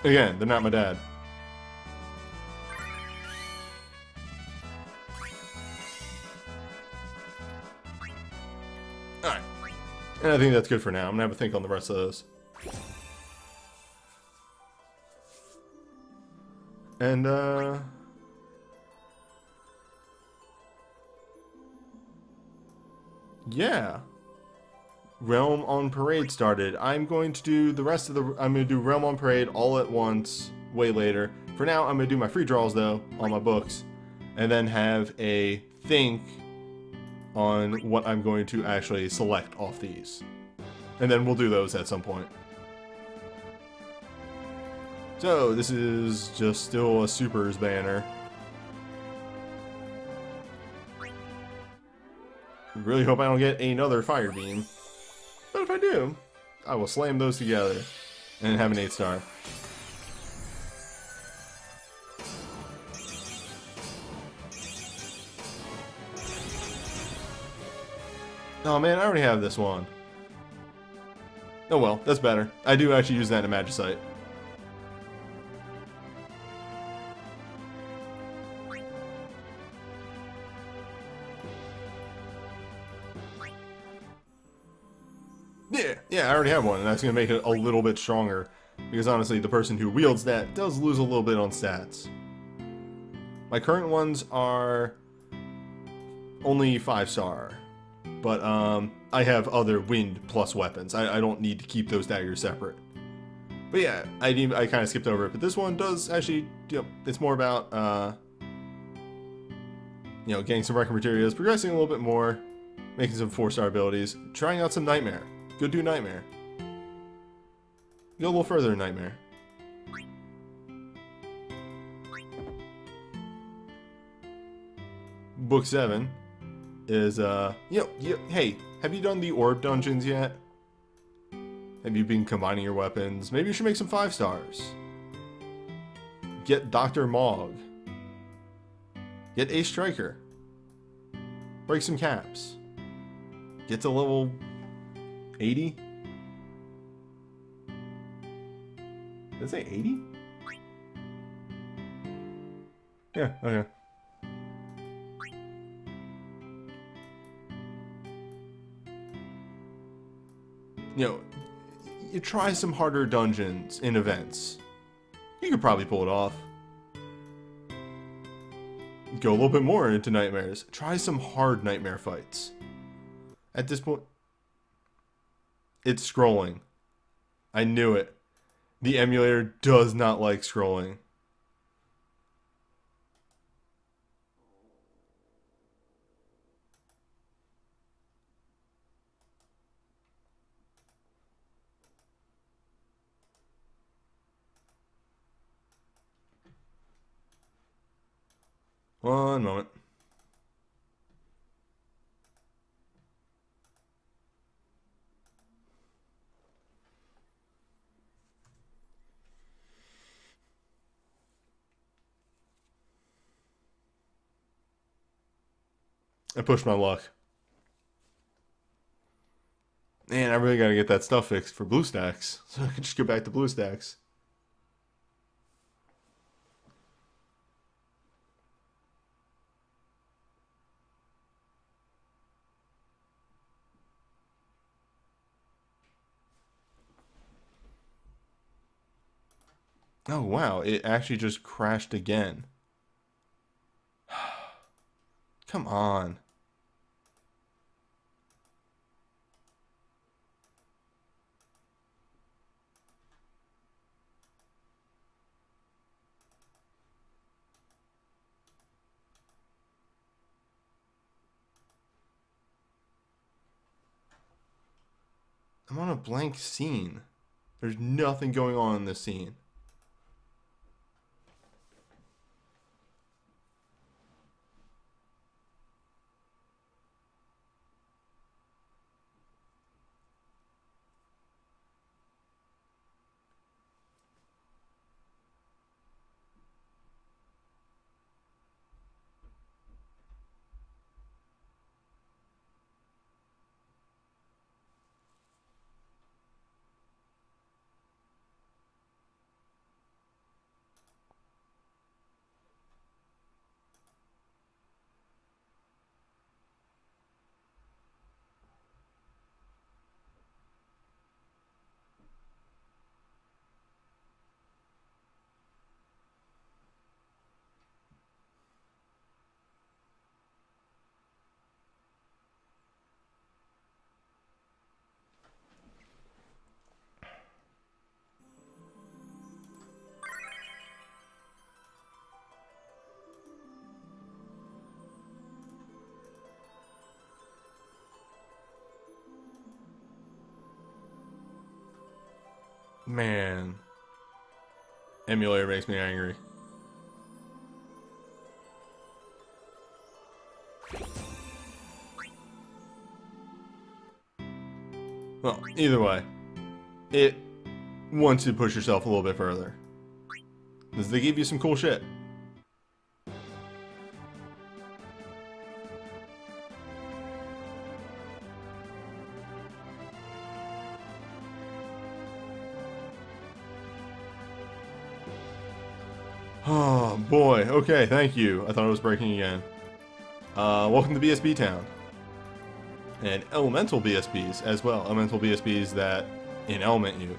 Again, they're not my dad. Alright. And I think that's good for now. I'm gonna have a think on the rest of those. And, yeah. Realm on Parade started. I'm going to do the rest of the... I'm going to do Realm on Parade all at once, way later. For now, I'm going to do my free draws, though, on my books. And then have a think on what I'm going to actually select off these. And then we'll do those at some point. So, this is just still a Supers banner. Really hope I don't get another Fire Beam. But if I do, I will slam those together and have an 8-star. Oh man, I already have this one. Oh well, that's better. I do actually use that in a Magicite. Yeah, I already have one, and that's going to make it a little bit stronger. Because honestly, the person who wields that does lose a little bit on stats. My current ones are only 5-star. But I have other wind plus weapons. I don't need to keep those daggers separate. But yeah, I kind of skipped over it. But this one does actually, you know, it's more about, you know, getting some record materials, progressing a little bit more, making some 4-star abilities, trying out some Nightmare. Go do Nightmare. Go a little further in Nightmare. Book 7 is, hey, have you done the Orb Dungeons yet? Have you been combining your weapons? Maybe you should make some 5-stars. Get Dr. Mog. Get Ace Striker. Break some caps. Get to level 80. Did it say 80? Yeah, okay. You know, you try some harder dungeons in events. You could probably pull it off. Go a little bit more into nightmares. Try some hard nightmare fights. At this point, it's scrolling. I knew it. The emulator does not like scrolling. One moment. I pushed my luck. Man, I really gotta get that stuff fixed for BlueStacks, so I can just go back to BlueStacks. Oh wow, it actually just crashed again. Come on. I'm on a blank scene. There's nothing going on in this scene. Man. Emulator makes me angry. Well, either way, it wants you to push yourself a little bit further. Because they give you some cool shit. Oh boy, okay, thank you. I thought it was breaking again. Welcome to BSB Town. And elemental BSBs as well. Elemental BSBs that in-element you.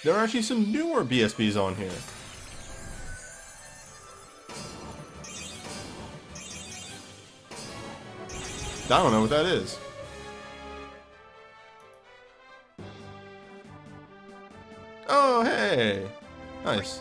There are actually some newer BSBs on here. I don't know what that is. Oh, hey! Nice.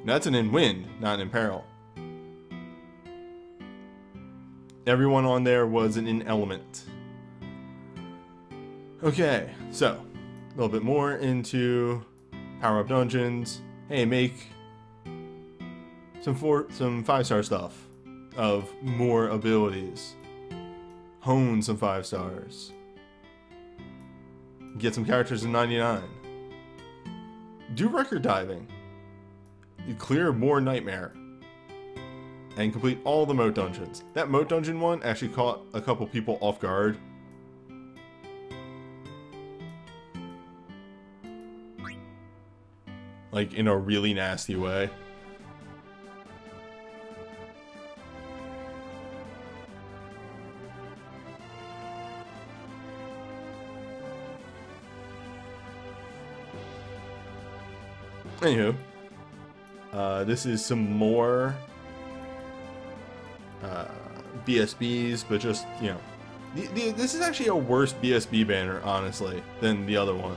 That's an in wind, not in peril. Everyone on there was an in element. Okay, so a little bit more into power up dungeons. Hey, make some 5-star stuff of more abilities. Hone some 5 stars. Get some characters in 99. Do record diving. You clear more nightmare. And complete all the moat dungeons. That moat dungeon one actually caught a couple people off guard. Like in a really nasty way. Anywho, this is some more BSBs, but just, you know, this is actually a worse BSB banner, honestly, than the other one.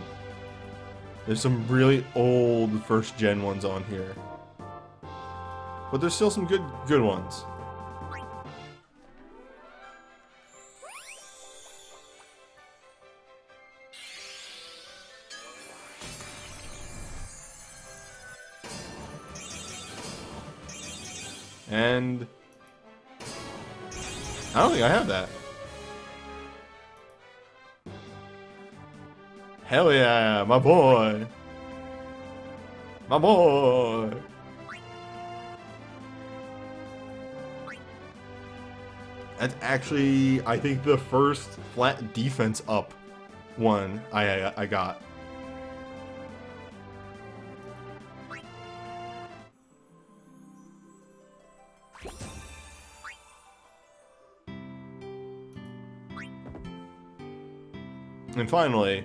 There's some really old 1st gen ones on here, but there's still some good ones. And I don't think I have that. Hell yeah, my boy. My boy. That's actually, I think, the first flat defense up one I got. And finally,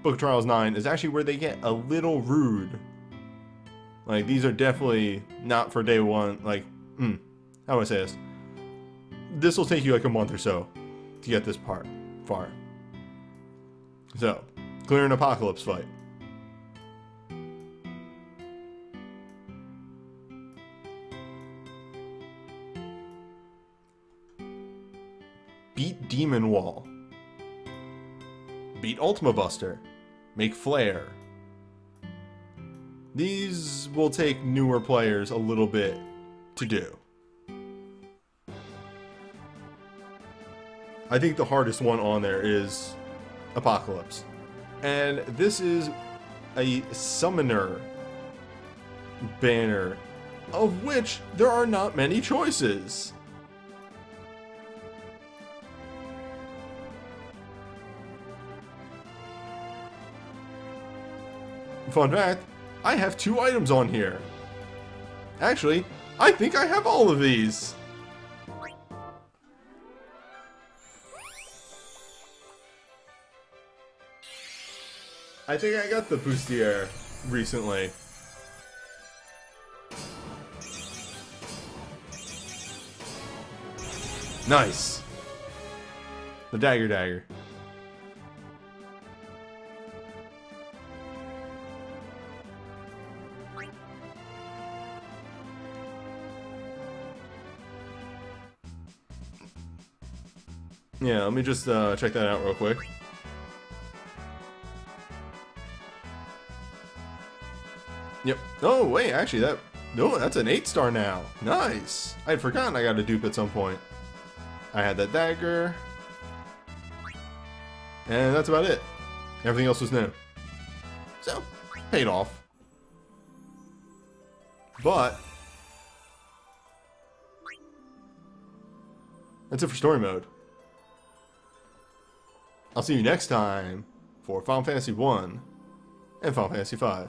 Book of Trials 9 is actually where they get a little rude. Like, these are definitely not for day one. Like, how do I say this? This will take you like a month or so to get this part far. So, clear an apocalypse fight. Beat Demon Wall. Beat Ultima Buster. Make Flare. These will take newer players a little bit to do. I think the hardest one on there is Apocalypse. And this is a summoner banner, of which there are not many choices. Fun fact, I have 2 items on here. Actually, I think I have all of these. I think I got the bustier recently. Nice. The dagger. Yeah, let me just check that out real quick. Yep. Oh, wait, actually, that's an 8-star now. Nice. I had forgotten I got a dupe at some point. I had that dagger. And that's about it. Everything else was new. So, paid off. But that's it for story mode. I'll see you next time for Final Fantasy 1 and Final Fantasy 5.